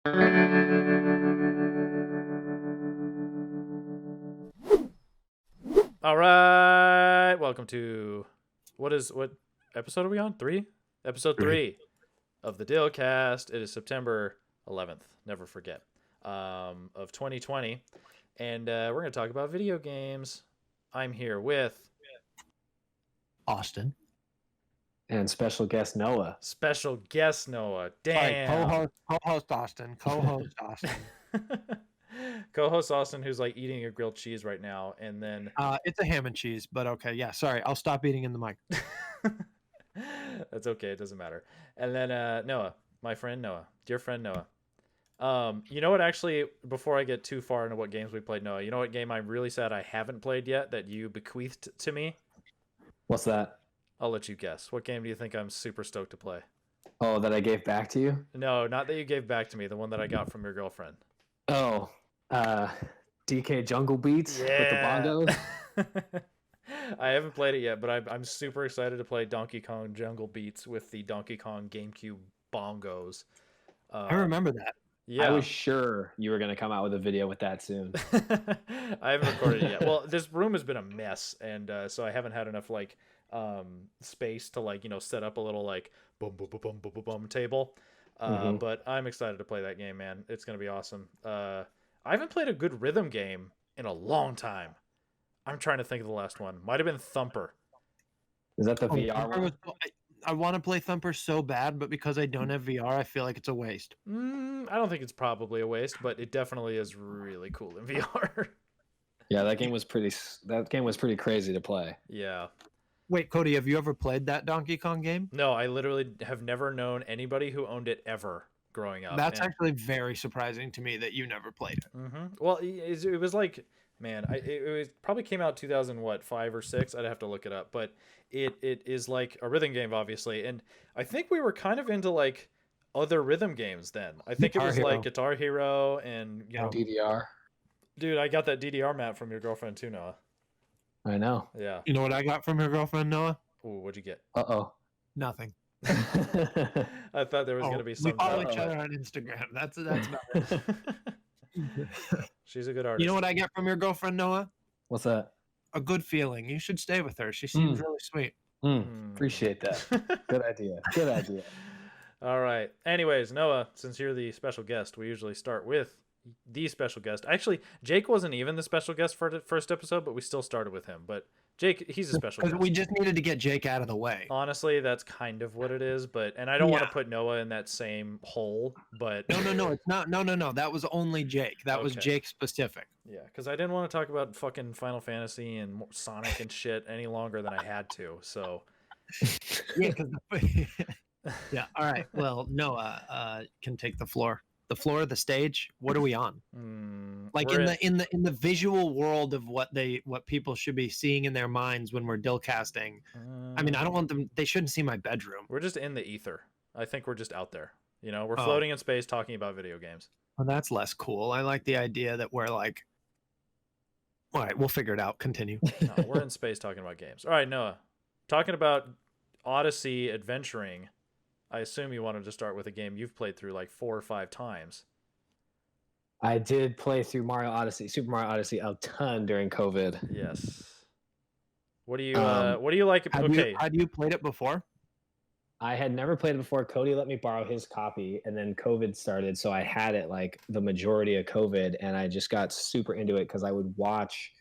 All right, welcome to what episode are we on? 3? Episode 3 of the DillCast. It is September 11th. Never forget. Of 2020, and we're gonna talk about video games. I'm here with Austin. And special guest Noah. special guest Noah. Sorry, Damn. co-host Austin. Co-host Austin. Co-host Austin, who's like eating a grilled cheese right now, and then It's a ham and cheese, but okay. Yeah, sorry. I'll stop eating in the mic. that's okay. It doesn't matter. And then Noah, my friend Noah, dear friend Noah. You know what? Actually, before I get too far into what games we played, Noah, you know what game I'm really sad I haven't played yet that you bequeathed to me? What's that? I'll let you guess. What game do you think I'm super stoked to play? Oh, that I gave back to you? No, not that you gave back to me. The one that I got from your girlfriend. Oh, DK Jungle Beats with the bongos. I haven't played it yet, but I'm super excited to play Donkey Kong Jungle Beats with the Donkey Kong GameCube bongos. I remember that. Yeah. I was sure you were going to come out with a video with that soon. I haven't recorded it yet. Well, this room has been a mess, and so I haven't had enough like space to like set up a little like boom boom boom boom boom boom boom table. But I'm excited to play that game, man. It's gonna be awesome. I haven't played a good rhythm game in a long time. I'm trying to think of the last one. Might have been Thumper. Is that the VR one? I want to play Thumper so bad, but because I don't have VR, I feel like it's a waste. I don't think it's probably a waste, but it definitely is really cool in VR. Yeah, that game was pretty crazy to play. Yeah. Wait, Cody, have you ever played that Donkey Kong game? No, I literally have never known anybody who owned it ever growing up. That's actually very surprising to me that you never played it. Well, it was like, man, it probably came out 2005 or 6. I'd have to look it up, but it is like a rhythm game, obviously, and I think we were kind of into like other rhythm games then. I think it was like Guitar Hero and DDR. Dude, I got that DDR map from your girlfriend too, Noah. I know. Yeah. You know what I got from your girlfriend, Noah? Ooh, what'd you get? Uh-oh. Nothing. I thought there was gonna be some. We follow each other on Instagram. That's about it. She's a good artist. You know what I get from your girlfriend, Noah? What's that? A good feeling. You should stay with her. She seems really sweet. Appreciate that. Good idea. Good idea. All right. Anyways, Noah, since you're the special guest, we usually start with the special guest. Actually, Jake wasn't even the special guest for the first episode, but we still started with him. But Jake, he's a special guest. We just needed to get Jake out of the way. Honestly, that's kind of what it is. And I don't want to put Noah in that same hole. But no, it's not. No. That was only Jake. That was Jake specific. Yeah, because I didn't want to talk about fucking Final Fantasy and Sonic and shit any longer than I had to. So yeah. Yeah. All right. Well, Noah can take the floor. The floor, the stage. What are we on? Like in the visual world of what people should be seeing in their minds when we're dill casting. I mean, I don't want them. They shouldn't see my bedroom. We're just in the ether. I think we're just out there. We're floating in space talking about video games. Well, that's less cool. I like the idea that we're like. All right, we'll figure it out. Continue. No, we're in space talking about games. All right, Noah, talking about Odyssey adventuring. I assume you wanted to start with a game you've played through like 4 or 5 times. I did play through Super Mario Odyssey a ton during COVID. Yes. What do you like? Had you played it before? I had never played it before. Cody let me borrow his copy, and then COVID started, so I had it like the majority of COVID, and I just got super into it because I would watch.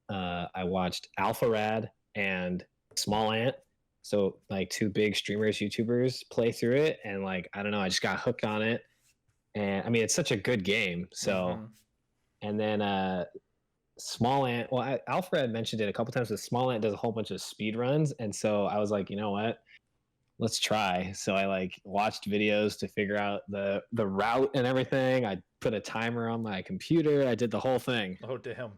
I watched Alpha Rad and Small Ant. So like 2 big streamers, YouTubers play through it, and like I don't know, I just got hooked on it, and I mean it's such a good game. So, and then Small Ant. Well, Alfred mentioned it a couple times. That Small Ant does a whole bunch of speed runs, and so I was like, you know what, let's try. So I like watched videos to figure out the route and everything. I put a timer on my computer. I did the whole thing. Oh damn.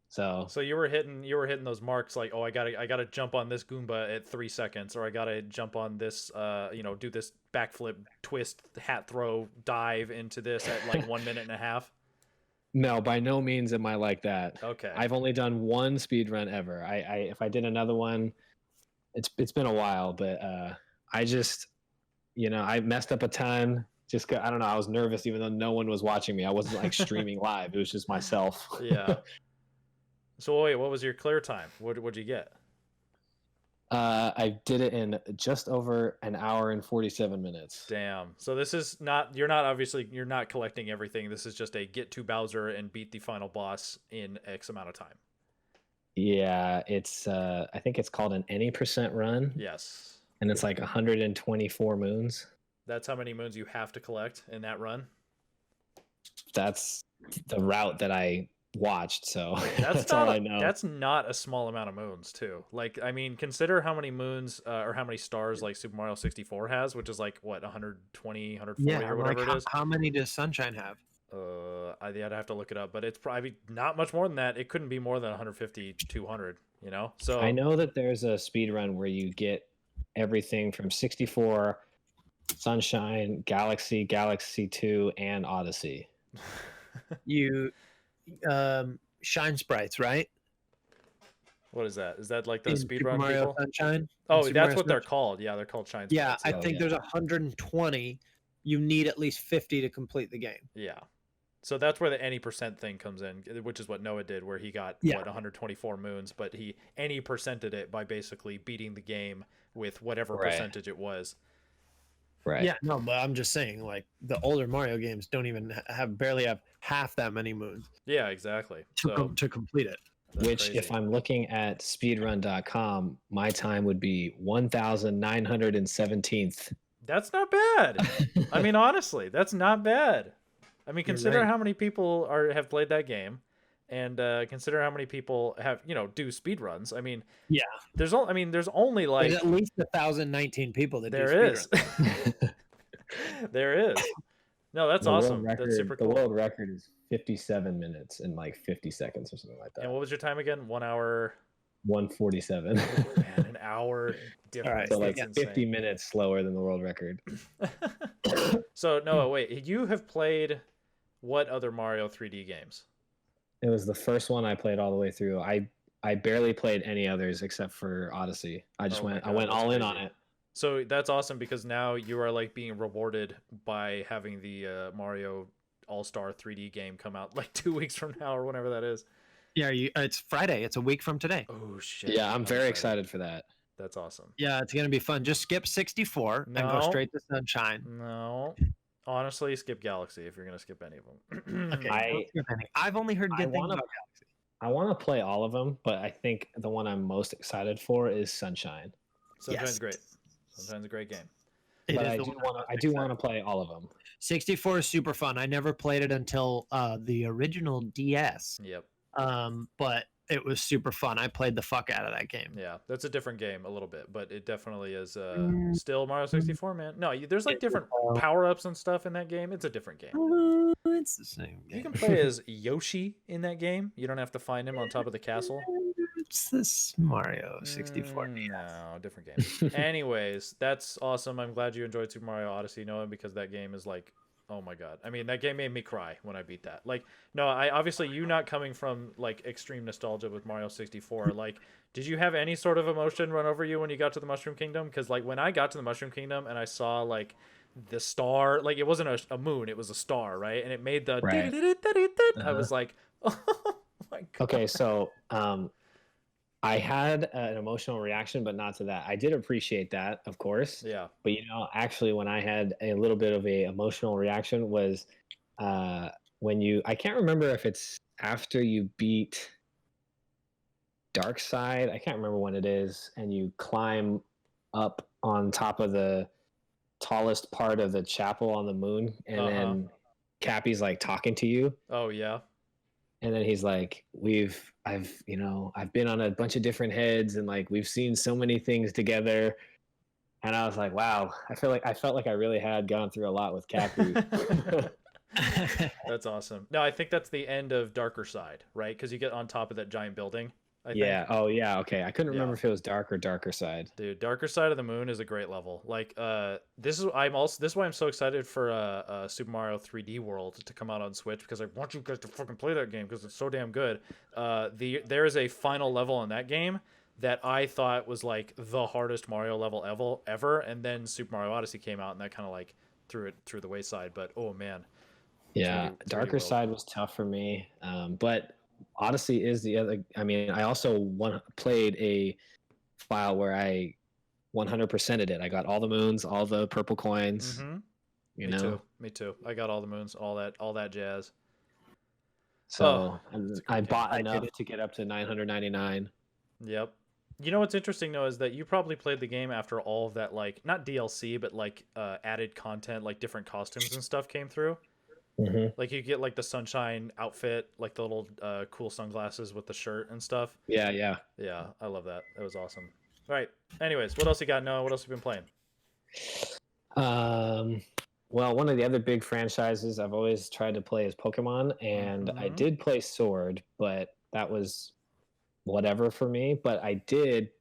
So you were hitting those marks like, oh, I gotta jump on this Goomba at 3 seconds, or I gotta jump on this do this backflip, twist, hat throw, dive into this at like 1 minute and a half. No, by no means am I like that. Okay. I've only done one speed run ever. If I did another one, it's been a while, but I just I messed up a ton. I don't know. I was nervous even though no one was watching me. I wasn't like streaming live. It was just myself. Yeah. So wait, what was your clear time? What'd you get? I did it in just over an hour and 47 minutes. Damn. So this is not, you're not collecting everything. This is just a get to Bowser and beat the final boss in X amount of time. Yeah, it's I think it's called an any percent run. Yes. And it's like 124 moons. That's how many moons you have to collect in that run. That's the route that I watched, so that's all I know. That's not a small amount of moons too. Like, I mean, consider how many moons or how many stars like Super Mario 64 has, which is like what, 120, 140 or whatever it is. How many does Sunshine have? I'd have to look it up, but it's probably not much more than that. It couldn't be more than 150, 200, you know? So I know that there's a speed run where you get everything from 64, Sunshine, Galaxy, Galaxy 2, and Odyssey. You Shine Sprites, right? What is that? Is that like the speedrun Mario people? Sunshine? Oh, that's what they're called. Yeah, they're called Shine Sprites. Yeah, I think there's 120. You need at least 50 to complete the game. Yeah. So that's where the any percent thing comes in, which is what Noah did, where he got 124 moons, but he any percented it by basically beating the game with whatever percentage it was. Right. Yeah, no, but I'm just saying, like, the older Mario games don't even barely have half that many moons. Yeah, exactly. To complete it. Which, crazy. if I'm looking at speedrun.com, my time would be 1,917th. That's not bad. I mean, honestly, that's not bad. I mean, consider how many people have played that game, and consider how many people have do speed runs. I mean, there's only like there's at least 1,019 people that there is. There is. No, that's awesome. That's super cool. The world record is 57 minutes and like 50 seconds or something like that. And what was your time again? 1 hour. 147. Man, an hour difference. So like 50 minutes slower than the world record. So Noah, wait, you have played what other Mario 3D games? It was the first one I played all the way through. I barely played any others except for Odyssey. I went all in on it. So that's awesome because now you are like being rewarded by having the Mario All-Star 3D game come out like 2 weeks from now or whenever that is. Yeah, it's Friday. It's a week from today. Oh shit! Yeah, I'm very excited for that. That's awesome. Yeah, it's gonna be fun. Just skip 64 and go straight to Sunshine. No, honestly, skip Galaxy if you're gonna skip any of them. Okay, I've only heard good things about Galaxy. I want to play all of them, but I think the one I'm most excited for is Sunshine. Sunshine's great. Sunshine's a great game. But I do want to play all of them. 64 is super fun. I never played it until the original DS. Yep. But it was super fun. I played the fuck out of that game. Yeah, that's a different game a little bit, but it definitely is still Mario 64, man. No, there's like different power-ups and stuff in that game. It's a different game. It's the same game. You can play as Yoshi in that game. You don't have to find him on top of the castle. It's this Mario 64. No, different game. Anyways, that's awesome. I'm glad you enjoyed Super Mario Odyssey, Noah, because that game is like, oh my god. I mean, that game made me cry when I beat that. Like, no, obviously you not coming from like extreme nostalgia with Mario 64. Like, did you have any sort of emotion run over you when you got to the Mushroom Kingdom? Because like when I got to the Mushroom Kingdom and I saw like the star, like it wasn't a moon, it was a star, right? And it made the I was like, oh my god. Okay, so I had an emotional reaction, but not to that. I did appreciate that, of course. Yeah. But actually, when I had a little bit of a emotional reaction was when I can't remember if it's after you beat Dark Side. I can't remember when it is, and you climb up on top of the tallest part of the chapel on the moon, and then Cappy's like talking to you. Oh yeah. And then he's like, I've been on a bunch of different heads and like we've seen so many things together. And I was like, wow, I felt like I really had gone through a lot with Cappy. That's awesome. No, I think that's the end of Darker Side, right? Because you get on top of that giant building. I think. Oh yeah. Okay. I couldn't remember if it was Darker Side. Dude, Darker Side of the Moon is a great level. Like, this is why I'm so excited for Super Mario 3D World to come out on Switch because I want you guys to fucking play that game because it's so damn good. There is a final level in that game that I thought was like the hardest Mario level ever, and then Super Mario Odyssey came out and that kind of like through the wayside. But oh man, Yeah, 3D darker World. side was tough for me, but Odyssey is the other. I mean, I also played a file where I 100%ed it. I got all the moons, all the purple coins. Mm-hmm. You Me know, too. Me too. I got all the moons, all that jazz. so It's a I great game. bought enough to get up to 999. Yep. You know what's interesting though is that you probably played the game after all of that, like not DLC, but like added content, like different costumes and stuff came through. Mm-hmm. Like you get like the sunshine outfit, like the little cool sunglasses with the shirt and stuff. Yeah, yeah. Yeah, I love that. That was awesome. All right. Anyways, what else you got, Noah? What else have you been playing? Well, one of the other big franchises I've always tried to play is Pokemon, and I Mhm. did play Sword, but that was whatever for me. But I did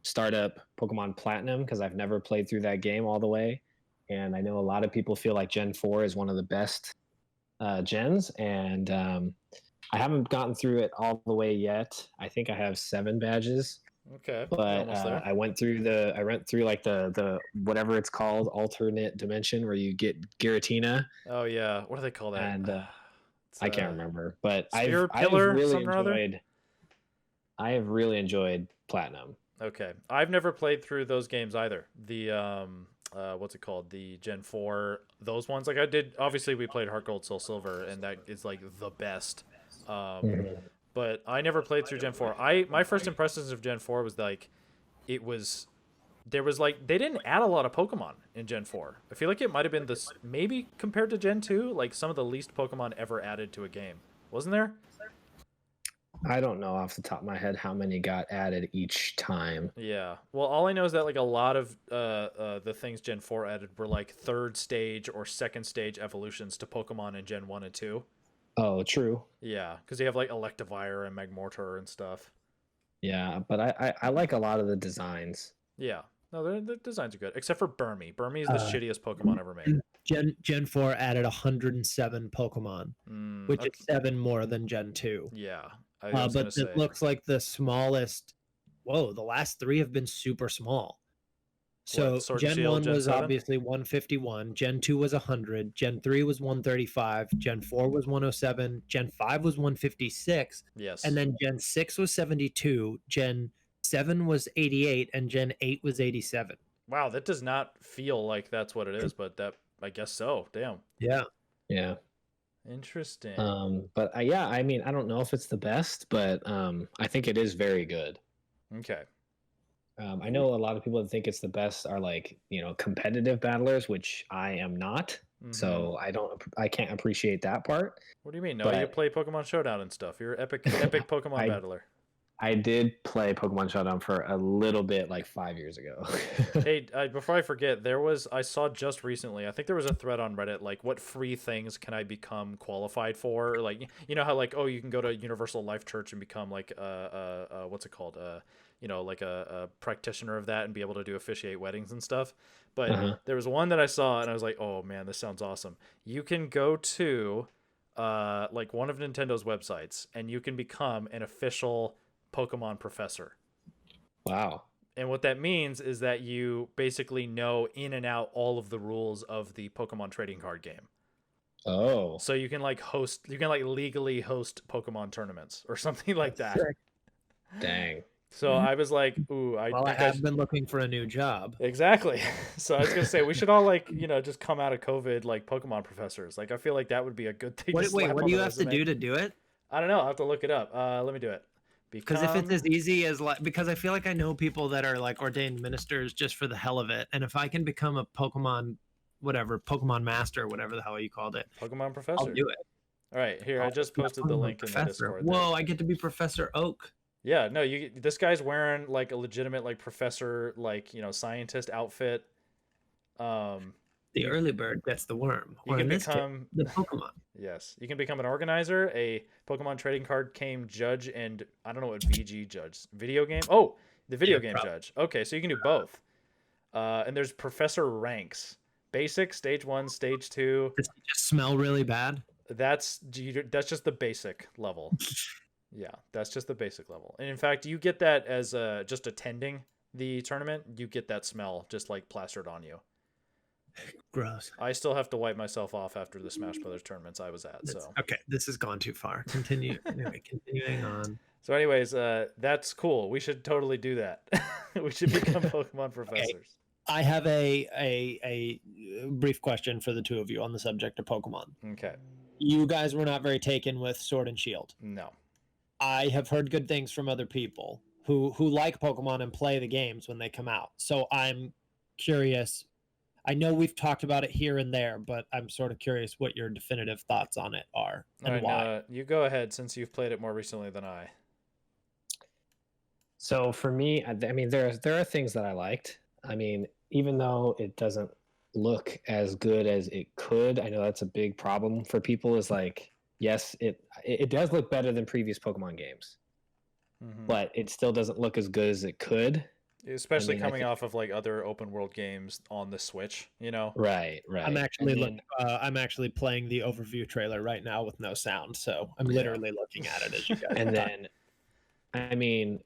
start up Pokemon Platinum because I've never played through that game all the way, and I know a lot of people feel like Gen 4 is one of the best gens, and I haven't gotten through it all the way yet. I think I have 7 badges. Okay, you're But almost there. I went through like the whatever it's called, alternate dimension, where you get Giratina, Oh yeah, what do they call that? and It's, I can't remember. But Spirit I've Pillar, really something or other? enjoyed. I have really enjoyed Platinum. Okay, I've never played through those games either. The what's it called? The Gen 4, those ones. Like I did. Obviously, we played Heart Gold, Soul Silver, and that is like the best. Mhm. But I never played through Gen 4. My first impressions of Gen 4 was like it was there was like they didn't add a lot of Pokemon in Gen 4. I feel like it might have been this maybe compared to Gen 2, like some of the least Pokemon ever added to a game. Wasn't there? I don't know off the top of my head how many got added each time. Yeah. Well, all I know is that like a lot of the things Gen 4 added were like third stage or second stage evolutions to Pokemon in Gen 1 and 2. Oh, true. Yeah, because they have like Electivire and Magmortar and stuff. Yeah, but I like a lot of the designs. Yeah. No, the designs are good, except for Burmy. Burmy is the Uh, shittiest Pokemon ever made. Gen 4 added 107 Pokemon, which Okay. is 7 more than Gen 2. Yeah, I was But gonna say. it looks like the smallest. Whoa, the last 3 have been super small. So What, Sword and Gen Shield, 1 Gen was 7? obviously 151, Gen 2 was 100, Gen 3 was 135, Gen 4 was 107, Gen 5 was 156, Yes. and then Gen 6 was 72, Gen 7 was 88, and Gen 8 was 87. Wow, that does not feel like that's what it is, but that I guess so. Damn. Yeah. Yeah. Interesting. But yeah, I mean, I don't know if it's the best, but I think it is very good. Okay. I know a lot of people that think it's the best are like, competitive battlers, which I am not. So I can't appreciate that part. What do you mean? No, But you play Pokemon Showdown and stuff. You're epic Pokemon battler. I did play Pokemon Showdown for a little bit, like 5 years ago. Hey, before I forget, I saw just recently, I think there was a thread on Reddit, like, what free things can I become qualified for? Like, you know how, like, oh, you can go to Universal Life Church and become, like, what's it called? Like a practitioner of that and be able to do officiate weddings and stuff. But there was one that I saw and I was like, oh, man, this sounds awesome. You can go to, like, one of Nintendo's websites and you can become an official Pokemon professor. Wow. And what that means is that you basically know in and out all of the rules of the Pokemon trading card game. Oh. So you can like legally host Pokemon tournaments or something like that. Sick. Dang. So I was like, ooh, I have been looking for a new job. Exactly. So I was gonna say we should all like, just come out of COVID like Pokemon professors. Like I feel like that would be a good thing. What do you have to do to do it? I don't know. I'll have to look it up. Let me do it. Because if it's as easy as because I feel like I know people that are like ordained ministers just for the hell of it, and if I can become a Pokemon, Pokemon master, whatever the hell you called it, Pokemon professor, I'll do it. All right, here I just posted the link in the Discord. Whoa, I get to be Professor Oak. Yeah, no, this guy's wearing like a legitimate like professor, like scientist outfit. The early bird gets the worm. You can become the Pokemon. Yes, you can become an organizer, a Pokemon trading card game judge, and I don't know what VG judge. Video game? Oh, the video game judge. Okay, so you can do both. And there's professor ranks: basic, stage 1, stage 2. Does it just smell really bad? That's just the basic level. Yeah, that's just the basic level. And in fact, you get that as just attending the tournament. You get that smell just like plastered on you. Gross. I still have to wipe myself off after the Smash Brothers tournaments I was at. So Okay, this has gone too far. Continue. Anyway, continuing on. So, anyways, that's cool. We should totally do that. We should become Pokemon professors. I have a brief question for the two of you on the subject of Pokemon. Okay. You guys were not very taken with Sword and Shield. No. I have heard good things from other people who like Pokemon and play the games when they come out. So I'm curious. I know we've talked about it here and there, but I'm sort of curious what your definitive thoughts on it are and why. You go ahead since you've played it more recently than I. So for me, I mean, there are things that I liked. I mean, even though it doesn't look as good as it could, I know that's a big problem for people. Is like, yes, it does look better than previous Pokemon games, but it still doesn't look as good as it could. Especially coming off of like other open world games on the Switch, you know. Right. I'm actually playing the overview trailer right now with no sound, so I'm literally looking at it as you guys. And then, I mean,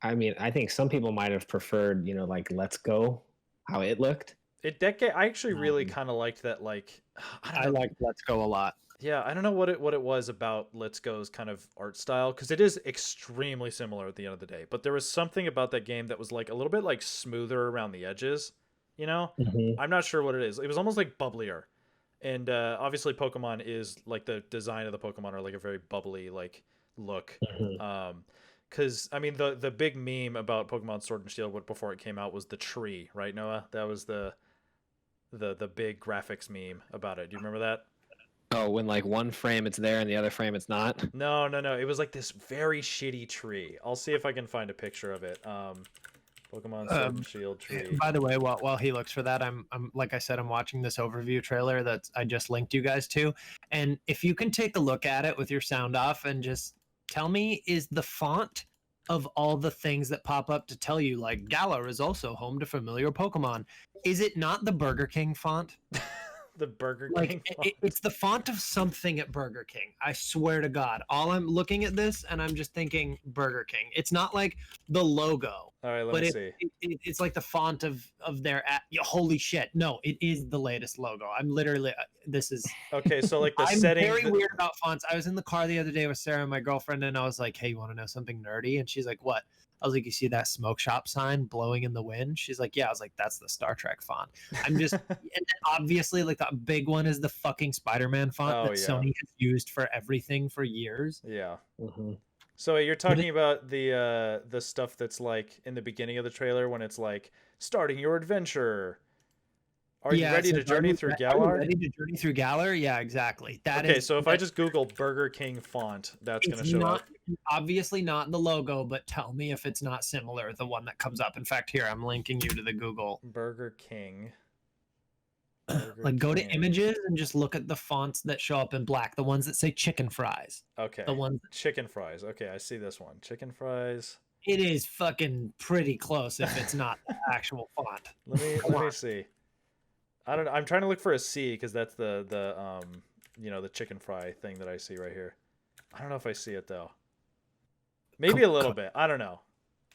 I think some people might have preferred, like Let's Go, how it looked. I actually really kind of liked that. Like, I liked Let's Go a lot. Yeah, I don't know what it was about Let's Go's kind of art style, because it is extremely similar at the end of the day. But there was something about that game that was like a little bit like smoother around the edges, you know? I'm not sure what it is. It was almost like bubblier. And obviously Pokemon is like the design of the Pokemon are like a very bubbly like look. Because I mean the big meme about Pokemon Sword and Shield before it came out was the tree, right, Noah? That was the big graphics meme about it. Do you remember that? Oh, when like one frame it's there and the other frame it's not? No. It was like this very shitty tree. I'll see if I can find a picture of it. Pokemon Sword and Shield tree. By the way, while he looks for that, I'm like I said, I'm watching this overview trailer that I just linked you guys to. And if you can take a look at it with your sound off and just tell me, is the font of all the things that pop up to tell you like Galar is also home to familiar Pokemon, is it not the Burger King font? The Burger King font. It's the font of something at Burger King. I swear to God. I'm looking at this and I'm just thinking Burger King. It's not like the logo. All right, let me see. It's like the font of their holy shit. No, it is the latest logo. I'm literally this is okay. So like the I'm setting. I'm very weird about fonts. I was in the car the other day with Sarah, my girlfriend, and I was like, "Hey, you want to know something nerdy?" And she's like, "What?" I was like, "You see that smoke shop sign blowing in the wind?" She's like, "Yeah." I was like, "That's the Star Trek font." I'm just, and then obviously, like the big one is the fucking Spider-Man font that Sony has used for everything for years. Yeah. So you're talking about the stuff that's like in the beginning of the trailer when it's like starting your adventure. Are you ready to journey through Galar? Ready to journey through Galar? Yeah, exactly. Okay, so if I just Google Burger King font, that's going to show up. Obviously not the logo, but tell me if it's not similar, the one that comes up. In fact, here, I'm linking you to the Google. Burger King. Like, go to images and just look at the fonts that show up in black, the ones that say chicken fries. Okay. The ones chicken fries. Okay, I see this one. Chicken fries. It is fucking pretty close if it's not the actual font. Let me see. I don't know. I'm trying to look for a C because that's the the chicken fry thing that I see right here. I don't know if I see it though. Maybe a little bit. I don't know.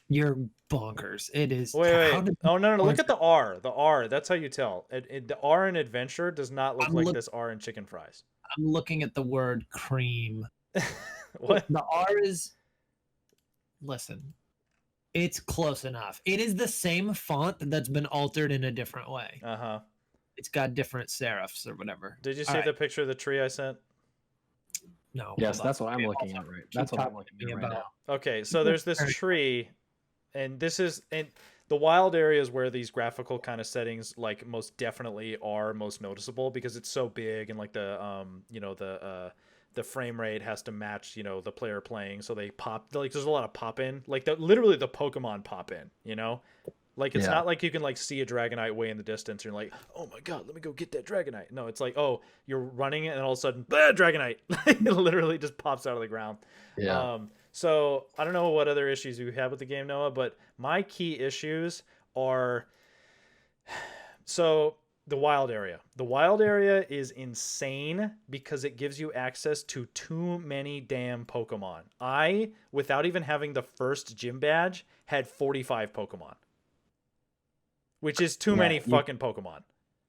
You're bonkers. It is. Wait. Oh no. Look at the R. The R. That's how you tell. The R in adventure does not look like this R in chicken fries. I'm looking at the word cream. What? The R is. Listen. It's close enough. It is the same font that's been altered in a different way. It's got different serifs or whatever. Did you see the picture of the tree I sent? No. Yes, that's what I'm looking at right. That's what I'm looking at right now. Okay, so there's this tree, and the wild areas where these graphical kind of settings like most definitely are most noticeable because it's so big and like the frame rate has to match the player playing, so they pop like there's a lot of pop in like literally the Pokemon pop in, like it's not like you can like see a Dragonite way in the distance and you're like, oh my god, let me go get that Dragonite. No, it's like, oh, you're running and all of a sudden Dragonite it literally just pops out of the ground. So I don't know what other issues you have with the game, Noah, but my key issues are so the wild area is insane because it gives you access to too many damn Pokemon. I, without even having the first gym badge, had 45 Pokemon, which is too many fucking Pokemon.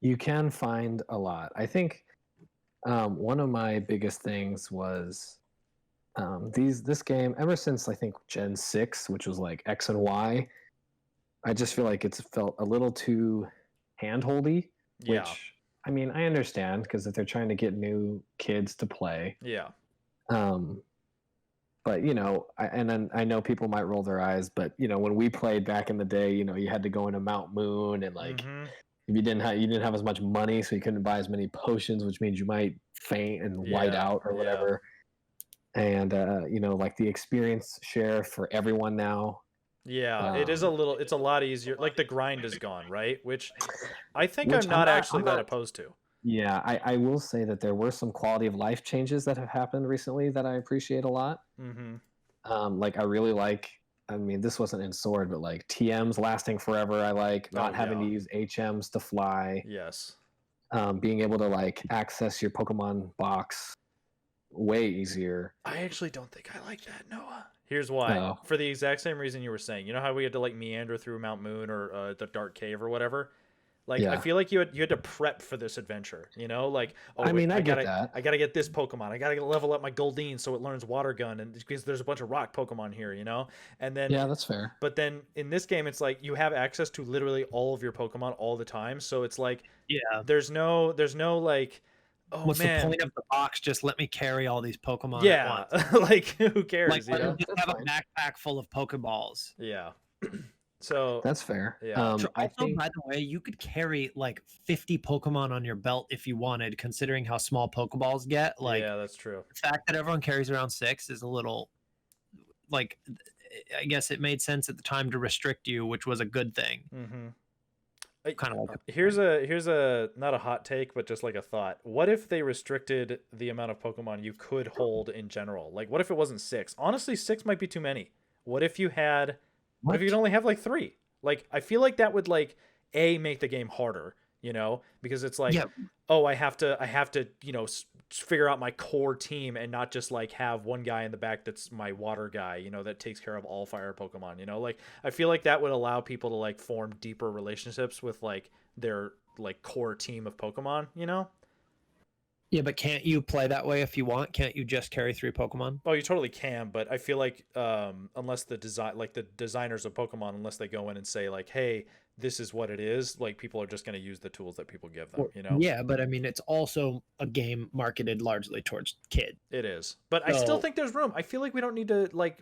You can find a lot. I think one of my biggest things was this game ever since I think Gen 6, which was like X and Y. I just feel like it's felt a little too handholdy, Yeah. which I mean I understand because if they're trying to get new kids to play, Yeah. But then I know people might roll their eyes, but when we played back in the day, you had to go into Mount Moon, and like if you didn't have as much money, so you couldn't buy as many potions, which means you might faint and white out or whatever. And like the experience share for everyone now. Yeah, it's a lot easier. Like the grind is gone, right? Which I think I'm not that opposed to. Yeah, I will say that there were some quality of life changes that have happened recently that I appreciate a lot. Like I really like. I mean, this wasn't in Sword, but like TMs lasting forever. I like not having to use HMs to fly. Yes. Being able to like access your Pokemon box way easier. I actually don't think I like that, Noah. Here's why. For the exact same reason you were saying. You know how we had to like meander through Mount Moon or the Dark Cave or whatever? Like I feel like you had to prep for this adventure, like I get that. I gotta get this Pokemon. I gotta level up my Goldeen so it learns Water Gun, and because there's a bunch of rock Pokemon here, and then that's fair. But then in this game, it's like you have access to literally all of your Pokemon all the time, so it's like there's no like. Oh, what's the point of the box? Just let me carry all these Pokemon. Yeah, at once. like who cares? Like just have a backpack full of Pokeballs. Yeah. So that's fair. Yeah. I think, by the way, you could carry like 50 Pokemon on your belt if you wanted, considering how small Pokeballs get. Like, yeah, that's true. The fact that everyone carries around 6 is a little, like, I guess it made sense at the time to restrict you, which was a good thing. Kind of like here's a not a hot take, but just like a thought. What if they restricted the amount of Pokemon you could hold in general? Like, what if it wasn't 6? Honestly, 6 might be too many. What if you had? What if you could only have like 3? Like, I feel like that would like make the game harder, because it's like, oh, I have to, figure out my core team and not just like have one guy in the back that's my water guy, that takes care of all fire Pokemon, like I feel like that would allow people to like form deeper relationships with like their like core team of Pokemon, Yeah, but can't you play that way if you want? Can't you just carry 3 Pokemon? Oh, you totally can, but I feel like unless the designers of Pokemon, unless they go in and say like, hey, this is what it is, like people are just going to use the tools that people give them, Yeah, but I mean, it's also a game marketed largely towards kids. It is, but I still think there's room. I feel like we don't need to like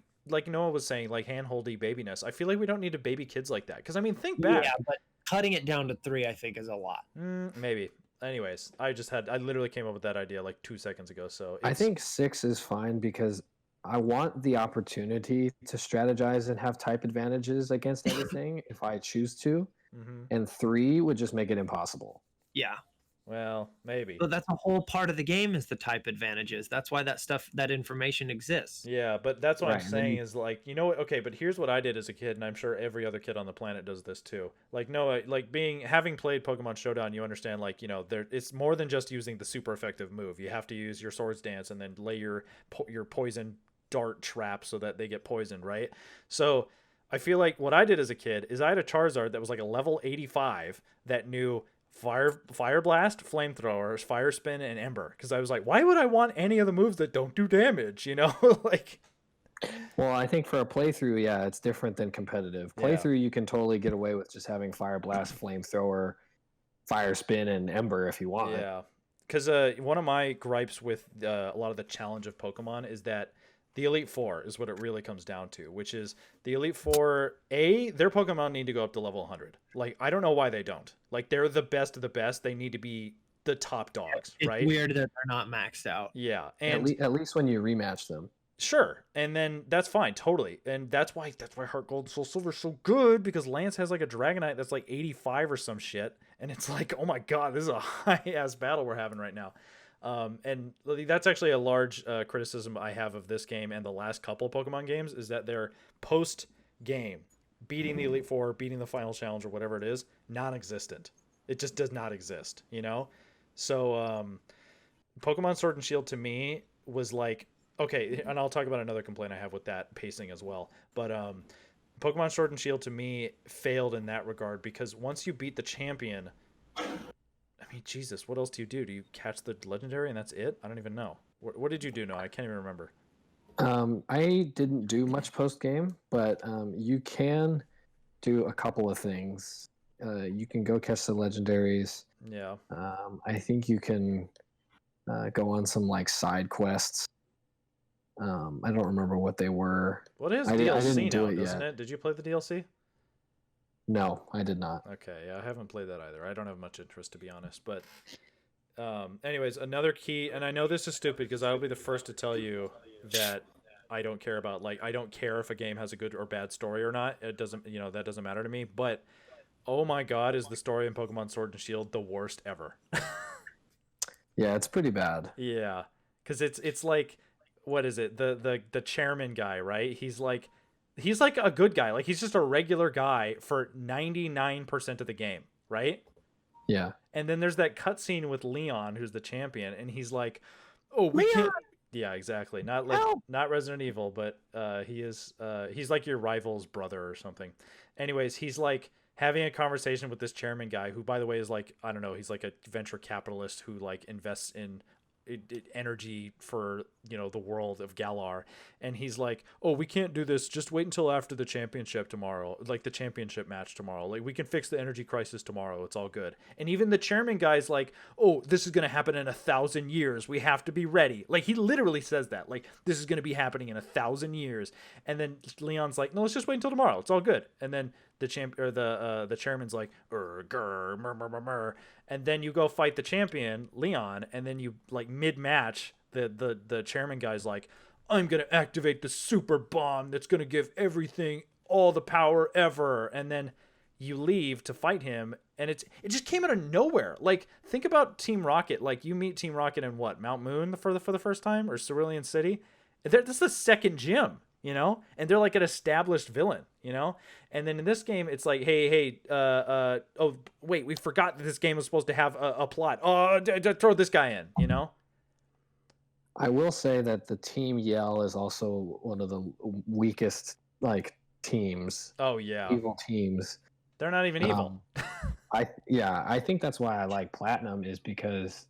Noah was saying, like handholdy babiness. I feel like we don't need to baby kids like that, because I mean, think back. Yeah, but cutting it down to 3, I think, is a lot. Maybe. Anyways, I literally came up with that idea like 2 seconds ago. So I think 6 is fine because I want the opportunity to strategize and have type advantages against anything if I choose to. And 3 would just make it impossible. Yeah. Well, maybe. But that's a whole part of the game is the type advantages. That's why that information exists. Yeah, but that's what I'm saying is like, okay, but here's what I did as a kid, and I'm sure every other kid on the planet does this too. Like Noah, like having played Pokemon Showdown, you understand like, it's more than just using the super effective move. You have to use your Swords Dance and then lay your poison dart trap so that they get poisoned, right? So I feel like what I did as a kid is I had a Charizard that was like a level 85 that knew Fire Blast, Flamethrowers, Fire Spin, and Ember. Because I was like, why would I want any of the moves that don't do damage? Like. Well, I think for a playthrough, yeah, it's different than competitive. Playthrough, you can totally get away with just having Fire Blast, Flamethrower, Fire Spin, and Ember if you want. Yeah, because one of my gripes with a lot of the challenge of Pokemon is that the Elite Four is what it really comes down to, which is the Elite Four, their Pokemon need to go up to level 100. Like, I don't know why they don't. Like, they're the best of the best. They need to be the top dogs, right? It's weird that they're not maxed out. Yeah. And at least when you rematch them. Sure. And then that's fine, totally. And that's why Heart Gold Soul Silver is so good, because Lance has like a Dragonite that's like 85 or some shit. And it's like, oh my God, this is a high-ass battle we're having right now. And that's actually a large criticism I have of this game and the last couple of Pokemon games, is that their post-game, beating the Elite Four, beating the final challenge or whatever it is, non-existent. It just does not exist, So Pokemon Sword and Shield to me was like, okay, and I'll talk about another complaint I have with that pacing as well. But Pokemon Sword and Shield to me failed in that regard, because once you beat the champion, mean, Jesus, what else do you do? Do you catch the legendary and that's it? I don't even know. What did you do? No, I can't even remember. I didn't do much post game, but you can do a couple of things. You can go catch the legendaries. Yeah. I think you can go on some like side quests. I don't remember what they were. What is I DLC didn't do now, it doesn't yet. it? Did you play the DLC? No, I did not. Okay, yeah, I haven't played that either. I don't have much interest, to be honest. But anyways, another key, and I know this is stupid because I will be the first to tell you that I don't care about, like, I don't care if a game has a good or bad story or not. It doesn't, that doesn't matter to me. But oh my God, is the story in Pokemon Sword and Shield the worst ever? Yeah, it's pretty bad. Yeah, because it's like, what is it? The chairman guy, right? He's like a good guy. Like, he's just a regular guy for 99% of the game, right? Yeah. And then there's that cutscene with Leon, who's the champion, and he's like, "Oh, we can't." Yeah, exactly. Not like not Resident Evil, but he's like your rival's brother or something. Anyways, he's like having a conversation with this chairman guy, who, by the way, is like, I don't know, he's like a venture capitalist who like invests in energy for the world of Galar. And he's like, "Oh, we can't do this, just wait until after the championship tomorrow, like the championship match tomorrow, like we can fix the energy crisis tomorrow, it's all good." And even the chairman guy's like, "Oh, this is going to happen in 1,000 years, we have to be ready." Like, he literally says that, like, this is going to be happening in 1,000 years. And then Leon's like, "No, let's just wait until tomorrow, it's all good." And then the chairman's like, grr, mur, mur, mur, mur. And then you go fight the champion, Leon, and then you, like, mid-match, the chairman guy's like, "I'm gonna activate the super bomb that's gonna give everything all the power ever." And then you leave to fight him, and it just came out of nowhere. Like, think about Team Rocket. Like, you meet Team Rocket in what, Mount Moon for the first time, or Cerulean City? This is the second gym. And they're like an established villain, and then in this game, it's like, hey, oh, wait, we forgot that this game was supposed to have a plot. Oh, throw this guy in, I will say that the Team Yell is also one of the weakest, like, teams. Oh, yeah. Evil teams. They're not even evil. I think that's why I like Platinum, is because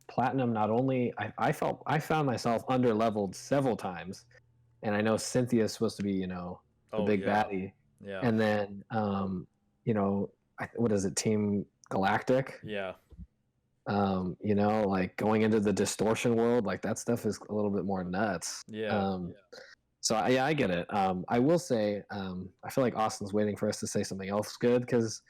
Platinum not only, I found myself under-leveled several times. And I know Cynthia's supposed to be, the big baddie. Yeah. And then, what is it, Team Galactic? Yeah. Like, going into the distortion world, like, that stuff is a little bit more nuts. Yeah. So, I get it. I will say, I feel like Austin's waiting for us to say something else good, because...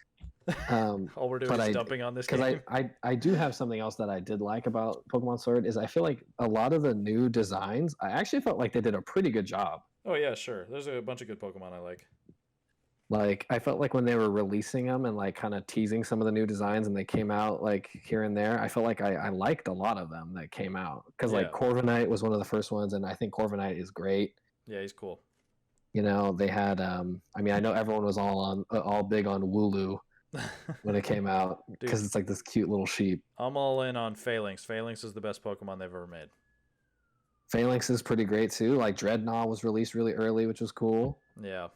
all we're doing is dumping on this game. Because I do have something else that I did like about Pokemon Sword, is I feel like a lot of the new designs, I actually felt like they did a pretty good job. Oh yeah, sure. There's a bunch of good Pokemon I like. Like, I felt like when they were releasing them and, like, kind of teasing some of the new designs, and they came out, like, here and there, I felt like I liked a lot of them that came out. Because, like, Corviknight was one of the first ones, and I think Corviknight is great. Yeah, he's cool. They had, I know everyone was all big on Wooloo when it came out, because it's like this cute little sheep. I'm all in on Phalanx. Phalanx is the best Pokemon they've ever made. Phalanx is pretty great too. Like, Dreadnought was released really early, which was cool. Yeah.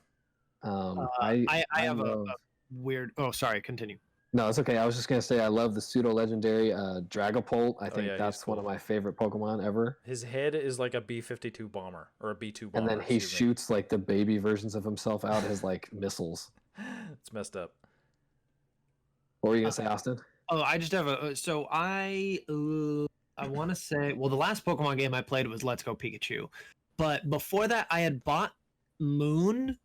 I have a weird. Oh, sorry. Continue. No, it's okay. I was just gonna say I love the pseudo legendary Dragapult. I think that's cool. one of my favorite Pokemon ever. His head is like a B-52 bomber, or a B-2 bomber. And then he shoots like the baby versions of himself out as like missiles. It's messed up. What were you gonna say, Austin? Oh, I just have a. So I want to say, well, the last Pokemon game I played was Let's Go Pikachu, but before that, I had bought Moon,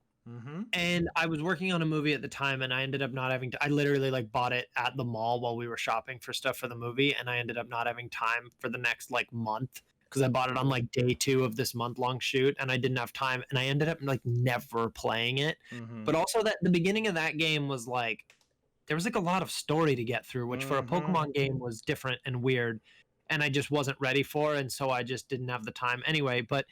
and I was working on a movie at the time, and I ended up not having. I literally like bought it at the mall while we were shopping for stuff for the movie, and I ended up not having time for the next like month, because I bought it on like day 2 of this month-long shoot, and I didn't have time, and I ended up like never playing it. But also, that the beginning of that game was like, there was like a lot of story to get through, which for a Pokemon game was different and weird, and I just wasn't ready for, and so I just didn't have the time anyway. But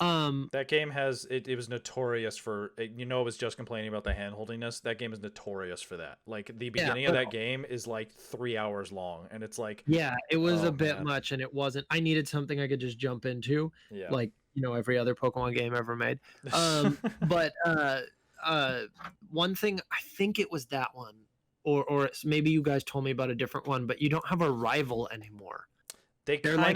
that game has it was notorious for, it was just complaining about the hand-holdiness. That game is notorious for that. Like, the beginning of that game is like 3 hours long, and it's like, it was a bit much, and it wasn't. I needed something I could just jump into, like every other Pokemon game ever made. But one thing, I think it was that one. maybe you guys told me about a different one, but you don't have a rival anymore. They're like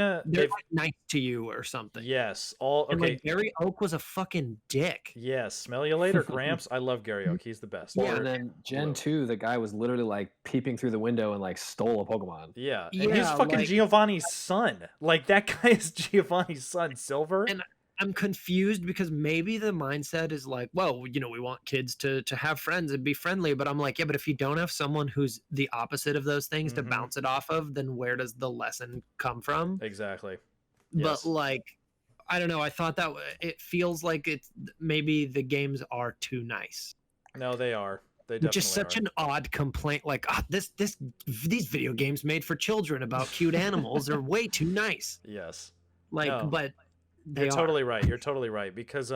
nice to you or something. Yes, all okay. And like Gary Oak was a fucking dick. Yes, smell you later, Gramps. I love Gary Oak. He's the best. Well, and then Gen 2, the guy was literally like peeping through the window and like stole a Pokemon. Yeah, and he's fucking Giovanni's son. Like that guy is Giovanni's son, Silver. And I'm confused because maybe the mindset is like, well, you know, we want kids to have friends and be friendly. But I'm like, yeah, but if you don't have someone who's the opposite of those things to bounce it off of, then where does the lesson come from? Exactly. Yes. But like, I don't know. I thought that it feels like it's maybe the games are too nice. No, they are. They Which is such an odd complaint. Like, these video games made for children about cute animals are way too nice. Yes. Like, no. But. You're totally right. You're totally right because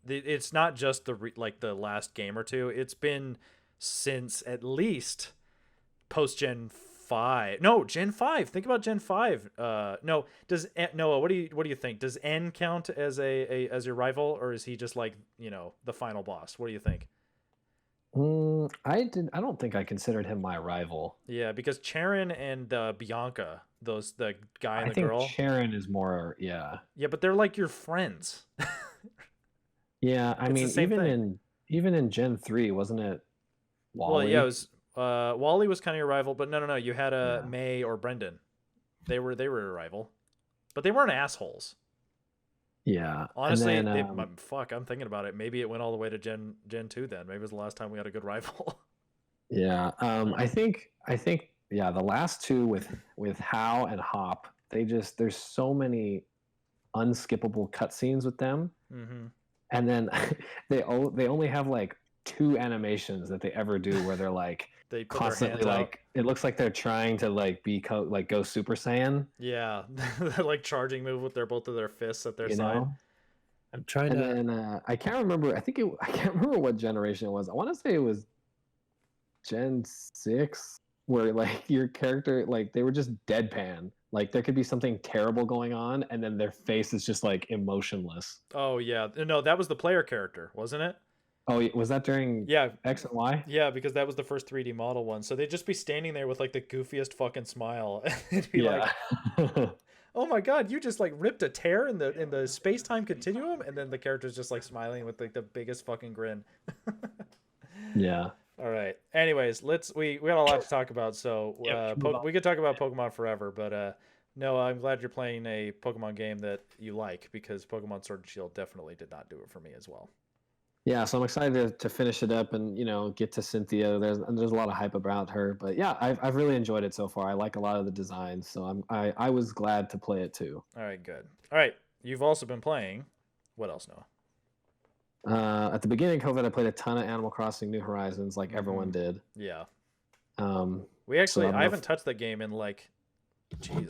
it's not just the last game or two. It's been since at least post Gen 5. No, Gen 5. Think about Gen 5. No, does Noah? What do you think? Does N count as as your rival, or is he just like, you know, the final boss? What do you think? I don't think I considered him my rival. Yeah, because Charon and Bianca, the guy and the girl. I think Charon is more, yeah. Yeah, but they're like your friends. Yeah, I mean, even in Gen 3, wasn't it Wally? Well, yeah, it was Wally was kind of your rival, but no, you had May or Brendan. They were your rival, but they weren't assholes. Yeah. Honestly, fuck, I'm thinking about it. Maybe it went all the way to Gen 2 then. Maybe it was the last time we had a good rival. Yeah. I think yeah, the last two with How and Hop, there's so many unskippable cutscenes with them. Mm-hmm. And then they only have like 2 animations that they ever do where they're like they constantly like it looks like they're trying to like go Super Saiyan. Yeah, like charging move with both of their fists at their side. Know? I'm trying to. And then I can't remember. I can't remember what generation it was. I want to say it was Gen 6, where like your character like they were just deadpan. Like there could be something terrible going on, and then their face is just like emotionless. Oh yeah, no, that was the player character, wasn't it? Oh, was that during X and Y? Yeah, because that was the first 3D model one. So they'd just be standing there with like the goofiest fucking smile, and it'd be like, "Oh my god, you just like ripped a tear in the space time continuum," and then the character's just like smiling with like the biggest fucking grin. Yeah. All right. Anyways, we got a lot to talk about, so we could talk about Pokemon forever, but no, I'm glad you're playing a Pokemon game that you like, because Pokemon Sword and Shield definitely did not do it for me as well. Yeah, so I'm excited to finish it up and, you know, get to Cynthia. There's a lot of hype about her, but yeah, I've really enjoyed it so far. I like a lot of the designs, so I was glad to play it too. All right, good. All right, you've also been playing. What else, Noah? At the beginning of COVID, I played a ton of Animal Crossing New Horizons, like everyone did. Yeah. I haven't touched that game in like,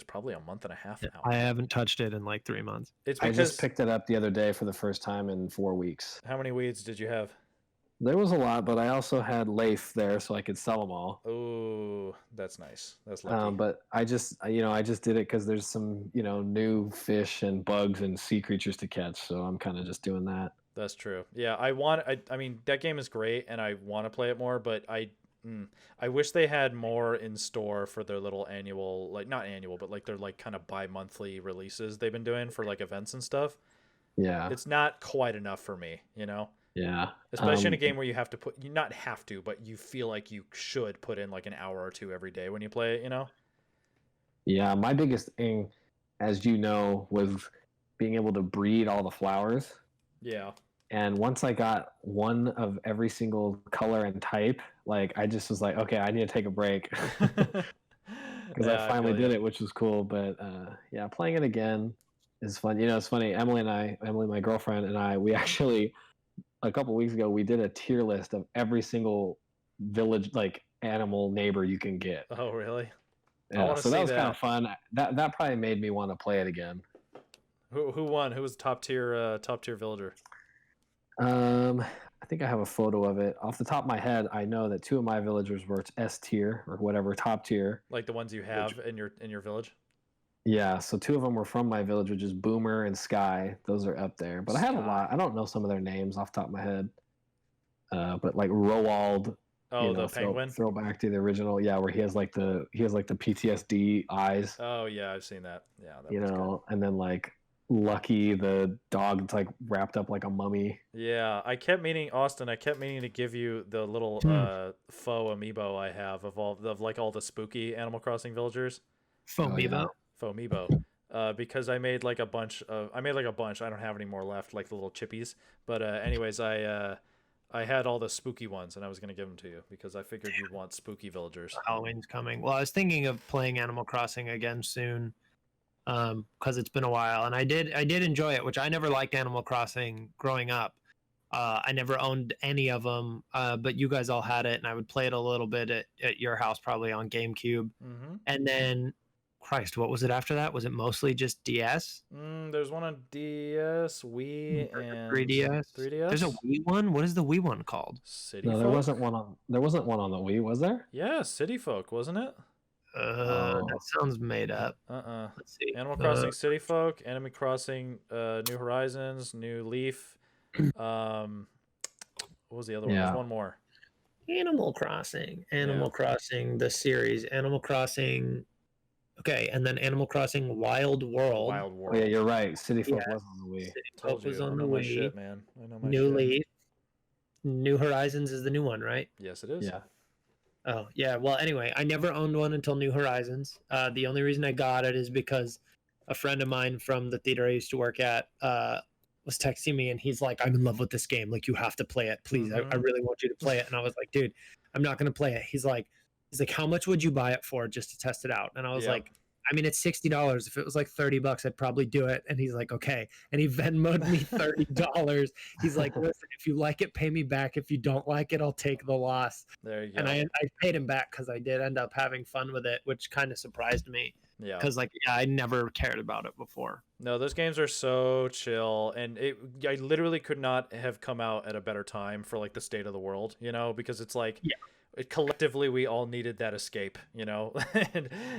probably a month and a half now. I haven't touched it in like 3 months. I just picked it up the other day for the first time in 4 weeks. How many weeds did you have? There was a lot, but I also had Leif there so I could sell them all. Oh, that's nice. That's lucky. But I just did it because there's some, new fish and bugs and sea creatures to catch. So I'm kind of just doing that. That's true. Yeah, I mean, that game is great and I want to play it more, but I wish they had more in store for their little annual, like not annual, but like their like kind of bi-monthly releases they've been doing for like events and stuff. Yeah. It's not quite enough for me, Yeah. Especially in a game where you not have to, but you feel like you should put in like an hour or two every day when you play it, Yeah, my biggest thing, as you know, was being able to breed all the flowers. Yeah. And once I got one of every single color and type, like I just was like, okay, I need to take a break. Because I finally did it, which was cool. But yeah, playing it again is fun. It's funny. Emily, my girlfriend, and I, we actually, a couple weeks ago, we did a tier list of every single village, like animal neighbor you can get. Oh, really? Yeah, so that was kind of fun. That probably made me want to play it again. Who won? Who was top tier villager? I think I have a photo of it. Off the top of my head, I know that 2 of my villagers were S tier or whatever, top tier. Like the ones you have in your village? Yeah, so 2 of them were from my village, which is Boomer and Sky. Those are up there. But I had a lot. I don't know some of their names off the top of my head. But like Roald, Oh, the penguin. Throw back to the original, yeah, where he has like the PTSD eyes. Oh yeah, I've seen that. Yeah, that You was know, and then like Lucky, the dog that's like wrapped up like a mummy. good. Yeah, Austin. I kept meaning to give you the little faux amiibo I have of like all the spooky Animal Crossing villagers. Foamiibo. Faux amiibo. Because I made like a bunch. I don't have any more left, like the little chippies. But anyways, I had all the spooky ones, and I was gonna give them to you because I figured you'd want spooky villagers. Halloween's coming. Well, I was thinking of playing Animal Crossing again soon, because it's been a while, and I did enjoy it, which I never liked Animal Crossing growing up. I never owned any of them, but you guys all had it, and I would play it a little bit at your house, probably on GameCube. Mm-hmm. And then, Christ, what was it after that? Was it mostly just DS? There's one on DS, Wii, and 3DS. 3DS. There's a Wii one. What is the Wii one called? City No, Folk? there wasn't one on the Wii, was there? Yeah, City Folk, wasn't it? That sounds made up. Let's see. Animal Crossing City Folk, Animal Crossing New Horizons, New Leaf. What was the other one? Yeah. There's one more. Animal Crossing, the series, Animal Crossing. Okay, and then Animal Crossing Wild World. Wild Oh World. yeah, you're right. City Folk Yeah. was on the Wii. Told was you. on I the know my Wii. shit, man. I know my New shit. Leaf. New Horizons is the new one, right? Yes, it is. Yeah. Oh, yeah. Well, anyway, I never owned one until New Horizons. The only reason I got it is because a friend of mine from the theater I used to work at was texting me, and he's like, I'm in love with this game. Like, you have to play it. Please. I really want you to play it. And I was like, dude, I'm not going to play it. He's like, how much would you buy it for just to test it out? And I was like, I mean, it's $60. If it was like $30, I'd probably do it. And he's like, okay. And he Venmo'd me $30. He's like, listen, if you like it, pay me back. If you don't like it, I'll take the loss. There you go. And I paid him back because I did end up having fun with it, which kind of surprised me. Yeah. Because I never cared about it before. No, those games are so chill, and I literally could not have come out at a better time for like the state of the world, you know, because it's like, collectively we all needed that escape, you know,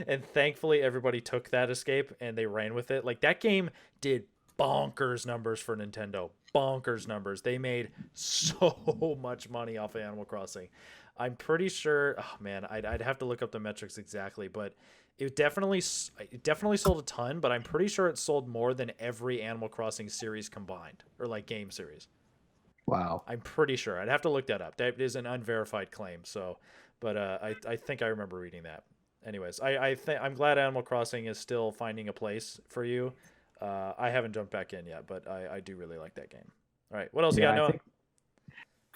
and thankfully everybody took that escape and they ran with it. Like that game did bonkers numbers for Nintendo. Bonkers numbers. They made so much money off of Animal Crossing. I'm pretty sure. Oh man, I'd have to look up the metrics exactly, but it definitely sold a ton. But I'm pretty sure it sold more than every Animal Crossing series combined, or like game series. Wow. I'm pretty sure. I'd have to look that up. That is an unverified claim. So, but I think I remember reading that. Anyways, I'm glad Animal Crossing is still finding a place for you. I haven't jumped back in yet, but I do really like that game. All right, what else you got, Noah?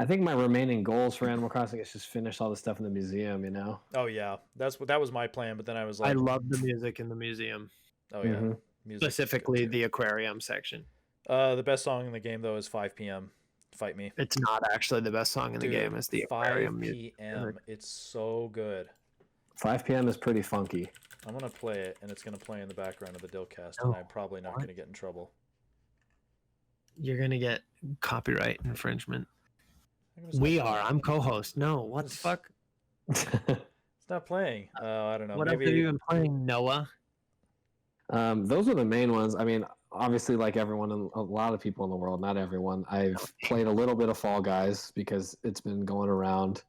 I think my remaining goals for Animal Crossing is just finish all the stuff in the museum, you know? Oh yeah, that was my plan, but then I was like, I love the music in the museum. Oh yeah, music specifically the aquarium section. The best song in the game though is 5 p.m. Fight Me. It's not actually the best song in the game. It's the aquarium 5 p.m. It's so good. 5 p.m. is pretty funky. I'm gonna play it, and it's gonna play in the background of the DillCast, and I'm probably not gonna get in trouble. You're gonna get copyright infringement. We are. I'm co-host. No, what the fuck? It's not playing. I don't know. What else have you been playing, Noah? Those are the main ones. I mean, obviously, like everyone, a lot of people in the world, not everyone. I've played a little bit of Fall Guys because it's been going around,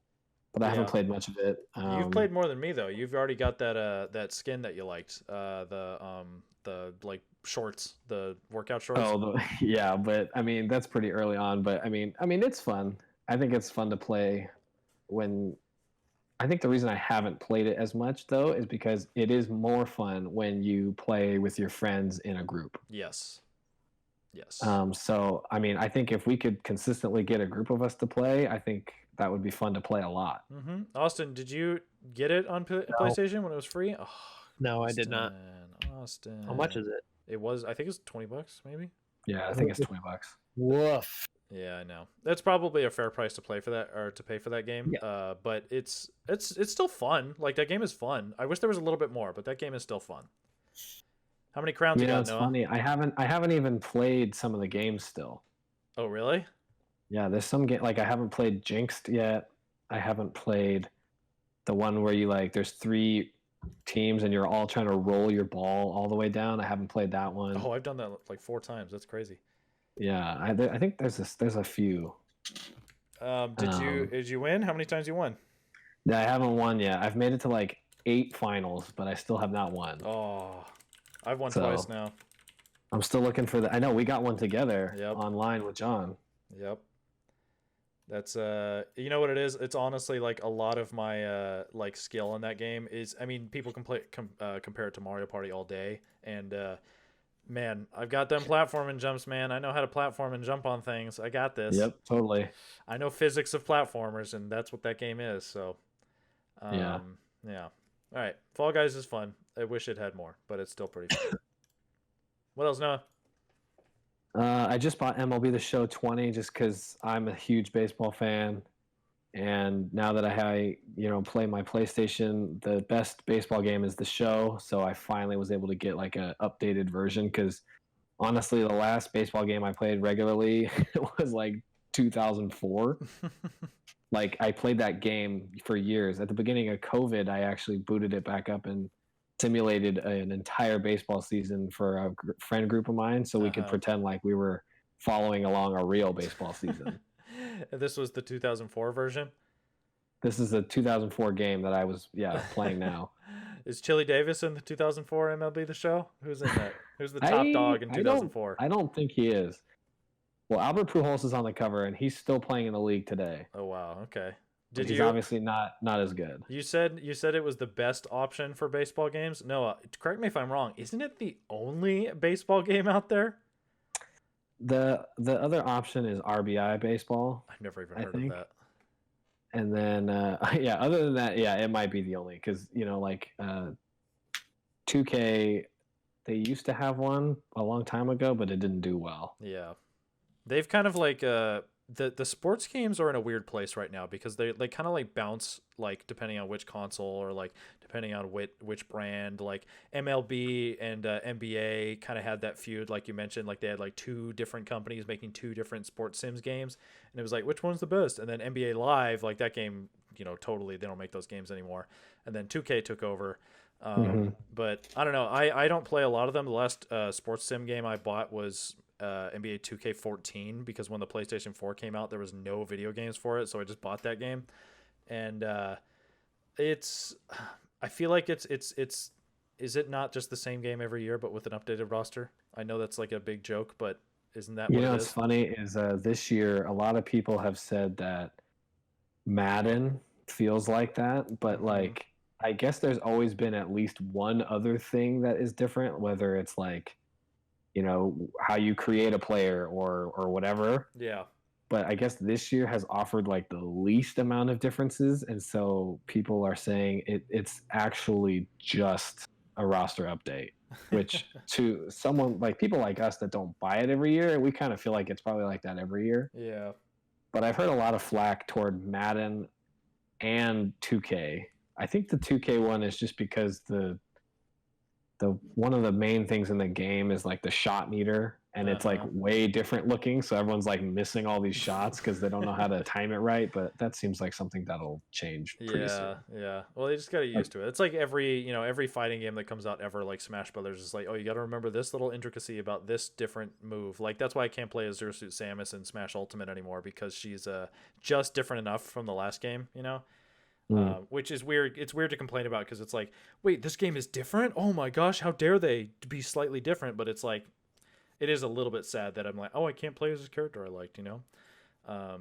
but I haven't played much of it. You've played more than me though. You've already got that skin that you liked. The like shorts, the workout shorts. Oh, yeah, but I mean that's pretty early on. But I mean it's fun. I think it's fun to play when. I think the reason I haven't played it as much though is because it is more fun when you play with your friends in a group. Yes. Yes. So I mean, I think if we could consistently get a group of us to play, I think that would be fun to play a lot. Mm-hmm. Austin, did you get it on PlayStation when it was free? Oh, no, I did not. Austin. How much is it? It was. I think it's $20, maybe. Yeah, I think it's $20. Woof. Yeah, I know. That's probably a fair price to play for that, or to pay for that game. Yeah. But it's still fun. Like that game is fun. I wish there was a little bit more, but that game is still fun. How many crowns you got, it's Noah? funny. I haven't even played some of the games still. Oh, really? Yeah, there's some game like I haven't played Jinxed yet. I haven't played the one where you like there's 3 teams and you're all trying to roll your ball all the way down. I haven't played that one. Oh, I've done that like 4 times. That's crazy. Yeah, I think there's a few. Did you win? How many times you won? Yeah, I haven't won yet. I've made it to like 8 finals, but I still have not won. Oh, I've won So, twice now. I'm still looking for the. I know we got one together Yep. online with John. Yep. That's you know what it is? It's honestly like a lot of my like skill in that game is, I mean, people compare it to Mario Party all day, and man, I've got them platforming jumps, man. I know how to platform and jump on things. I got this. Yep, totally. I know physics of platformers, and that's what that game is. So, Yeah. yeah. All right, Fall Guys is fun. I wish it had more, but it's still pretty fun. What else, Noah? I just bought MLB The Show 20 just because I'm a huge baseball fan, and now that I play my PlayStation, the best baseball game is The Show. So I finally was able to get like a updated version because honestly, the last baseball game I played regularly was like 2004. Like I played that game for years. At the beginning of COVID, I actually booted it back up and simulated an entire baseball season for a friend group of mine so we could pretend like we were following along a real baseball season. This was the 2004 version? This is a 2004 game that I was playing now. Is Chili Davis in the 2004 MLB The Show? Who's in that? Who's the top dog in 2004? I don't think he is. Well, Albert Pujols is on the cover, and he's still playing in the league today. Oh wow, okay. He's obviously not as good. You said it was the best option for baseball games? No, correct me if I'm wrong. Isn't it the only baseball game out there? The other option is RBI baseball. I've never even heard of that. And then other than that, it might be the only because 2K, they used to have one a long time ago, but it didn't do well. Yeah, they've kind of like the sports games are in a weird place right now because they kind of like bounce like depending on which console or like depending on which brand. Like MLB and NBA kind of had that feud, like you mentioned, like they had like 2 different companies making 2 different sports sims games, and it was like which one's the best. And then NBA Live, like that game, totally they don't make those games anymore. And then 2K took over. But I don't know. I don't play a lot of them. The last sports sim game I bought was NBA 2K14 because when the PlayStation 4 came out, there was no video games for it, so I just bought that game. And I feel like it's is it not just the same game every year but with an updated roster? I know that's like a big joke, but isn't that what it is? What's funny is this year a lot of people have said that Madden feels like that, but like I guess there's always been at least one other thing that is different, whether it's like how you create a player or whatever. Yeah. But I guess this year has offered like the least amount of differences, and so people are saying it's actually just a roster update, which to someone like people like us that don't buy it every year, we kind of feel like it's probably like that every year. Yeah. But I've heard a lot of flack toward Madden and 2K. I think the 2K one is just because the one of the main things in the game is like the shot meter, and it's like way different looking, so everyone's like missing all these shots because they don't know how to time it right. But that seems like something that'll change pretty soon. Yeah. Well, they just got to get used to it. It's like every fighting game that comes out ever, like Smash Brothers, is like, oh, you got to remember this little intricacy about this different move. Like that's why I can't play as Zero Suit Samus in Smash Ultimate anymore, because she's just different enough from the last game, which is weird. It's weird to complain about because it's like, wait, this game is different? Oh my gosh, how dare they be slightly different? But it's like, it is a little bit sad that I'm like, oh, I can't play as this character I liked,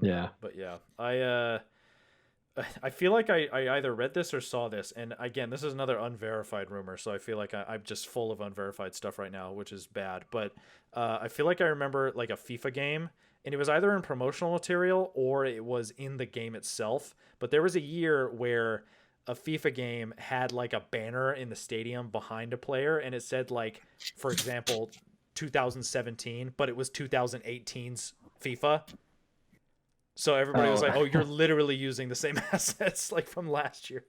Yeah. But yeah, I feel like I either read this or saw this, and again, this is another unverified rumor, so I feel like I'm just full of unverified stuff right now, which is bad. But I feel like I remember like a FIFA game, and it was either in promotional material or it was in the game itself. But there was a year where a FIFA game had like a banner in the stadium behind a player, and it said like, for example, 2017, but it was 2018's FIFA. So everybody was like, oh, you're literally using the same assets like from last year.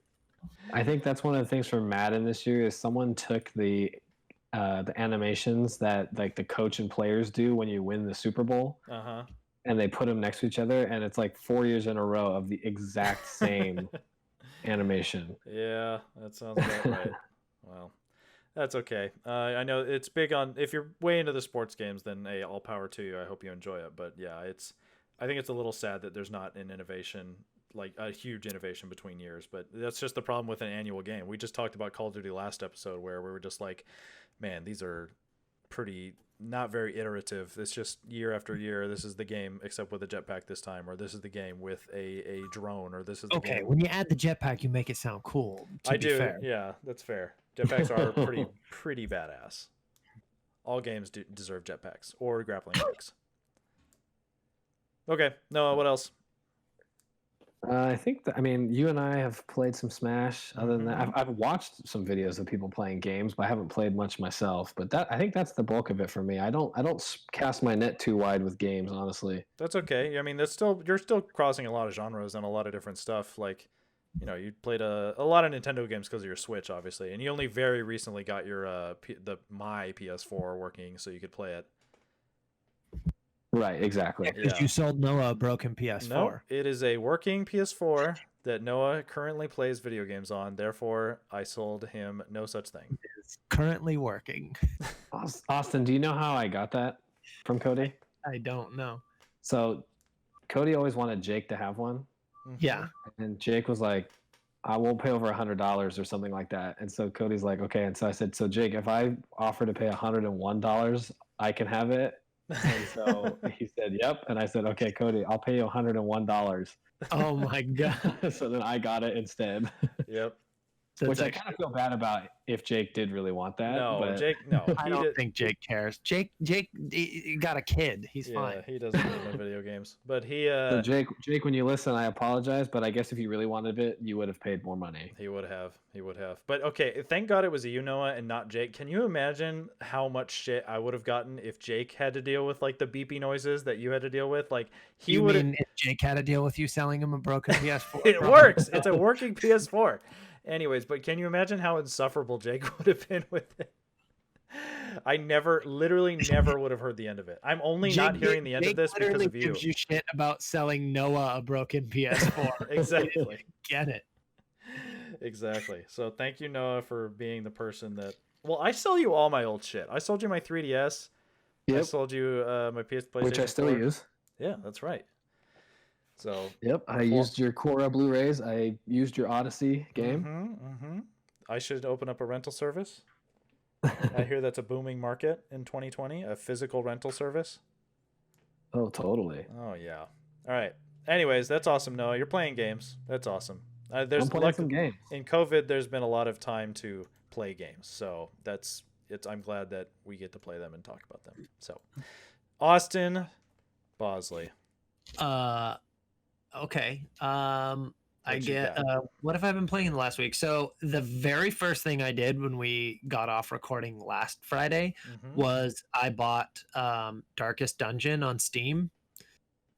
I think that's one of the things from Madden this year is someone took the animations that like the coach and players do when you win the Super Bowl, and they put them next to each other, and it's like 4 years in a row of the exact same animation. Yeah, that sounds about right. Well, that's okay. I know it's big on, if you're way into the sports games, then hey, all power to you. I hope you enjoy it. But yeah, I think it's a little sad that there's not an innovation like a huge innovation between years. But that's just the problem with an annual game. We just talked about Call of Duty last episode where we were just like, man, these are pretty not very iterative. It's just year after year. This is the game, except with a jetpack this time, or this is the game with a drone, or this is the Okay, game. when you add the jetpack, you make it sound cool. I do. Fair. Yeah, that's fair. Jetpacks are pretty badass. All games deserve jetpacks or grappling hooks. Okay, Noah, what else? I think I mean, you and I have played some Smash. Other than that, I've watched some videos of people playing games, but I haven't played much myself. But I think that's the bulk of it for me. I don't cast my net too wide with games, honestly. That's okay. I mean, you're still crossing a lot of genres and a lot of different stuff. Like, you know, you played a lot of Nintendo games because of your Switch, obviously, and you only very recently got your my PS4 working so you could play it. Right, exactly. Because you sold Noah a broken PS4. No, it is a working PS4 that Noah currently plays video games on. Therefore, I sold him no such thing. It's currently working. Austin, do you know how I got that from Cody? I don't know. So, Cody always wanted Jake to have one. Yeah. And Jake was like, I won't pay over $100 or something like that. And so Cody's like, okay. And so I said, so Jake, if I offer to pay $101, I can have it. And so he said, yep. And I said, okay, Cody, I'll pay you $101. Oh my God. So then I got it instead. Yep. Which I kind of feel bad about if Jake did really want that. No, but... Jake, no. I don't think Jake cares. Jake he got a kid. He's fine. Yeah, he doesn't need no video games. But he So Jake, when you listen, I apologize, but I guess if you really wanted it, you would have paid more money. He would have. But okay, thank God it was you, Noah, and not Jake. Can you imagine how much shit I would have gotten if Jake had to deal with like the beepy noises that you had to deal with? Like he would have. If Jake had to deal with you selling him a broken PS4. It works. It's a working PS4. Anyways, but can you imagine how insufferable Jake would have been with it? I literally never would have heard the end of it. I'm only not hearing the end of this because of you. Gives you shit about selling Noah a broken PS4. Exactly. Get it. Exactly. So thank you, Noah, for being the person that. Well, I sell you all my old shit. I sold you my 3DS. Yep. I sold you my PlayStation, which I still 4. use. Yeah, that's right. So. Yep, I used your Korra Blu-rays. I used your Odyssey game. I should open up a rental service. I hear that's a booming market in 2020, a physical rental service. Oh, totally. Oh, yeah. All right. Anyways, that's awesome, Noah. You're playing games. That's awesome. I'm playing some games. In COVID, there's been a lot of time to play games. So I'm glad that we get to play them and talk about them. So, Austin Bosley. Okay. What have I been playing in the last week? So the very first thing I did when we got off recording last Friday was I bought Darkest Dungeon on Steam.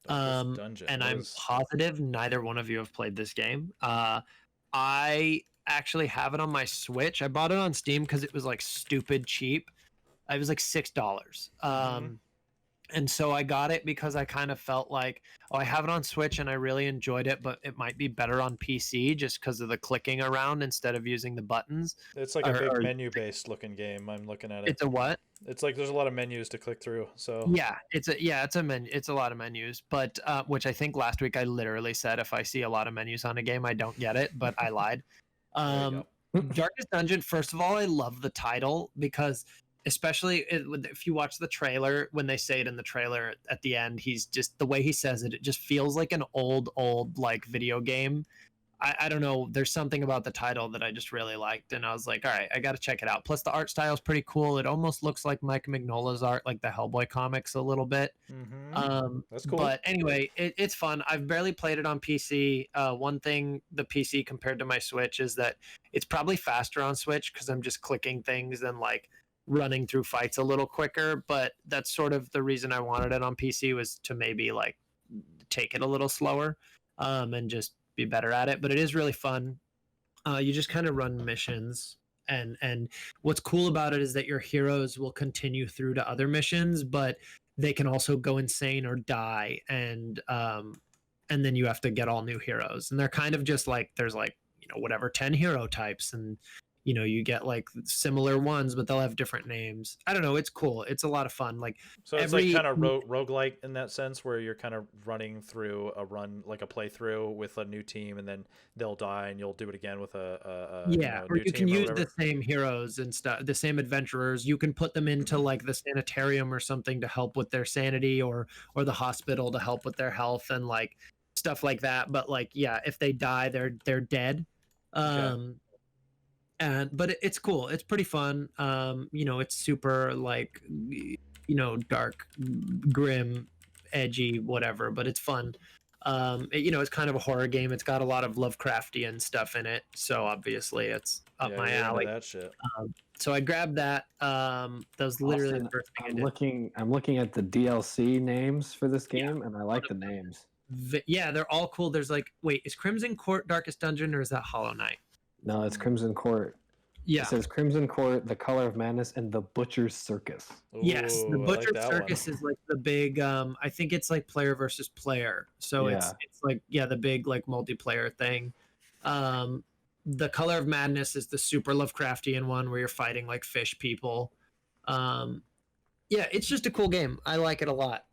Dungeon. And I'm positive neither one of you have played this game. I actually have it on my Switch. I bought it on Steam because it was like stupid cheap. It was like $6. And so I got it because I kind of felt like, I have it on Switch and I really enjoyed it, but it might be better on PC just because of the clicking around instead of using the buttons. It's like a big menu-based looking game. I'm looking at it. It's a what? It's like there's a lot of menus to click through. So it's a menu. It's a lot of menus, but which I think last week I literally said if I see a lot of menus on a game, I don't get it, but I lied. Darkest Dungeon. First of all, I love the title because. Especially if you watch the trailer, when they say it in the trailer at the end, he's just the way he says it, it just feels like an old like video game. I don't know. There's something about the title that I just really liked. And I was like, all right, I got to check it out. Plus the art style is pretty cool. It almost looks like Mike Mignola's art, like the Hellboy comics a little bit. That's cool. But anyway, it's fun. I've barely played it on PC. One thing, the PC compared to my Switch is that it's probably faster on Switch because I'm just clicking things and like, running through fights a little quicker, but that's sort of the reason I wanted it on PC was to maybe like take it a little slower and just be better at it. But it is really fun. You just kind of run missions and what's cool about it is that your heroes will continue through to other missions, but they can also go insane or die and then you have to get all new heroes. And they're kind of just like there's like, whatever 10 hero types and you get like similar ones, but they'll have different names. I don't know. It's cool. It's a lot of fun. Like, so it's like kind of roguelike in that sense, where you're kind of running through a run, like a playthrough with a new team, and then they'll die and you'll do it again with a or new you can team or use whatever. the same heroes and stuff, the same adventurers. You can put them into like the sanitarium or something to help with their sanity, or the hospital to help with their health and like stuff like that. But like, yeah, if they die, they're dead. Okay. But it's cool. It's pretty fun. It's super like, dark, grim, edgy, whatever, but it's fun. It's kind of a horror game. It's got a lot of Lovecraftian stuff in it, so obviously it's up Yeah, my you're into alley. that shit. So I grabbed that. That was literally Austin, the first thing I I'm did. looking at the DLC names for this game, and I like the names. Yeah, they're all cool. There's like, wait, is Crimson Court Darkest Dungeon or is that Hollow Knight? No, it's Crimson Court. Yeah. It says Crimson Court, The Color of Madness, and The Butcher's Circus. Yes, the Ooh, I like Butcher that Circus one. is like the big. I think it's like player versus player. So it's like, yeah, the big like multiplayer thing. The Color of Madness is the super Lovecraftian one where you're fighting like fish people. Yeah, it's just a cool game. I like it a lot.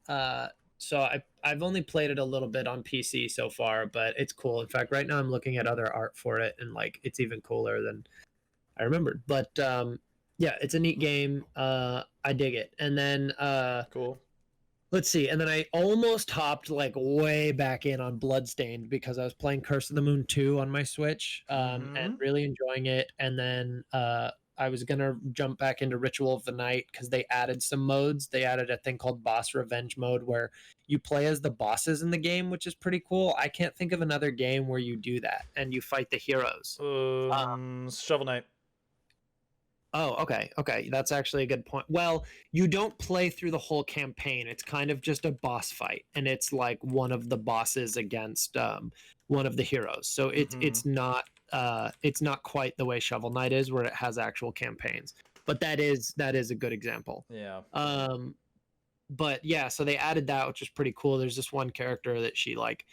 So I've only played it a little bit on PC so far, but it's cool. In fact, right now I'm looking at other art for it, and like it's even cooler than I remembered. But yeah, it's a neat game. I dig it. And then Cool. let's see. And then I almost hopped like way back in on Bloodstained because I was playing Curse of the Moon 2 on my Switch and really enjoying it. And then I was gonna jump back into Ritual of the Night because they added some modes. They added a thing called Boss Revenge mode where you play as the bosses in the game, which is pretty cool. I can't think of another game where you do that and you fight the heroes. Shovel Knight. Oh, okay. That's actually a good point. Well, you don't play through the whole campaign. It's kind of just a boss fight, and it's like one of the bosses against one of the heroes. So it's not quite the way Shovel Knight is, where it has actual campaigns. But that is a good example. Yeah. But yeah, so they added that, which is pretty cool. There's this one character that she like,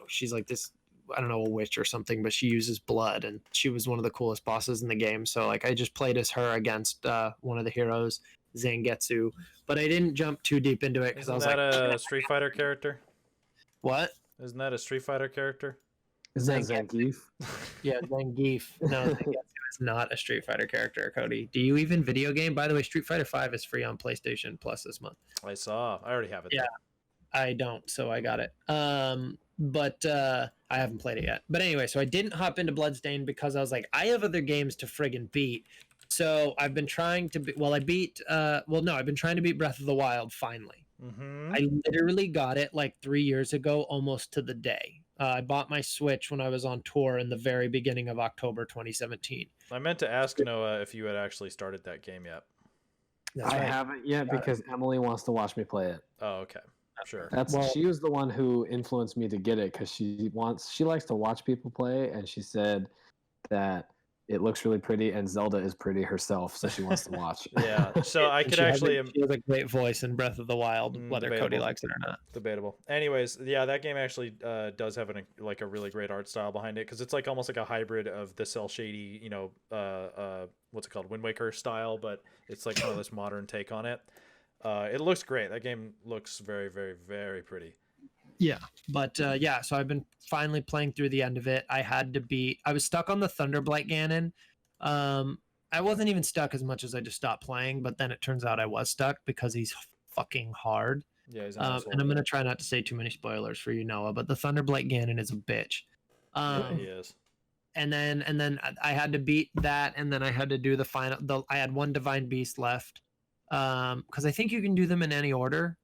she's like this, I don't know, a witch or something, but she uses blood, and she was one of the coolest bosses in the game. So like I just played as her against one of the heroes, Zangetsu, but I didn't jump too deep into it because I was like, isn't that a Street Fighter character? What? Isn't that a Street Fighter character? Isn't that Zangief? Yeah, Zangief. No, Zangetsu is not a Street Fighter character, Cody. Do you even video game? By the way, Street Fighter 5 is free on PlayStation Plus this month. I saw. I already have it. Yeah, though. I don't, so I got it. But I haven't played it yet. But anyway, so I didn't hop into Bloodstained because I was like, I have other games to friggin' beat. So I've been trying to I've been trying to beat Breath of the Wild finally. I literally got it like 3 years ago, almost to the day. I bought my Switch when I was on tour in the very beginning of October 2017. I meant to ask Noah if you had actually started that game yet. I haven't yet because Emily wants to watch me play it. Oh, okay. Sure. She was the one who influenced me to get it because she likes to watch people play, and she said that it looks really pretty and Zelda is pretty herself, so she wants to watch. Yeah, so I could actually she has a great voice in Breath of the Wild, whether debatable. Cody likes it or not. Debatable. Anyways, yeah, that game actually does have a really great art style behind it because it's like almost like a hybrid of the cel shady, what's it called, Wind Waker style, but it's like kind of this modern take on it. It looks great. That game looks very, very, very pretty. Yeah, but yeah, so I've been finally playing through the end of it. I was stuck on the Thunderblight Ganon. I wasn't even stuck as much as I just stopped playing, but then it turns out I was stuck because he's fucking hard. Yeah, he's and I'm going to try not to say too many spoilers for you, Noah, but the Thunderblight Ganon is a bitch. Yeah, he is. And then I had to beat that, and then I had to do the final. I had one Divine Beast left. Because I think you can do them in any order.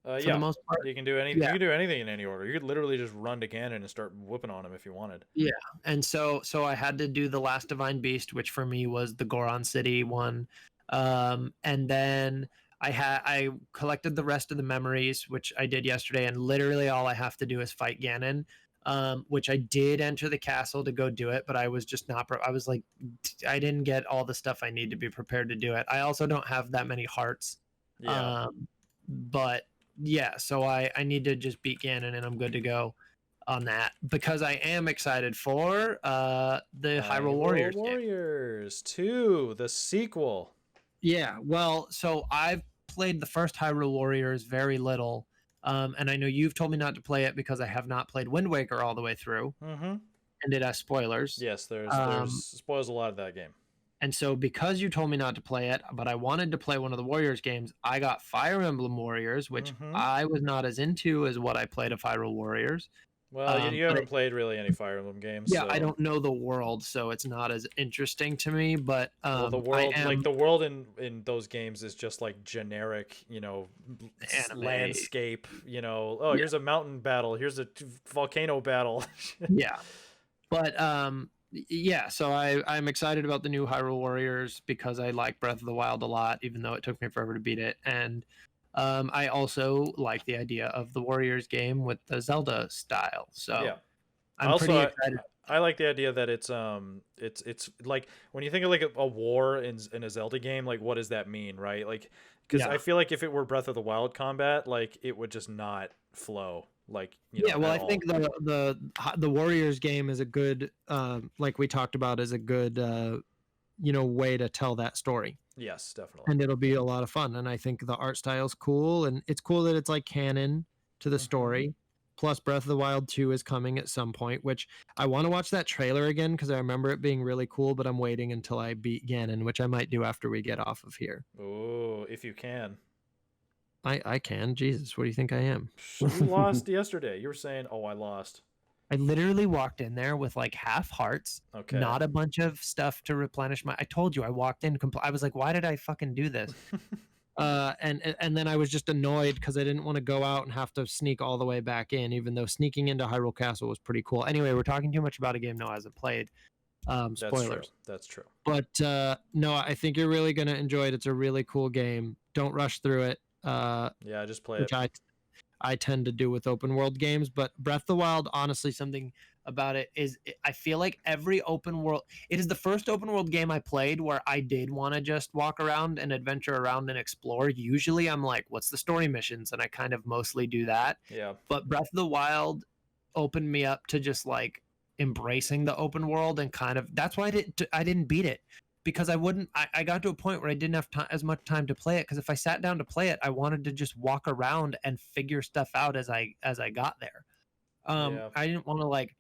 For the most part. You can do anything. You can do anything in any order. You could literally just run to Ganon and start whooping on him if you wanted. Yeah, and so I had to do the last Divine Beast, which for me was the Goron City one, and then I collected the rest of the memories, which I did yesterday, and literally all I have to do is fight Ganon. Which I did enter the castle to go do it, but I was just not. I was like, I didn't get all the stuff I need to be prepared to do it. I also don't have that many hearts. Yeah. But yeah, so I need to just beat Ganon and I'm good to go. on that because I am excited for the Hyrule Warriors game. Warriors 2, the sequel. Yeah, well, so I've played the first Hyrule Warriors very little, and I know you've told me not to play it because I have not played Wind Waker all the way through, and it has spoilers. Yes, there's spoils a lot of that game. And so because you told me not to play it, but I wanted to play one of the Warriors games, I got Fire Emblem Warriors, which I was not as into as what I played of Hyrule Warriors. Well, you haven't played really any Fire Emblem games. Yeah, so. I don't know the world, so it's not as interesting to me. But well, the world, like the world in those games, is just like generic, landscape. Here's a mountain battle, here's a volcano battle. Yeah, but yeah. So I'm excited about the new Hyrule Warriors because I like Breath of the Wild a lot, even though it took me forever to beat it, and I also like the idea of the Warriors game with the Zelda style. So yeah. I'm pretty excited. I like the idea that it's like when you think of like a war in a Zelda game, like what does that mean, right? Like because I feel like if it were Breath of the Wild combat, like it would just not flow. Like well, I think the Warriors game is a good like we talked about is a good way to tell that story. Yes, definitely. And it'll be a lot of fun. And I think the art style's cool, and it's cool that it's like canon to the story. Plus, Breath of the Wild 2 is coming at some point, which I want to watch that trailer again because I remember it being really cool, but I'm waiting until I beat Ganon, which I might do after we get off of here. Oh, if you can. I can. Jesus, what do you think I am? You lost yesterday. You were saying, oh, I lost. I literally walked in there with like half hearts, not a bunch of stuff to replenish my. I told you I walked in. I was like, why did I fucking do this? And then I was just annoyed because I didn't want to go out and have to sneak all the way back in, even though sneaking into Hyrule Castle was pretty cool. Anyway, we're talking too much about a game Noah hasn't played. Spoilers. That's true. But no, I think you're really gonna enjoy it. It's a really cool game. Don't rush through it. Yeah, just play which it. I tend to do with open world games, but Breath of the Wild, honestly, something about it is I feel like every open world, it is the first open world game I played where I did want to just walk around and adventure around and explore. Usually I'm like, what's the story missions? And I kind of mostly do that. Yeah. But Breath of the Wild opened me up to just like embracing the open world and kind of, that's why I didn't beat it. Because I got to a point where I didn't have as much time to play it. Because if I sat down to play it, I wanted to just walk around and figure stuff out as I got there. I didn't want to like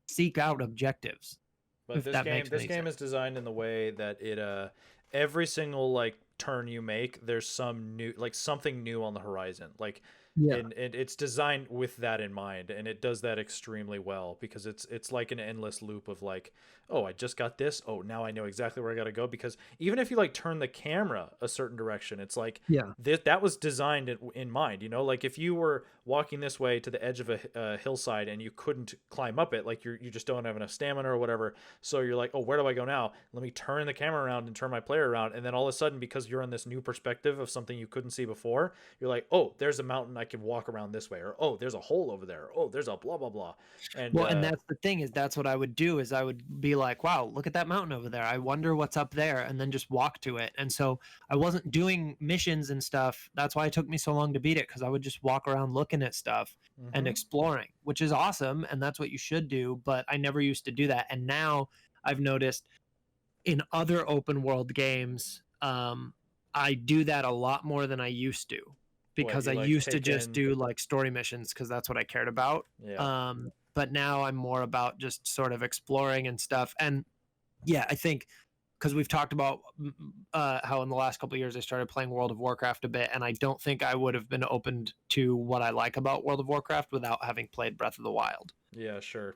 seek out objectives. But this game is designed in the way that it every single like turn you make, there's something new on the horizon. Like and it's designed with that in mind, and it does that extremely well because it's like an endless loop of like, oh, I just got this, oh, now I know exactly where I got to go. Because even if you like turn the camera a certain direction, it's like that was designed in mind, like if you were walking this way to the edge of a hillside and you couldn't climb up it, like you just don't have enough stamina or whatever, so you're like, oh, where do I go now? Let me turn the camera around and turn my player around, and then all of a sudden, because you're on this new perspective of something you couldn't see before, you're like, oh, there's a mountain, I can walk around this way, or oh, there's a hole over there, oh, there's a blah blah blah. And and that's the thing, is that's what I would do, is I would be like, wow, look at that mountain over there, I wonder what's up there, and then just walk to it. And so I wasn't doing missions and stuff. That's why it took me so long to beat it, because I would just walk around looking at stuff and exploring, which is awesome, and that's what you should do. But I never used to do that, and now I've noticed in other open world games, I do that a lot more than I used to, because I used to just do like story missions because that's what I cared about. But now I'm more about just sort of exploring and stuff. And yeah, I think because we've talked about how in the last couple of years I started playing World of Warcraft a bit, and I don't think I would have been opened to what I like about World of Warcraft without having played Breath of the Wild. Yeah, sure.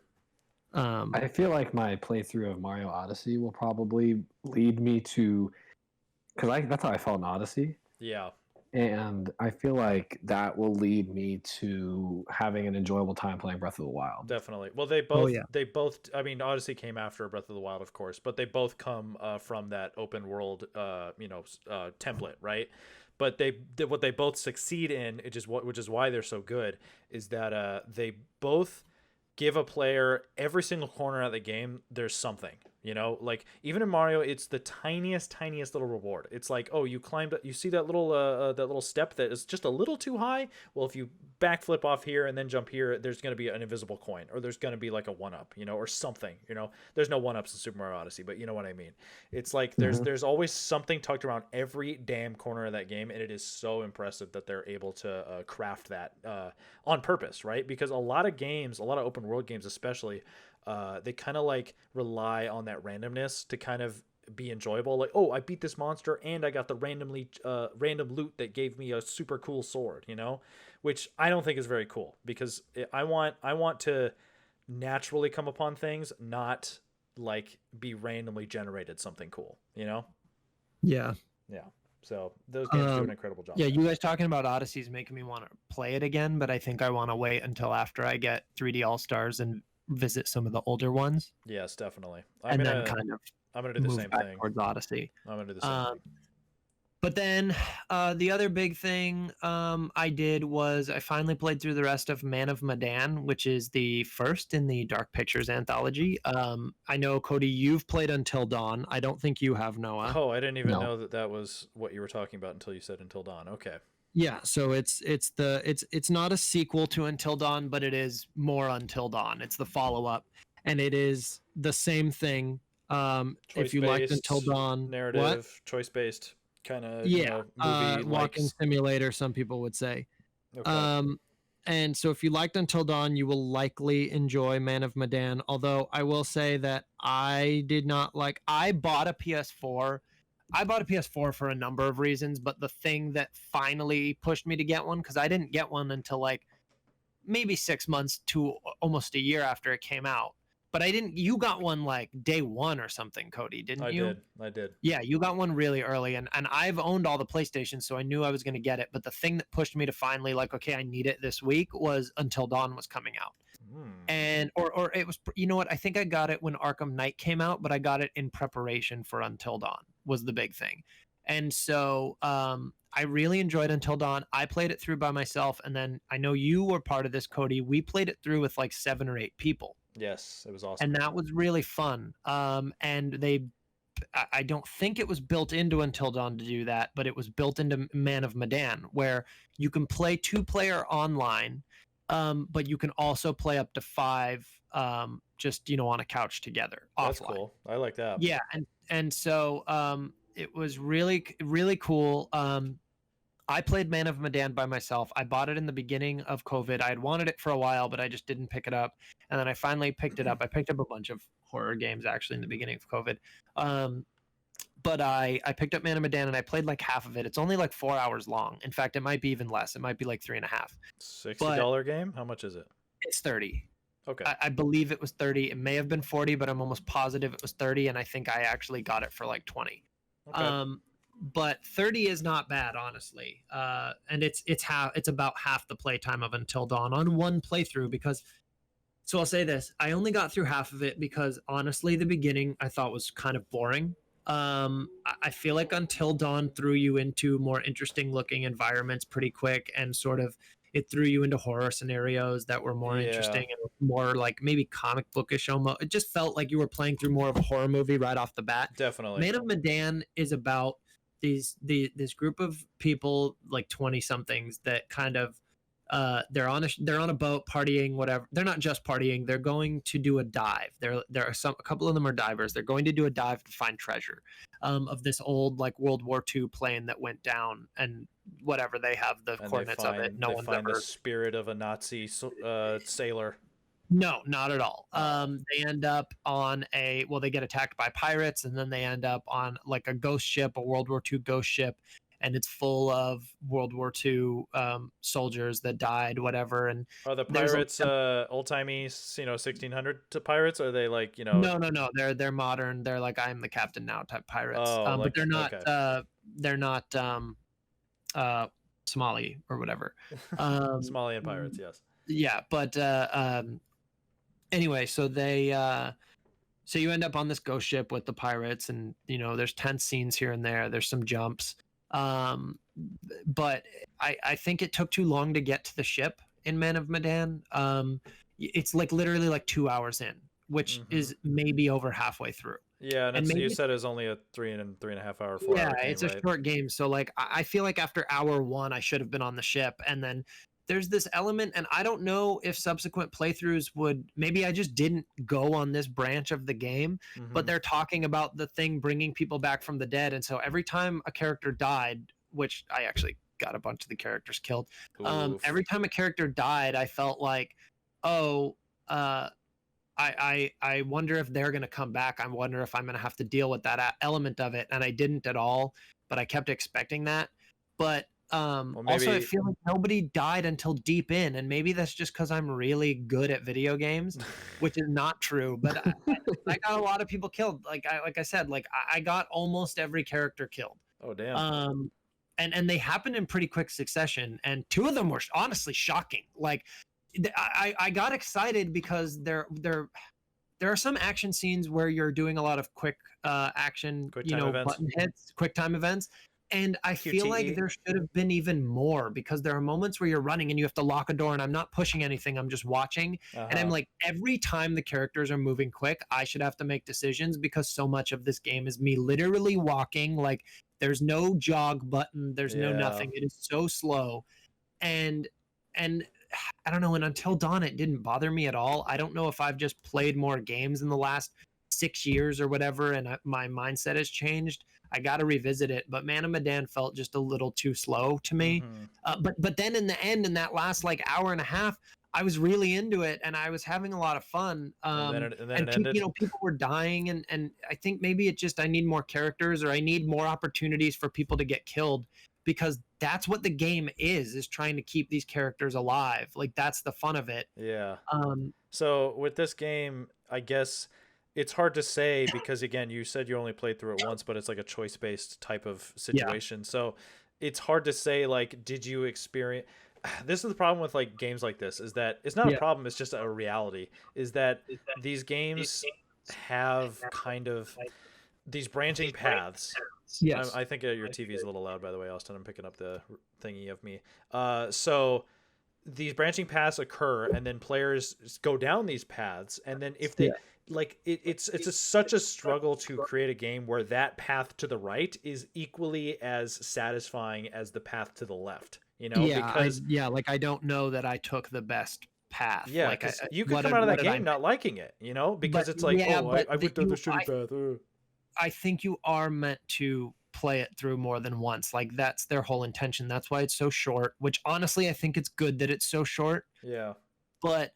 I feel like my playthrough of Mario Odyssey will probably lead me to, because that's how I felt in Odyssey. Yeah. And I feel like that will lead me to having an enjoyable time playing Breath of the Wild. Definitely. Well, they both. I mean, Odyssey came after Breath of the Wild, of course, but they both come from that open world, template, right? But what they both succeed in, which is why they're so good, is that they both give a player every single corner of the game. There's something. You know, like even in Mario, it's the tiniest little reward. It's like, oh, you climbed, you see that little step that is just a little too high. Well, if you backflip off here and then jump here, there's going to be an invisible coin, or there's going to be like a 1-up, you know, or something. You know, there's no 1-ups in Super Mario Odyssey, but you know what I mean. It's like there's always something tucked around every damn corner of that game, and it is so impressive that they're able to craft that on purpose, right? Because a lot of games, a lot of open world games, especially. They kind of like rely on that randomness to kind of be enjoyable. Like, oh, I beat this monster and I got the random loot that gave me a super cool sword, you know, which I don't think is very cool because I want to naturally come upon things, not like be randomly generated something cool, you know? Yeah. Yeah. So those games do an incredible job. Yeah, you guys talking about Odyssey is making me want to play it again, but I think I want to wait until after I get 3D All-Stars and visit some of the older ones. Yes, definitely. I'm gonna do the same thing towards Odyssey. I'm gonna do the same thing. But then the other big thing I did was I finally played through the rest of Man of Medan, which is the first in the Dark Pictures anthology. I know, Cody, you've played Until Dawn. I don't think you have, Noah. Oh, I didn't even know that was what you were talking about until you said Until Dawn. Okay. Yeah, so it's not a sequel to Until Dawn, but it is more Until Dawn. It's the follow-up, and it is the same thing. If you liked Until Dawn, narrative, choice-based kind of movie walking simulator, some people would say. Okay. And so if you liked Until Dawn, you will likely enjoy Man of Medan. Although I will say that I did not like. I bought a PS4 for a number of reasons, but the thing that finally pushed me to get one, because I didn't get one until like maybe 6 months to almost a year after it came out. But you got one like day one or something, Cody, didn't you? I did. Yeah, you got one really early, and I've owned all the PlayStations, so I knew I was going to get it. But the thing that pushed me to finally like, okay, I need it this week was Until Dawn was coming out. And or it was, you know what, I think I got it when Arkham Knight came out, but I got it in preparation for Until Dawn was the big thing. And so I really enjoyed Until Dawn. I played it through by myself, and then I know you were part of this, Cody. We played it through with like 7 or 8 people. Yes, it was awesome. And that was really fun. And I don't think it was built into Until Dawn to do that, but it was built into Man of Medan, where you can play 2-player online, but you can also play up to 5, just, on a couch together. That's offline. Cool. I like that. Yeah, and so it was really, really cool. I played Man of Medan by myself. I bought it in the beginning of COVID. I had wanted it for a while, but I just didn't pick it up. And then I finally picked it up. I picked up a bunch of horror games actually in the beginning of COVID. But I picked up Man of Medan and I played like half of it. It's only like 4 hours long. In fact, it might be even less. It might be like 3.5. $60 game? How much is it? It's 30. Okay. I believe it was 30. It may have been 40, but I'm almost positive it was 30. And I think I actually got it for like 20. Okay. But 30 is not bad, honestly. And it's about half the playtime of Until Dawn on one playthrough, because so I'll say this, I only got through half of it because honestly the beginning I thought was kind of boring. I feel like Until Dawn threw you into more interesting looking environments pretty quick, and sort of it threw you into horror scenarios that were more interesting and more like maybe comic bookish almost. It just felt like you were playing through more of a horror movie right off the bat. Definitely. Man of Medan is about this group of people, like 20 somethings, that kind of they're on a boat partying, whatever. They're not just partying, they're going to do a dive. There are a couple of them are divers. They're going to do a dive to find treasure of this old like World War II plane that went down, and whatever, they have the coordinates of it. No one's ever the spirit of a Nazi sailor. No, not at all. They end up on they get attacked by pirates, and then they end up on like a ghost ship, a World War II ghost ship, and it's full of World War II soldiers that died, whatever. And are the pirates old-timey, 1600 pirates? Or are they like, No, they're modern. They're like I'm the captain now type pirates. But they're not. Okay. They're not Somali or whatever. Somalian pirates, yes. Yeah, but anyway, so they so you end up on this ghost ship with the pirates, and there's tense scenes here and there. There's some jumps, but I think it took too long to get to the ship in Man of Medan. It's like literally like 2 hours in, which is maybe over halfway through. Yeah, and maybe you said it was only a 3.5 hour, 4 hour yeah, game, it's a right? short game. So like I feel like after hour one, I should have been on the ship. And then there's this element, and I don't know if subsequent playthroughs would, maybe I just didn't go on this branch of the game, but Mm-hmm. they're talking about the thing bringing people back from the dead. And so every time a character died, which I actually got a bunch of the characters killed, Oof. every time a character died, I felt like, oh, I wonder if they're going to come back. I wonder if I'm going to have to deal with that element of it. And I didn't at all, but I kept expecting that. But Well, also, I maybe. feel like nobody died until deep in. And maybe that's just because I'm really good at video games, which is not true. But I got a lot of people killed. Like I said, like I got almost every character killed. Oh, damn. And they happened in pretty quick succession. And two of them were honestly shocking. Like I got excited because there are some action scenes where you're doing a lot of quick action, Quick time events. button hits, quick time events. And I feel like QTE. there should have been even more, because there are moments where you're running and you have to lock a door, and I'm not pushing anything, I'm just watching. And I'm Uh-huh. like, every time the characters are moving quick, I should have to make decisions, because so much of this game is me literally walking. Like there's no jog button, there's no Yeah. nothing. It is so slow. And I don't know. And Until Dawn, it didn't bother me at all. I don't know if I've just played more games in the last 6 years or whatever, and my mindset has changed. I got to revisit it. But Man of Medan felt just a little too slow to me. Mm-hmm. But then in the end, in that last like hour and a half, I was really into it, and I was having a lot of fun. And then it ended. People were dying, and I think maybe it just, I need more characters, or I need more opportunities for people to get killed, because that's what the game is trying to keep these characters alive. Like that's the fun of it. Yeah. Um, So with this game, I guess it's hard to say because again, you said you only played through it once, but it's like a choice-based type of yeah, situation. So it's hard to say like, did you experience? This is the problem with like games like this, is that it's not a yeah, problem, it's just a reality. Is that these games have kind of these branching paths. yes, I think your TV is a little loud, by the way, Austin. I'm picking up the thingy of me. So these branching paths occur, and then players go down these paths, and then if they yeah, like such a struggle to create a game where that path to the right is equally as satisfying as the path to the left. yeah, Because like I don't know that I took the best path. yeah, Like because you could come out of that game not liking it, because but it's like, yeah, oh, but I went down the shitty path. I think you are meant to play it through more than once. Like that's their whole intention. That's why it's so short, which honestly I think it's good that it's so short. Yeah. But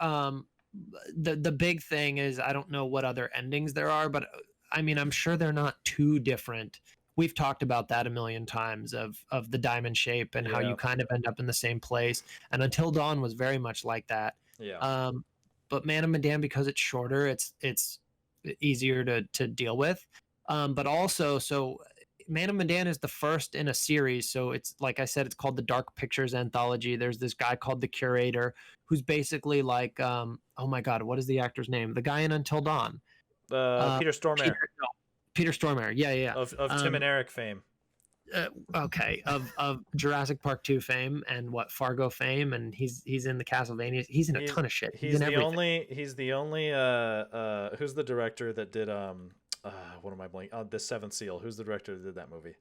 the big thing is, I don't know what other endings there are, but I mean, I'm sure they're not too different. We've talked about that a million times, of the diamond shape and how Yeah. you kind of end up in the same place. And Until Dawn was very much like that. Yeah. But Man of Medan, because it's shorter, it's easier to deal with. But also, so Man of Medan is the first in a series. So it's, like I said, it's called the Dark Pictures Anthology. There's this guy called the Curator, who's basically like, oh my God, what is the actor's name? The guy in Until Dawn. Peter Stormare Peter Stormare. Yeah. of Tim and Eric fame. Okay, of Jurassic Park 2 fame and what, Fargo fame, and he's in the Castlevania. He's in a ton of shit. He's in the everything. he's the only who's the director that did what am I blanking? The Seventh Seal. Who's the director that did that movie?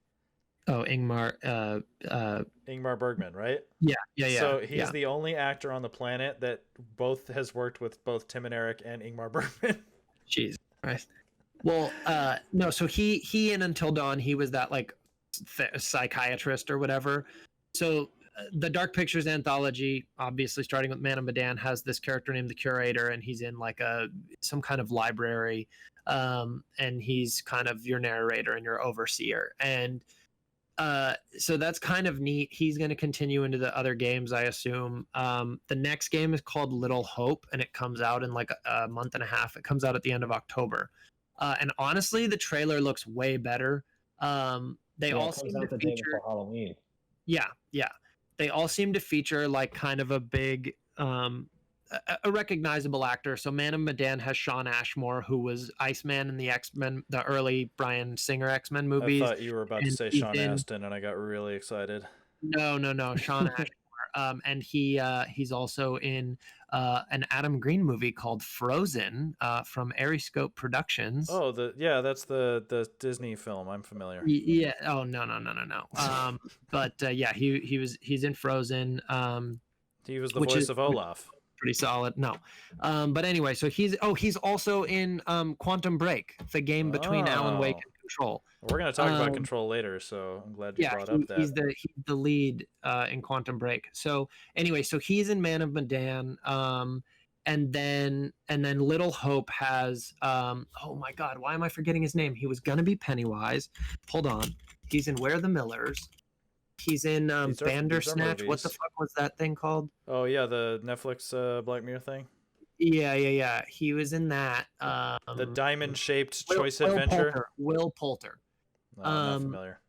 Oh, Ingmar. Ingmar Bergman, right? Yeah. So he's the only actor on the planet that both has worked with both Tim and Eric and Ingmar Bergman. Jesus Christ. Well, no. So he in Until Dawn, he was that like psychiatrist or whatever. So the Dark Pictures Anthology, obviously starting with Man of Medan, has this character named the Curator, and he's in like some kind of library, and he's kind of your narrator and your overseer. And so that's kind of neat. He's going to continue into the other games, I assume. The next game is called Little Hope, and it comes out in like a month and a half. It comes out at the end of October. And honestly, the trailer looks way better. They all seem to feature Halloween. Yeah. They all seem to feature like kind of a big, a recognizable actor. So Man of Medan has Sean Ashmore, who was Iceman in the X-Men, the early Bryan Singer X-Men movies. I thought you were about to say Sean Astin, and I got really excited. No, Sean Ashmore. and he's also in an Adam Green movie called Frozen from Ariscope Productions. Oh, that's the Disney film. I'm familiar. Yeah. Oh no. But yeah, he's in Frozen. He was the which voice is of Olaf. pretty solid. No. But anyway, so he's also in Quantum Break, the game between Alan Wake and Control. We're gonna talk about Control later, so I'm glad you brought up that. He's the lead in Quantum Break. So anyway, so he's in Man of Medan. And then Little Hope has oh my god, why am I forgetting his name? He was gonna be Pennywise. Hold on. He's in Where the Millers. He's in Bandersnatch. What the fuck was that thing called? Oh yeah, the Netflix Black Mirror thing. Yeah. He was in that. The diamond-shaped choice adventure. Will Poulter. No, I'm not familiar.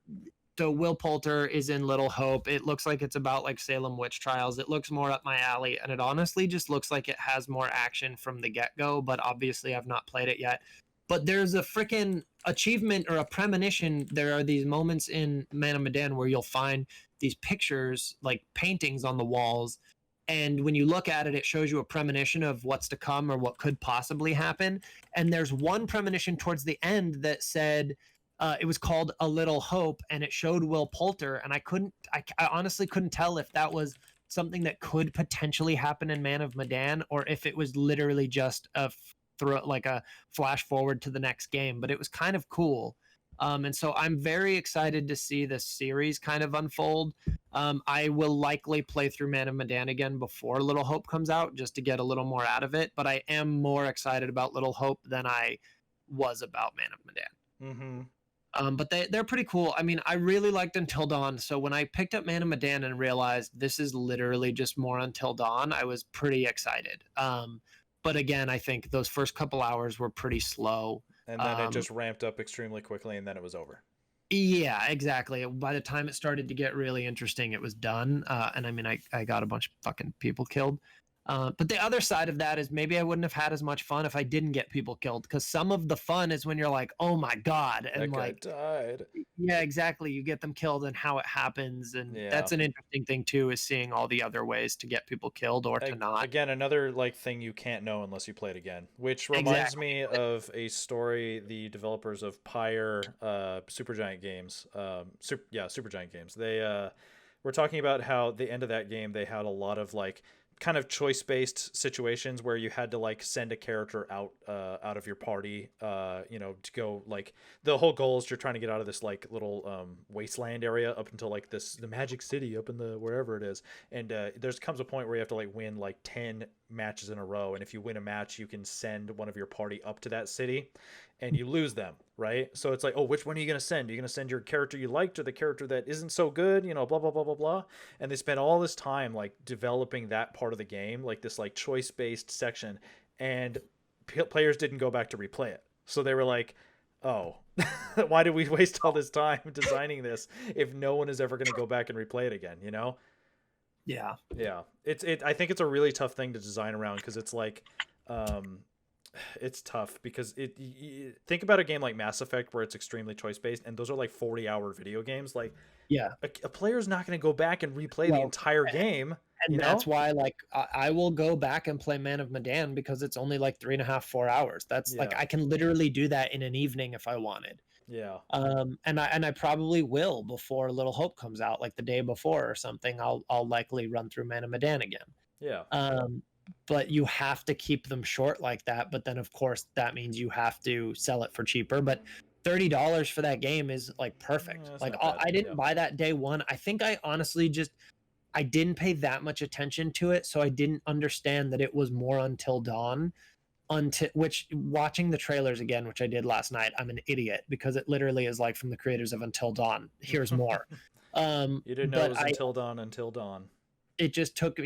So Will Poulter is in Little Hope. It looks like it's about like Salem witch trials. It looks more up my alley, and it honestly just looks like it has more action from the get-go, but obviously I've not played it yet. But there's a freaking achievement or a premonition. There are these moments in Man of Medan where you'll find these pictures, like paintings on the walls. And when you look at it, it shows you a premonition of what's to come or what could possibly happen. And there's one premonition towards the end that said, it was called A Little Hope, and it showed Will Poulter. And I honestly couldn't tell if that was something that could potentially happen in Man of Medan or if it was literally just a flash forward to the next game. But it was kind of cool. And so I'm very excited to see this series kind of unfold. I will likely play through Man of Medan again before Little Hope comes out just to get a little more out of it. But I am more excited about Little Hope than I was about Man of Medan. Mm-hmm. But they're pretty cool. I mean, I really liked Until Dawn. So when I picked up Man of Medan and realized this is literally just more Until Dawn, I was pretty excited. But again, I think those first couple hours were pretty slow. And then it just ramped up extremely quickly, and then it was over. Yeah, exactly. By the time it started to get really interesting, it was done. And I mean, I got a bunch of fucking people killed. But the other side of that is maybe I wouldn't have had as much fun if I didn't get people killed, because some of the fun is when you're like, oh my god, and that guy like died. Yeah, exactly. You get them killed and how it happens, and that's an interesting thing too, is seeing all the other ways to get people killed or to not. Again, another like thing you can't know unless you play it again, which reminds me of a story the developers of Pyre Supergiant Games, Supergiant Games. They were talking about how the end of that game they had a lot of like kind of choice-based situations where you had to like send a character out of your party, to go, like the whole goal is you're trying to get out of this like little wasteland area up until like the magic city up in the wherever it is, and there's comes a point where you have to like win like 10 matches in a row, and if you win a match you can send one of your party up to that city, and you lose them, right? So it's like, oh, which one are you going to send? Are you going to send your character you liked or the character that isn't so good, blah blah blah blah blah. And they spent all this time like developing that part of the game, like this like choice based section, and players didn't go back to replay it. So they were like, oh, why did we waste all this time designing this if no one is ever going to go back and replay it again, Yeah. I think it's a really tough thing to design around, because it's like it's tough because think about a game like Mass Effect where it's extremely choice based, and those are like 40-hour video games. Like, yeah, a player's not going to go back and replay the entire game. And that's why, like, I will go back and play Man of Medan because it's only like 3.5-4 hours. That's like, I can literally do that in an evening if I wanted. Yeah. And I probably will before Little Hope comes out, like the day before or something. I'll likely run through Man of Medan again. Yeah. But you have to keep them short like that. But then, of course, that means you have to sell it for cheaper. But $30 for that game is like perfect. Like, I didn't buy that day one. I think I honestly I didn't pay that much attention to it, so I didn't understand that it was more Until Dawn. Which, watching the trailers again, which I did last night, I'm an idiot, because it literally is like from the creators of Until Dawn. Here's more. You didn't know it was Until Dawn. It just took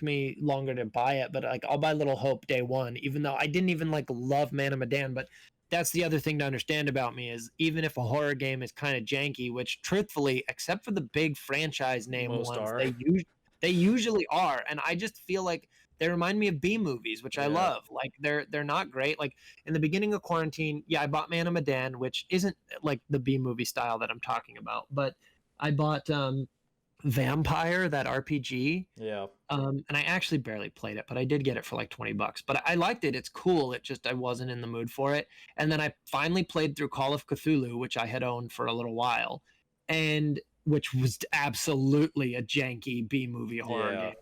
me longer to buy it, but like I'll buy Little Hope day one, even though I didn't even like love Man of Medan. But that's the other thing to understand about me, is even if a horror game is kind of janky, which truthfully, except for the big franchise name ones, they usually are, and I just feel like they remind me of B movies, which I love. Like they're not great. Like in the beginning of quarantine, I bought Man of Medan, which isn't like the B movie style that I'm talking about, but I bought Vampire, that RPG. Yeah. And I actually barely played it, but I did get it for like $20. But I liked it. It's cool. It just, I wasn't in the mood for it. And then I finally played through Call of Cthulhu, which I had owned for a little while, and which was absolutely a janky B-movie horror game.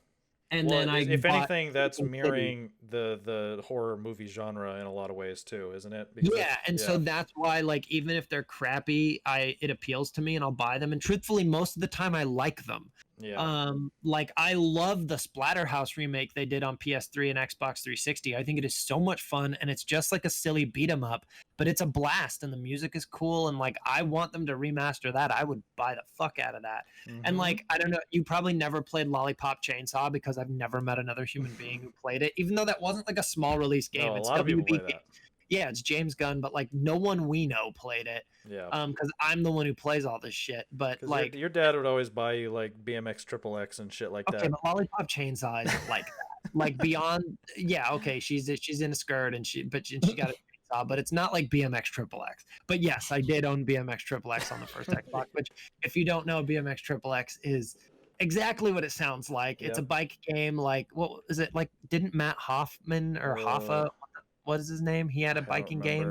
And well, then if anything, that's mirroring the horror movie genre in a lot of ways too, isn't it? Because yeah, and so that's why, like, even if they're crappy, it appeals to me and I'll buy them. And truthfully, most of the time I like them. Yeah. Like, I love the Splatterhouse remake they did on PS3 and Xbox 360. I think it is so much fun, and it's just like a silly beat 'em up, but it's a blast, and the music is cool. And like, I want them to remaster that. I would buy the fuck out of that. And like, I don't know, you probably never played Lollipop Chainsaw, because I've never met another human being who played it, even though that wasn't like a small release game. No, it's a lot of people play that. Yeah, it's James Gunn, but like no one we know played it. Yeah. Because I'm the one who plays all this shit. But like, your dad would always buy you like BMX XXX and shit like that. Okay, but Lollipop Chainsaw isn't like that. Like, beyond, yeah, okay, she's in a skirt and she got a chainsaw, but it's not like BMX XXX. But yes, I did own BMX XXX on the first Xbox. Which, if you don't know, BMX XXX is exactly what it sounds like. It's a bike game. Like, what is it like? Didn't Matt Hoffman or Hoffa? What is his name? He had a biking game.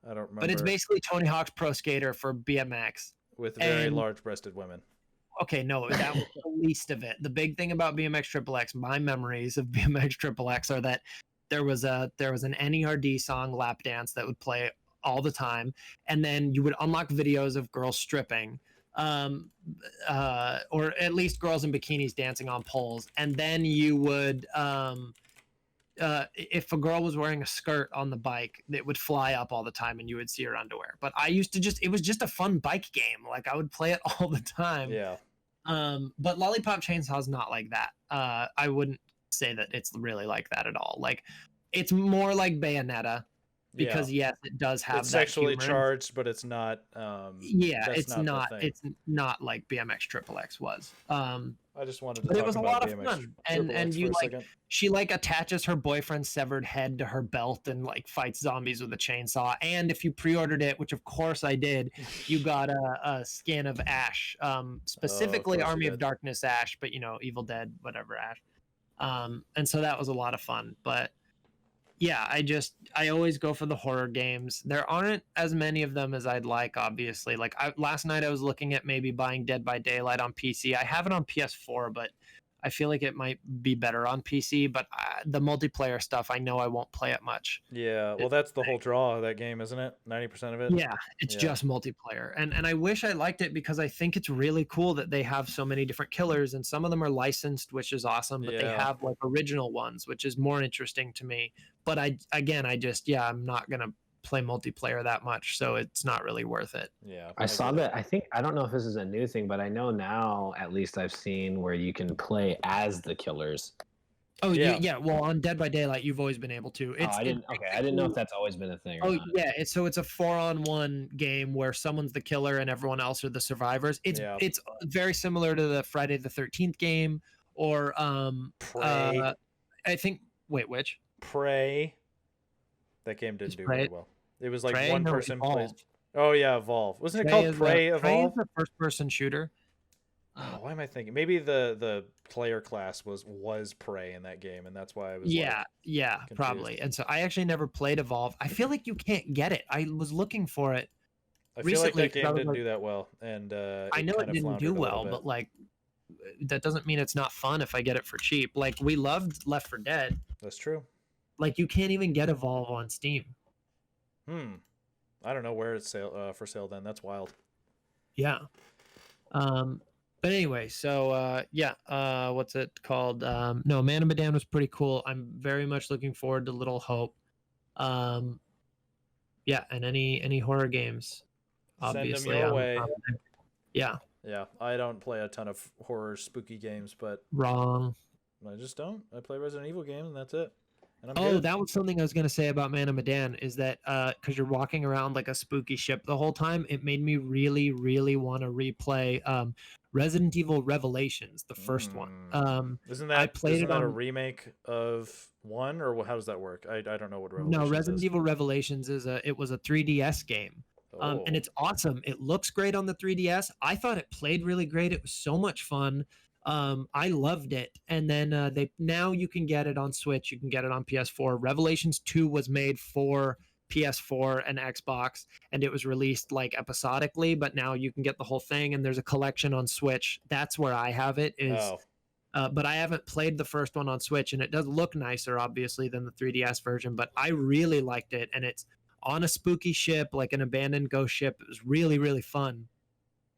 I don't remember. But it's basically Tony Hawk's Pro Skater for BMX with very large-breasted women. Okay, no, that was the least of it. The big thing about BMX XXX, my memories of BMX XXX, are that there was an NERD song, Lap Dance, that would play all the time, and then you would unlock videos of girls stripping, or at least girls in bikinis dancing on poles, and then you would if a girl was wearing a skirt on the bike, it would fly up all the time and you would see her underwear. But I used to it was just a fun bike game. Like, I would play it all the time. Yeah. But Lollipop Chainsaw is not like that. I wouldn't say that it's really like that at all. Like, it's more like Bayonetta, because yes, it does have it's that sexually humor. charged, but it's not. It's not like BMX XXX was. I just wanted to but talk it was a about lot of BMX fun, and you like second. She like attaches her boyfriend's severed head to her belt and like fights zombies with a chainsaw. And if you pre-ordered it, which of course I did, you got a skin of Ash, specifically Army of Darkness Ash, but Evil Dead whatever Ash. And so that was a lot of fun. But yeah, I always go for the horror games. There aren't as many of them as I'd like, obviously. Like, last night I was looking at maybe buying Dead by Daylight on PC. I have it on PS4, but I feel like it might be better on PC. But the multiplayer stuff, I know I won't play it much. Yeah, well, that's the whole draw of that game, isn't it? 90% of it? Yeah, it's just multiplayer. And I wish I liked it, because I think it's really cool that they have so many different killers, and some of them are licensed, which is awesome, but they have like original ones, which is more interesting to me. But I'm not going to play multiplayer that much, so it's not really worth it. Yeah. I saw that. I don't know if this is a new thing, but I know now, at least I've seen where you can play as the killers. Oh yeah. Well, on Dead by Daylight, you've always been able to. I didn't know if that's always been a thing. Oh yeah, it's a 4-on-1 game where someone's the killer and everyone else are the survivors. It's very similar to the Friday the 13th game, or Prey. I think. Wait, which? Prey. That game didn't do very well. It was like Prey? one No, person Evolve. plays. Oh yeah, Evolve. Wasn't it called Prey Evolve? Prey is a first-person shooter. Oh, why am I thinking? Maybe the player class was Prey in that game, and that's why I was confused. Probably. And so I actually never played Evolve. I feel like you can't get it. I was looking for it. I feel like that game didn't do that well, and I know it didn't do well, but like, that doesn't mean it's not fun if I get it for cheap. Like, we loved Left 4 Dead. That's true. Like, you can't even get Evolve on Steam. I don't know where it's for sale then. That's wild. Yeah. But anyway, so what's it called? No, Man of Medan was pretty cool. I'm very much looking forward to Little Hope. And any horror games, obviously. Send them your way. Yeah. Yeah, I don't play a ton of horror spooky games, but Wrong. I just don't. I play Resident Evil games, and that's it. And I'm good. That was something I was going to say about Man of Medan, is that because you're walking around like a spooky ship the whole time, it made me really, really want to replay Resident Evil Revelations, the first one. Isn't that a remake of 1, or how does that work? I don't know what Revelations No, Resident is. Evil Revelations was a 3DS game. And it's awesome. It looks great on the 3DS. I thought it played really great. It was so much fun. I loved it. And then now you can get it on Switch. You can get it on PS4. Revelations 2 was made for PS4 and Xbox, and it was released like episodically, but now you can get the whole thing, and there's a collection on Switch. That's where I have it is. But I haven't played the first one on Switch, and it does look nicer, obviously, than the 3DS version, but I really liked it, and it's on a spooky ship, like an abandoned ghost ship. It was really, really fun.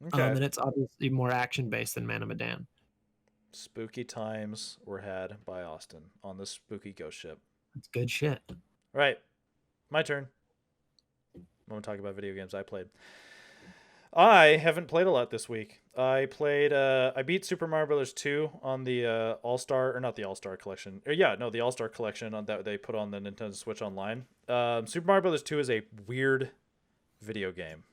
Okay. And it's obviously more action-based than Man of Medan. Spooky times were had by Austin on the spooky ghost ship. It's good shit. Right. My turn. I'm going to talk about video games I played. I haven't played a lot this week. I beat Super Mario Brothers 2 on the All-Star, or not the All-Star collection. The All-Star collection on that they put on the Nintendo Switch Online. Super Mario Brothers 2 is a weird video game.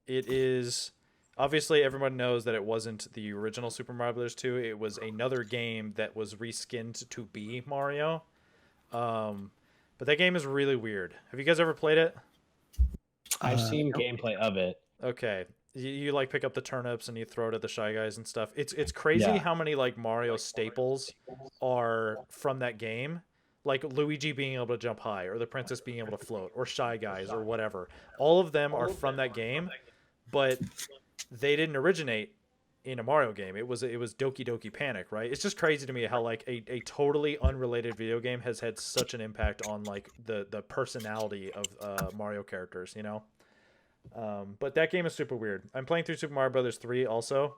It is, obviously everyone knows that it wasn't the original Super Mario Brothers 2. It was another game that was reskinned to be Mario. But that game is really weird. Have you guys ever played it? I've seen gameplay of it. Okay. You like pick up the turnips and you throw it at the Shy Guys and stuff. It's crazy how many like Mario staples are from that game. Like Luigi being able to jump high, or the princess being able to float, or Shy Guys, or whatever. All of them are from that game, but they didn't originate in a Mario game. It was Doki Doki Panic, right? It's just crazy to me how like a totally unrelated video game has had such an impact on like the personality of Mario characters, you know? But that game is super weird. I'm playing through Super Mario Brothers 3 also.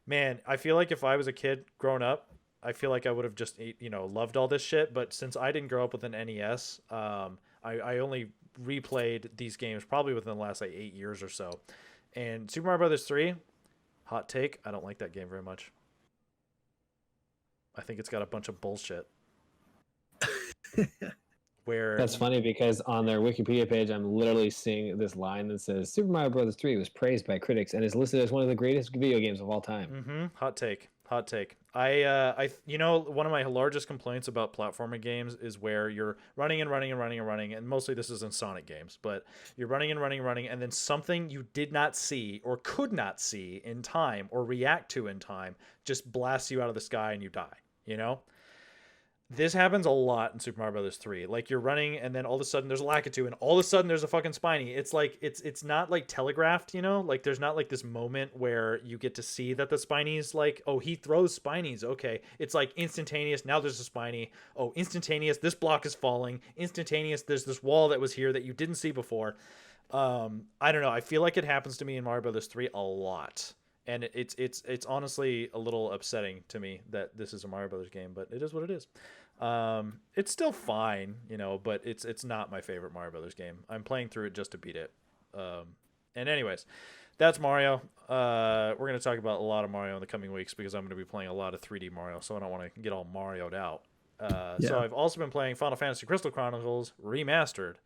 Man, I feel like if I was a kid growing up, I feel like I would have just, loved all this shit. But since I didn't grow up with an NES, I only replayed these games probably within the last like 8 years or so. And Super Mario Brothers 3, hot take, I don't like that game very much. I think it's got a bunch of bullshit. That's funny because on their Wikipedia page, I'm literally seeing this line that says Super Mario Brothers 3 was praised by critics and is listed as one of the greatest video games of all time. Mm-hmm. Hot take. I one of my largest complaints about platforming games is where you're running, and mostly this is in Sonic games, but you're running, and then something you did not see or could not see in time or react to in time just blasts you out of the sky and you die, you know? This happens a lot in Super Mario Brothers 3. Like you're running and then all of a sudden there's a Lakitu and all of a sudden there's a fucking Spiny. It's like it's not like telegraphed, you know? Like there's not like this moment where you get to see that the Spiny's like, oh, he throws Spinies. Okay. It's like instantaneous. Now there's a Spiny. Oh, instantaneous. This block is falling. Instantaneous. There's this wall that was here that you didn't see before. I don't know. I feel like it happens to me in Mario Brothers 3 a lot. And it's honestly a little upsetting to me that this is a Mario Brothers game, but it is what it is. It's still fine, but it's not my favorite Mario Brothers game. I'm playing through it just to beat it. And anyways, that's Mario. We're going to talk about a lot of Mario in the coming weeks because I'm going to be playing a lot of 3D Mario, so I don't want to get all Mario'd out. So I've also been playing Final Fantasy Crystal Chronicles Remastered,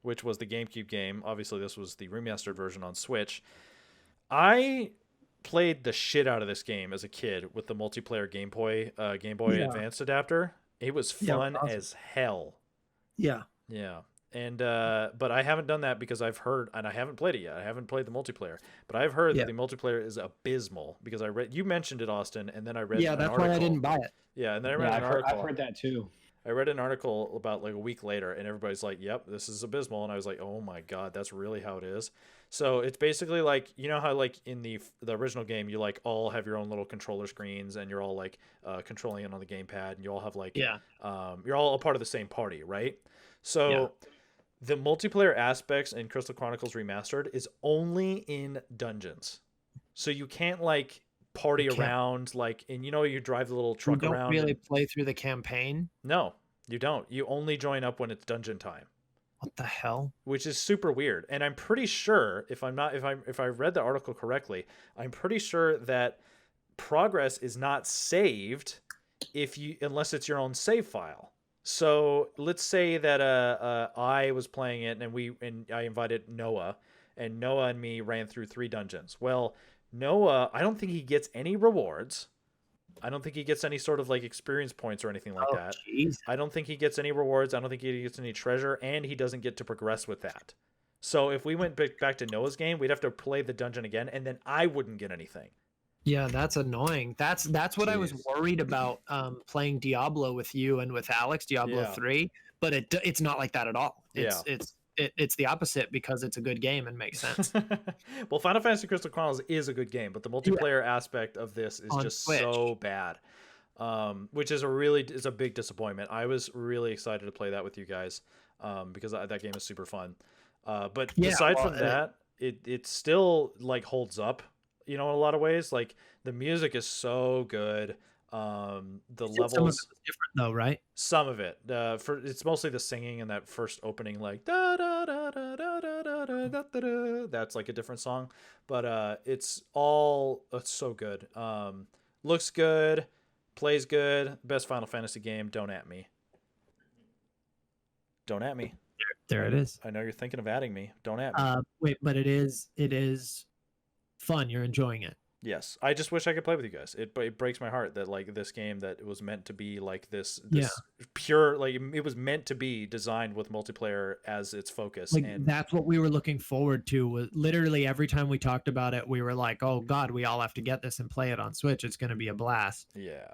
which was the GameCube game. Obviously, this was the remastered version on Switch. I played the shit out of this game as a kid with the multiplayer Game Boy Advanced adapter. It was fun as hell. Yeah. Yeah. And but I haven't done that because I've heard, and I haven't played it yet. I haven't played the multiplayer, but I've heard that the multiplayer is abysmal because you mentioned it, Austin, and then I read an article. Why I didn't buy it. Yeah, and then I read an article. I've heard that too. I read an article about like a week later, and everybody's like, "Yep, this is abysmal," and I was like, "Oh my god, that's really how it is." So it's basically like, you know how like in the original game you like all have your own little controller screens and you're all like controlling it on the gamepad, and you all have like you're all a part of the same party, right? So the multiplayer aspects in Crystal Chronicles Remastered is only in dungeons, so you can't like party around like, and you drive the little truck around. You don't really play through the campaign? No, you don't. You only join up when it's dungeon time. What the hell? Which is super weird. And I'm pretty sure, if I read the article correctly, I'm pretty sure that progress is not saved unless it's your own save file. So let's say that I was playing it and I invited Noah, and Noah and me ran through 3 dungeons. Well, Noah, I don't think he gets any rewards. I don't think he gets any sort of like experience points or anything like that. Geez. I don't think he gets any rewards. I don't think he gets any treasure, and he doesn't get to progress with that. So if we went back to Noah's game, we'd have to play the dungeon again, and then I wouldn't get anything. Yeah, that's annoying. That's what I was worried about playing Diablo with you and with Alex, Diablo 3, but it's not like that at all. It's the opposite because it's a good game and makes sense. Well, Final Fantasy Crystal Chronicles is a good game, but the multiplayer aspect of this is just Switch. So bad. Which is a big disappointment. I was really excited to play that with you guys because that game is super fun. But aside from that, it still like holds up, you know, in a lot of ways. Like the music is so good. The levels some of it is different though, right? Some of it. It's mostly the singing and that first opening like da da da da da da da da da da. That's like a different song, but it's so good. Looks good. Plays good. Best Final Fantasy game. Don't at me. Don't at me. There it is. I know you're thinking of adding me. Don't at me. Wait, but it is fun. You're enjoying it. Yes. I just wish I could play with you guys. It breaks my heart that like this game that was meant to be like this pure, like it was meant to be designed with multiplayer as its focus. Like and that's what we were looking forward to. Was literally every time we talked about it, we were like, "Oh God, we all have to get this and play it on Switch. It's going to be a blast." Yeah,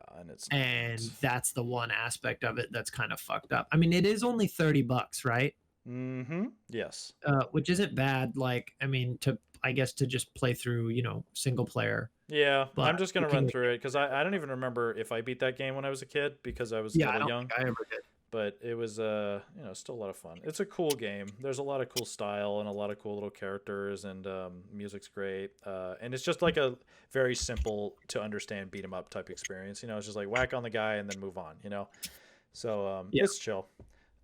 and that's the one aspect of it that's kind of fucked up. I mean, it is only $30, right? Mm-hmm. Yes. Which isn't bad. Like, I mean, I guess to just play through, you know, single player. Yeah, I'm just gonna run through it because I don't even remember if I beat that game when I was a kid because I was a little young. I ever did. But it was still a lot of fun. It's a cool game. There's a lot of cool style and a lot of cool little characters, and music's great. And it's just like a very simple to understand beat 'em up type experience. You know, it's just like whack on the guy and then move on. You know, so it's chill.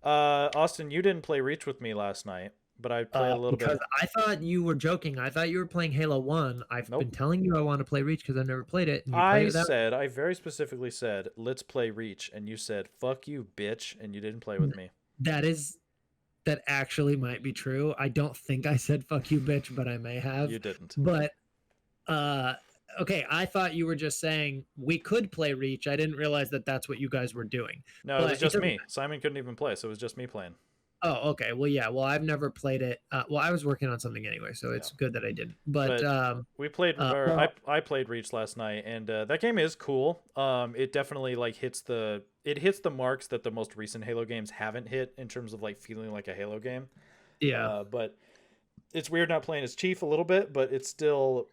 Austin, you didn't play Reach with me last night, but I played a little bit. Because I thought you were joking. I thought you were playing Halo 1. I've been telling you I want to play Reach because I've never played it. I very specifically said, let's play Reach. And you said, fuck you, bitch. And you didn't play with me. That actually might be true. I don't think I said fuck you, bitch, but I may have. You didn't. But, okay, I thought you were just saying we could play Reach. I didn't realize that that's what you guys were doing. No, it was just me. Simon couldn't even play, so it was just me playing. Oh, okay. Well, yeah. Well, I've never played it. Well, I was working on something anyway, so it's good that I didn't. But we played. I played Reach last night, and that game is cool. It definitely like hits the marks that the most recent Halo games haven't hit in terms of like feeling like a Halo game. Yeah. But it's weird not playing as Chief a little bit, but it's still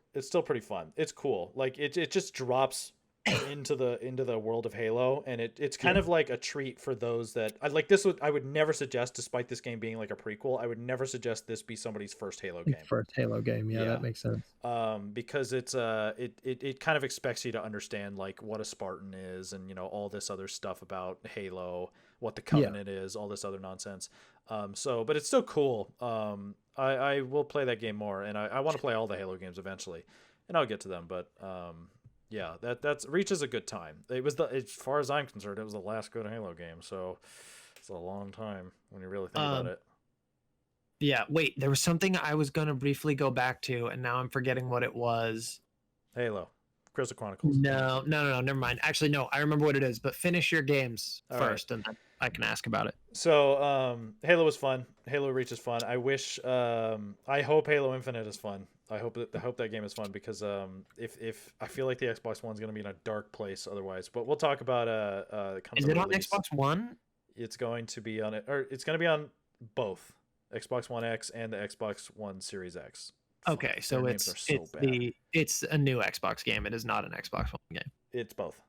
pretty fun. It's cool. Like it just drops into the world of Halo, and it's kind of like a treat for those that I like. I would never suggest, despite this game being like a prequel, I would never suggest this be somebody's first Halo game. Yeah, that makes sense. Because it's it kind of expects you to understand like what a Spartan is, and you know all this other stuff about Halo, what the Covenant is, all this other nonsense. But it's still cool. I will play that game more, and I want to play all the Halo games eventually, and I'll get to them. But yeah, that's Reach is a good time. It was as far as I'm concerned, it was the last good Halo game. So it's a long time when you really think about it. Yeah. Wait, there was something I was gonna briefly go back to, and now I'm forgetting what it was. Halo, Crystal Chronicles. No. Never mind. Actually, no. I remember what it is. But finish your games first, and then I can ask about it. So Halo was fun. Halo Reach is fun. I wish. I hope Halo Infinite is fun. I hope that game is fun because if I feel like the Xbox One's gonna be in a dark place otherwise. But we'll talk about Is it on Xbox One? It's going to be on it, or it's going to be on both Xbox One X and the Xbox One Series X. Okay, so it's a new Xbox game. It is not an Xbox One game. It's both.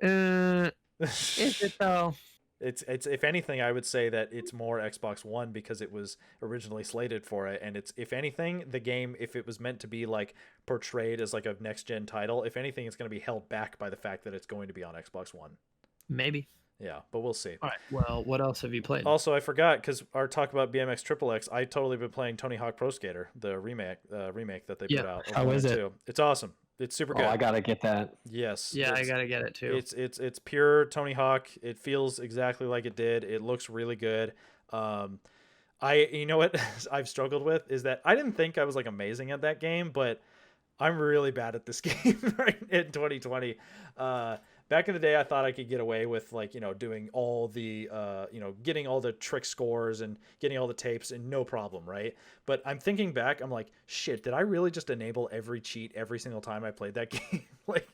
Is it though? It's if anything, I would say that it's more Xbox One because it was originally slated for it, and it's if anything, the game, if it was meant to be like portrayed as like a next gen title, if anything, it's going to be held back by the fact that it's going to be on Xbox One. Maybe. Yeah, but we'll see. All right. Well, what else have you played? Also, I forgot because our talk about BMX XXX, I totally been playing Tony Hawk Pro Skater, the remake that they put out. How is it? It's awesome. It's super good. Oh, I gotta get that. Yes. Yeah, I gotta get it too. It's pure Tony Hawk. It feels exactly like it did. It looks really good. You know what I've struggled with is that I didn't think I was like amazing at that game, but I'm really bad at this game right in 2020. back in the day, I thought I could get away with like, doing all the, getting all the trick scores and getting all the tapes and no problem, right? But I'm thinking back, I'm like, shit, did I really just enable every cheat every single time I played that game? Like,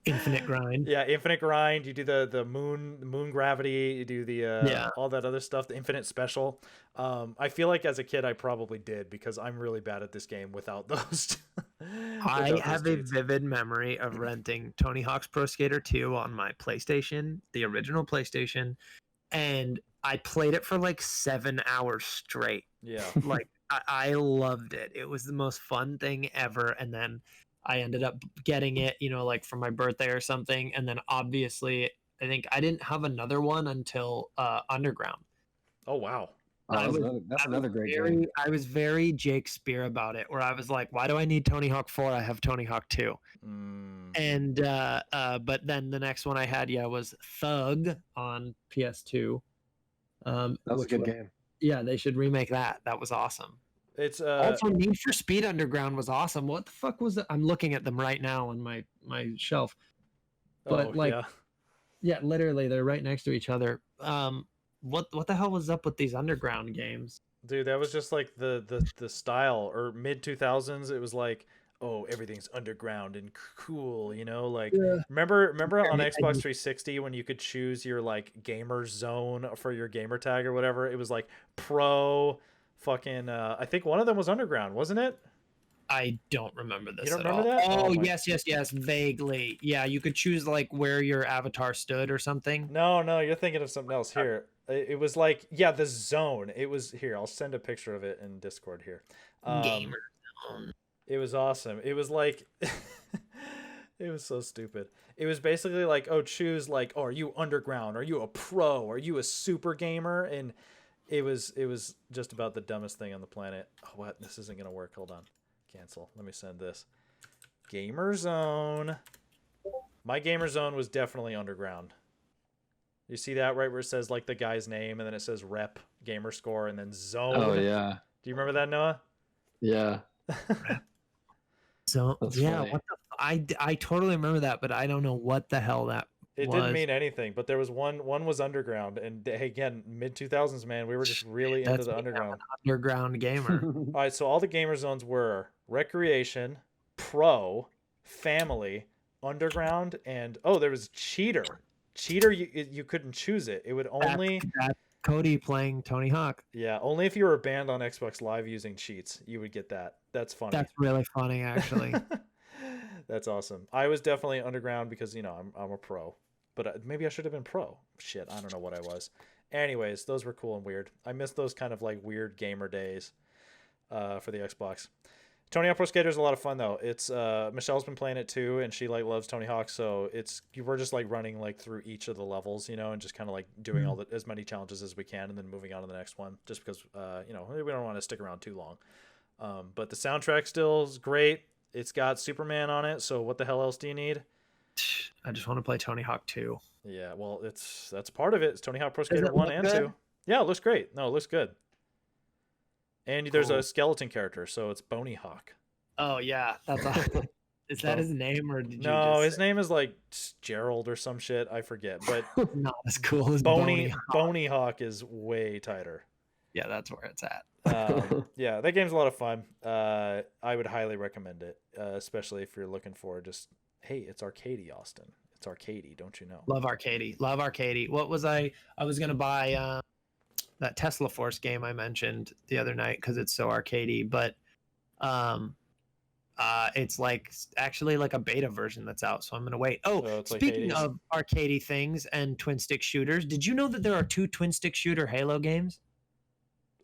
Infinite grind. yeah, infinite grind. You do the moon gravity. You do the all that other stuff. The infinite special. I feel like as a kid I probably did because I'm really bad at this game without those. I have a vivid memory of renting Tony Hawk's Pro Skater 2 on my PlayStation, the original PlayStation, and I played it for like 7 hours straight. Yeah, like I loved it. It was the most fun thing ever, and then I ended up getting it, like for my birthday or something. And then obviously, I think I didn't have another one until Underground. Oh, wow. That's another great game. I was very Jake Spear about it, where I was like, why do I need Tony Hawk 4? I have Tony Hawk 2. And but then the next one I had, was Thug on PS2. That was a good game. Yeah, they should remake that. That was awesome. It's also Need for Speed Underground was awesome. What the fuck was that? I'm looking at them right now on my shelf. But yeah, literally they're right next to each other. What the hell was up with these Underground games? Dude, that was just like the style, or mid 2000s. It was like, oh, everything's underground and cool, like remember on Xbox 360 when you could choose your like gamer zone for your gamer tag or whatever? It was like pro fucking I think one of them was Underground, wasn't it? I don't remember this. You don't at remember all. that? Oh, yes, vaguely. Yeah, you could choose like where your avatar stood or something. No, you're thinking of something else. Here, it was like, the zone. It was here. I'll send a picture of it in Discord here. Gamer zone. It was awesome. It was like, it was so stupid. It was basically like, oh, choose like, oh, are you Underground? Are you a pro? Are you a super gamer? And it was just about the dumbest thing on the planet. Oh, what? This isn't gonna work. Hold on. Cancel. Let me send this. Gamer zone. My gamer zone was definitely Underground. You see that right where it says like the guy's name and then it says rep, gamer score, and then zone. Oh yeah. Do you remember that, Noah? Yeah. So That's yeah, funny. I totally remember that, but I don't know what the hell that It was. didn't mean anything, but there was one was Underground, and again, mid 2000s, man, we were just really into the Underground. Underground gamer. All right, so all the gamer zones were recreation, pro, family, Underground, and there was cheater. Cheater, you couldn't choose it. It would only that's Cody playing Tony Hawk. Yeah, only if you were banned on Xbox Live using cheats, you would get that. That's funny. That's really funny, actually. That's awesome. I was definitely Underground because I'm a pro, but maybe I should have been pro. Shit, I don't know what I was. Anyways, those were cool and weird. I miss those kind of like weird gamer days for the Xbox. Tony Hawk Pro Skater is a lot of fun though. It's Michelle's been playing it too, and she like loves Tony Hawk, so we're just like running like through each of the levels, and just kind of like doing as many challenges as we can, and then moving on to the next one, just because we don't want to stick around too long. But the soundtrack still is great. It's got Superman on it, so what the hell else do you need? I just want to play Tony Hawk 2. Yeah, well, that's part of it. It's Tony Hawk Pro Skater 1 and 2. Yeah, it looks great. No, it looks good. And there's a skeleton character, so it's Bony Hawk. Oh yeah, that's awesome. Is that his name, or did you No, his name is like Gerald or some shit. I forget, but not as cool as Bony Hawk is way tighter. Yeah, that's where it's at. Yeah, that game's a lot of fun. I would highly recommend it, especially if you're looking for just, hey, it's arcadey, Austin. It's arcadey, don't you know? Love arcadey. What was I was gonna buy that Tesla Force game I mentioned the other night because it's so arcadey, but it's like actually like a beta version that's out, so I'm gonna wait. Speaking of arcadey things and twin stick shooters, did you know that there are 2 twin stick shooter Halo games?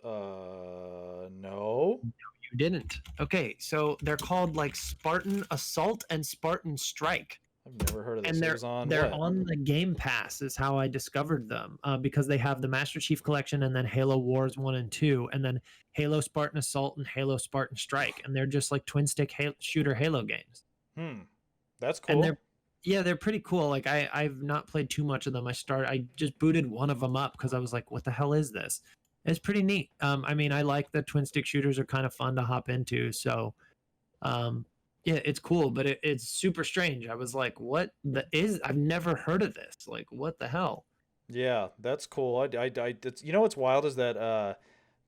No. You didn't. Okay, so they're called like Spartan Assault and Spartan Strike. I've never heard of this. And they're on the Game Pass is how I discovered them, because they have the Master Chief Collection and then Halo Wars 1 and 2, and then Halo Spartan Assault and Halo Spartan Strike, and they're just like twin stick shooter Halo games. That's cool. And they're pretty cool. Like I've not played too much of them. I just booted one of them up because I was like, what the hell is this? It's pretty neat. I mean, I like the twin stick shooters are kind of fun to hop into. So, Yeah, it's cool, but it's super strange. I was like, what the is? I've never heard of this. Like, what the hell? Yeah, that's cool. You know what's wild is that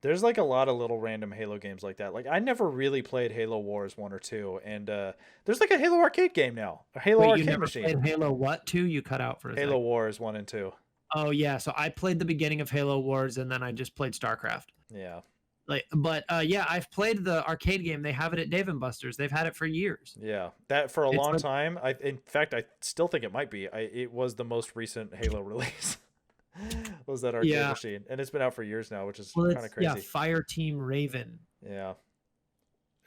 there's like a lot of little random Halo games like that. Like I never really played Halo Wars 1 or 2, and there's like a Halo arcade game now, a Halo Wait, you arcade never machine. played Halo what 2? You cut out for a Halo second. Wars 1 and 2. Oh yeah, so I played the beginning of Halo Wars, and then I just played StarCraft. Yeah. Like, but yeah, I've played the arcade game. They have it at Dave and Buster's. They've had it for years. Yeah, that for a It's long like- time. In fact, I still think it might be. It was the most recent Halo release. Was that arcade Yeah. machine, and it's been out for years now, which is Well, kind of it's crazy. yeah, Fireteam Raven. Yeah.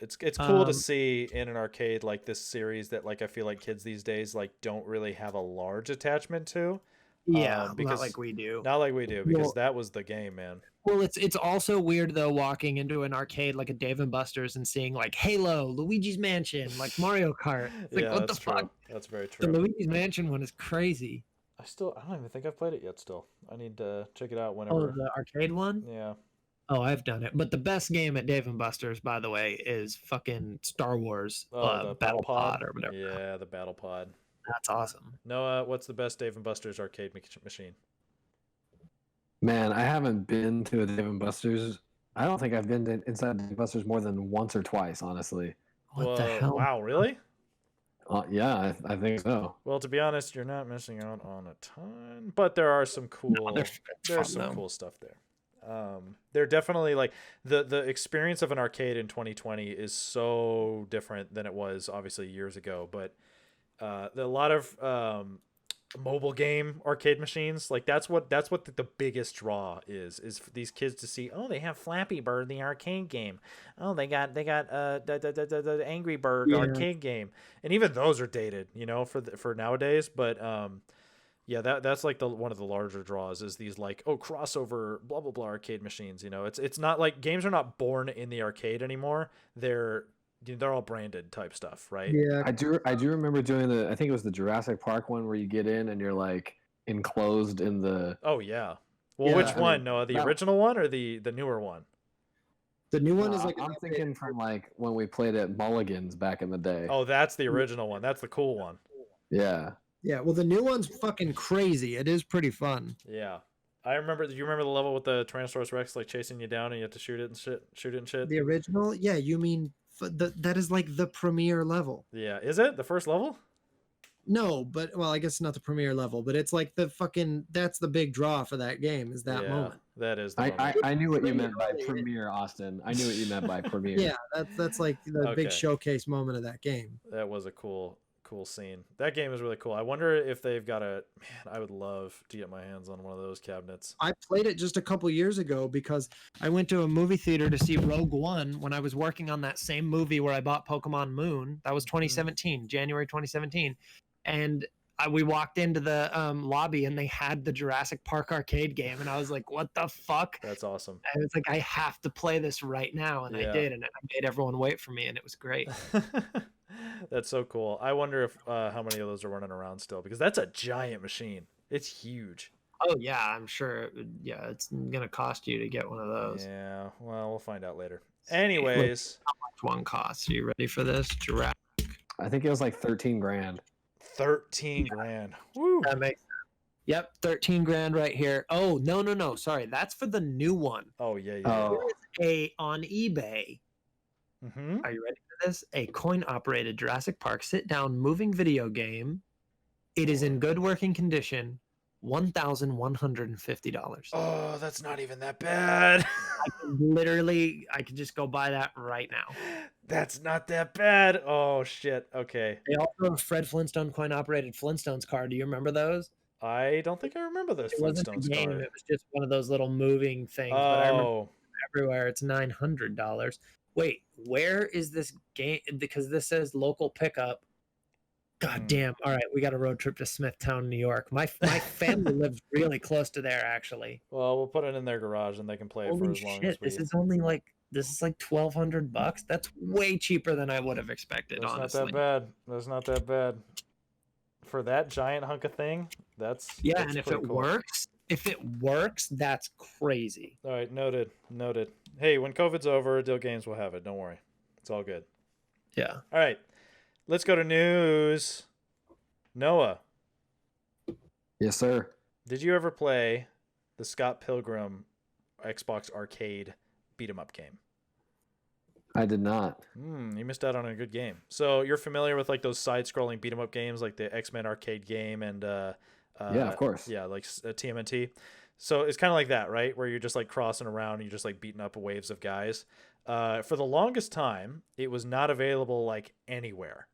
It's cool to Um, see in an arcade like this series that like I feel like kids these days like don't really have a large attachment to. Yeah, because not like we do. Not like we do, because Well- that was the game, man. Well, it's also weird though walking into an arcade like a Dave and Buster's and seeing like Halo, Luigi's Mansion, like Mario Kart. It's like Yeah, what the that's true. fuck? That's very The true. Luigi's Mansion one is crazy. I don't even think I've played it yet. Still, I need to check it out Oh, whenever. the arcade one? Yeah. Oh, I've done it. But the best game at Dave and Buster's, by the way, is fucking Star Wars Oh, the Battle Pod or whatever. Yeah, the Battle Pod. That's awesome. Noah, what's the best Dave and Buster's arcade machine? Man, I haven't been to a Dave and Buster's. I don't think I've been inside Dave and Buster's more than once or twice, honestly. What the hell? Wow, really? Yeah, I think so. Well, to be honest, you're not missing out on a ton, but there are some cool. it's There's fun, some though. cool stuff there. They're definitely like the experience of an arcade in 2020 is so different than it was obviously years ago. But a lot of mobile game arcade machines, like that's what the biggest draw is for these kids to see. Oh, they have Flappy Bird, the arcade game. Oh, they got the Angry Bird Yeah. arcade game, and even those are dated, for nowadays. But yeah, that's like one of the larger draws is these like crossover blah blah blah arcade machines. It's not like games are not born in the arcade anymore. They're all branded type stuff, right? Yeah. I do remember doing I think it was the Jurassic Park one where you get in and you're like enclosed in the. Oh yeah. Well, Yeah, which I one? mean, No, the that- original one or the newer one? The new one is like I'm thinking from like when we played at Mulligan's back in the day. Oh, that's the original one. That's the cool one. Yeah. yeah. Well, the new one's fucking crazy. It is pretty fun. Yeah. I remember. Do you remember the level with the Tyrannosaurus Rex like chasing you down and you have to shoot it and shit? The original, yeah. You mean that is like the premiere level? Yeah. Is it the first level? No, but well, I guess it's not the premiere level, but it's like that's the big draw for that game is that Yeah, moment. That is the moment. I knew what you meant by premiere, Austin. I knew what you meant by premiere. Yeah, that's like the big Okay. showcase moment of that game. That was a cool scene. That game is really cool. I wonder if they've got man, I would love to get my hands on one of those cabinets. I played it just a couple years ago because I went to a movie theater to see Rogue One when I was working on that same movie where I bought Pokemon Moon. That was 2017, January 2017. And we walked into the lobby and they had the Jurassic Park arcade game. And I was like, what the fuck? That's awesome. I was like, I have to play this right now. And Yeah. I did. And I made everyone wait for me. And it was great. That's so cool. I wonder if how many of those are running around still, because that's a giant machine. It's huge. Oh, yeah, I'm sure. Yeah, it's going to cost you to get one of those. Yeah. Well, we'll find out later. Anyways, How much one costs? Are you ready for this? Jurassic. I think it was like 13 grand. 13 grand. Woo. That makes sense. Yep, 13 grand right here. Oh, no. Sorry, that's for the new one. Oh yeah. Oh. On eBay. Mm-hmm. Are you ready for this? A coin-operated Jurassic Park sit-down moving video game. It is in good working condition. $1,150. Oh, that's not even that bad. I could just go buy that right now. That's not that bad. Oh shit. Okay. They also have a Fred Flintstone coin-operated Flintstones card. Do you remember those? I don't think I remember this It wasn't a Flintstones game. card. It was just one of those little moving things. But I remember Oh, everywhere. It's $900. Wait, where is this game? Because this says local pickup. God damn. All right, we got a road trip to Smithtown, New York. My family lives really close to there, actually. well, we'll put it in their garage and they can play it for Holy as long shit! as we. This is like $1,200. That's way cheaper than I would have expected. That's honestly, not that bad. That's not that bad. For that giant hunk of thing, that's yeah. that's And if pretty it cool. works, that's crazy. All right, noted. Hey, when COVID's over, Dill Games will have it. Don't worry, it's all good. Yeah. All right. Let's go to news. Noah, Yes, sir. did you ever play the Scott Pilgrim Xbox Arcade beat 'em up game? I did not. You missed out on a good game. So you're familiar with like those side-scrolling beat 'em up games, like the X-Men arcade game and Yeah, of course. yeah, like TMNT. So it's kind of like that, right? Where you're just like crossing around, and you're just like beating up waves of guys. For the longest time, it was not available like anywhere.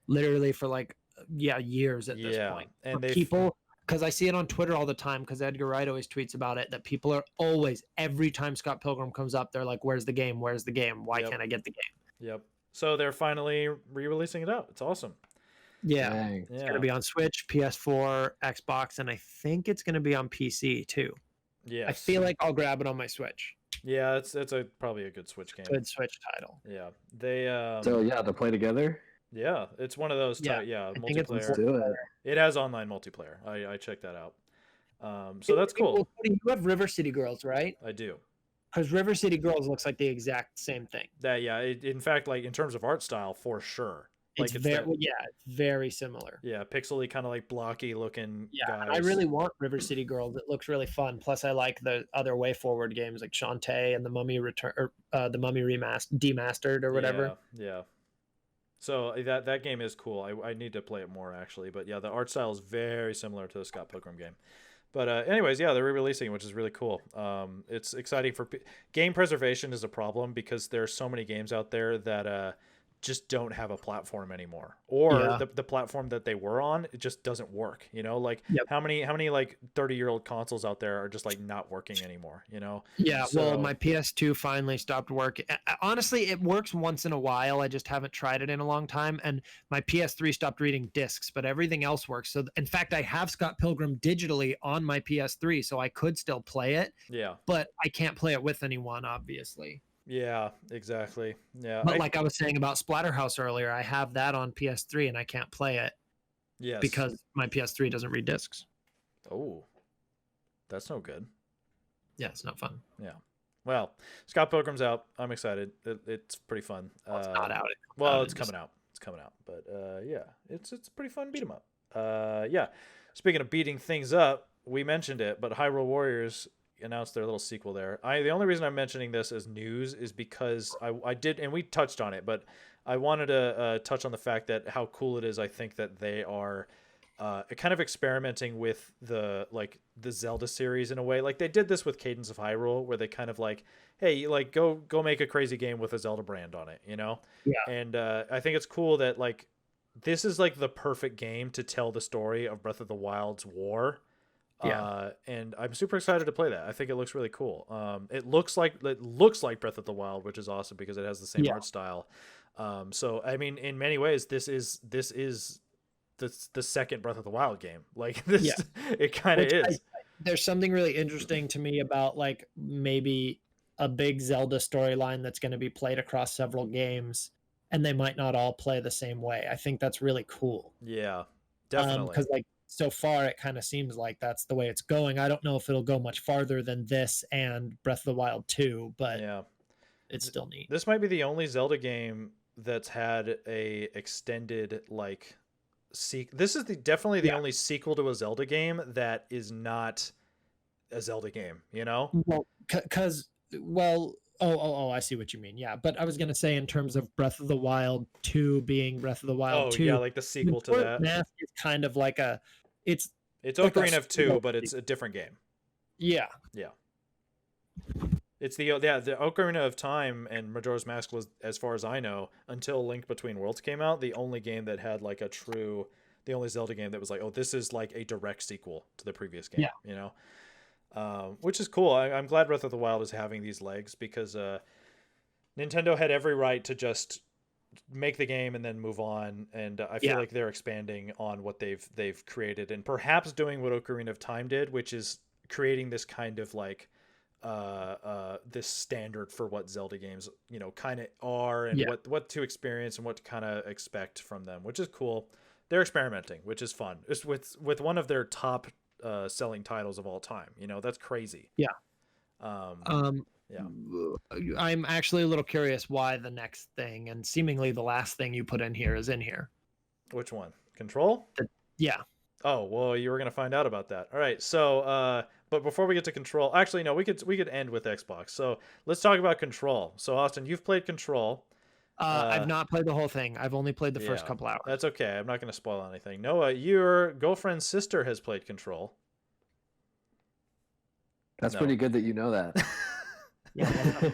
Literally for like years at this point. And people, because I see it on Twitter all the time, because Edgar Wright always tweets about it, that people are always, every time Scott Pilgrim comes up, they're like, where's the game? Where's the game? Why can't I get the game? Yep. So they're finally re-releasing it out. It's awesome. Yeah. Dang. It's going to be on Switch, PS4, Xbox, and I think it's going to be on PC too. Yeah. I feel like I'll grab it on my Switch. Yeah, it's probably a good Switch game. Good Switch title. Yeah. They So yeah, to play together. yeah, it's one of those Yeah, multiplayer. Let's do it. It has online multiplayer. I checked that out. So that's cool. You have River City Girls, right? I do. Because River City Girls looks like the exact same thing. That in fact, like in terms of art style, for sure. Like It's very similar. Yeah, pixely, kind of like blocky looking. Yeah, guys. I really want River City Girls. It looks really fun. Plus, I like the other Way Forward games like Shantae and the Mummy Return, or the Mummy Demastered or whatever. Yeah. So that game is cool. I need to play it more actually, but yeah, the art style is very similar to the Scott Pilgrim game. But anyways, yeah, they're re-releasing, which is really cool. It's exciting for game preservation is a problem because there's so many games out there that just don't have a platform anymore, or the platform that they were on, it just doesn't work. Like how many like 30-year-old consoles out there are just like not working anymore? Yeah. Well, my PS2 finally stopped working. Honestly, it works once in a while. I just haven't tried it in a long time. And my PS3 stopped reading discs, but everything else works. So in fact, I have Scott Pilgrim digitally on my PS3, so I could still play it. Yeah. But I can't play it with anyone, obviously. Yeah, exactly. Yeah. But like I was saying about Splatterhouse earlier, I have that on PS3 and I can't play it. Yes. Because my PS3 doesn't read discs. Oh, that's no good. Yeah, it's not fun. Yeah. Well, Scott Pilgrim's out. I'm excited. It's pretty fun. It's not out. It's coming out. It's coming out. But yeah, it's pretty fun. Beat 'em up. Yeah. Speaking of beating things up, we mentioned it, but Hyrule Warriors announced their little sequel there. The only reason I'm mentioning this as news is because I did, and we touched on it, but I wanted to touch on the fact that how cool it is. I think that they are kind of experimenting with the Zelda series in a way. Like they did this with Cadence of Hyrule, where they kind of like, hey, like go make a crazy game with a Zelda brand on it, Yeah. And I think it's cool that like this is like the perfect game to tell the story of Breath of the Wild's war. Yeah. And I'm super excited to play that. I think it looks really cool. It looks like Breath of the Wild, which is awesome because it has the same art style. So I mean, in many ways, this is the second Breath of the Wild game. Like this, it kind of is. There's something really interesting to me about like maybe a big Zelda storyline that's going to be played across several games, and they might not all play the same way. I think that's really cool. Yeah, definitely. Because like so far, it kind of seems like that's the way it's going. I don't know if it'll go much farther than this and Breath of the Wild 2, but yeah, it's still neat. This might be the only Zelda game that's had a extended like. This is definitely the only sequel to a Zelda game that is not a Zelda game. Well, I see what you mean. Yeah, but I was gonna say in terms of Breath of the Wild 2 being Breath of the Wild 2. Yeah, like the sequel to that. Mask is kind of like it's Ocarina of 2, but it's a different game. Yeah. Yeah. It's the Ocarina of Time and Majora's Mask was, as far as I know, until Link Between Worlds came out, the only game that had like the only Zelda game that was like, oh, this is like a direct sequel to the previous game. Yeah. Which is cool. I'm glad Breath of the Wild is having these legs because Nintendo had every right to just make the game and then move on, and I feel like they're expanding on what they've created and perhaps doing what Ocarina of Time did, which is creating this kind of like this standard for what Zelda games kind of are and what to experience and what to kind of expect from them, which is cool. They're experimenting, which is fun. It's with one of their top selling titles of all time. That's crazy. Yeah. Yeah. I'm actually a little curious why the next thing and seemingly the last thing you put in here is in here. Which one? Control? Yeah. Oh, well, you were going to find out about that. All right. So, but before we get to Control, actually, no, we could end with Xbox. So let's talk about Control. So, Austin, you've played Control. I've not played the whole thing. I've only played the first couple hours. That's okay. I'm not going to spoil anything. Noah, your girlfriend's sister has played Control. That's pretty good that you know that. Yeah.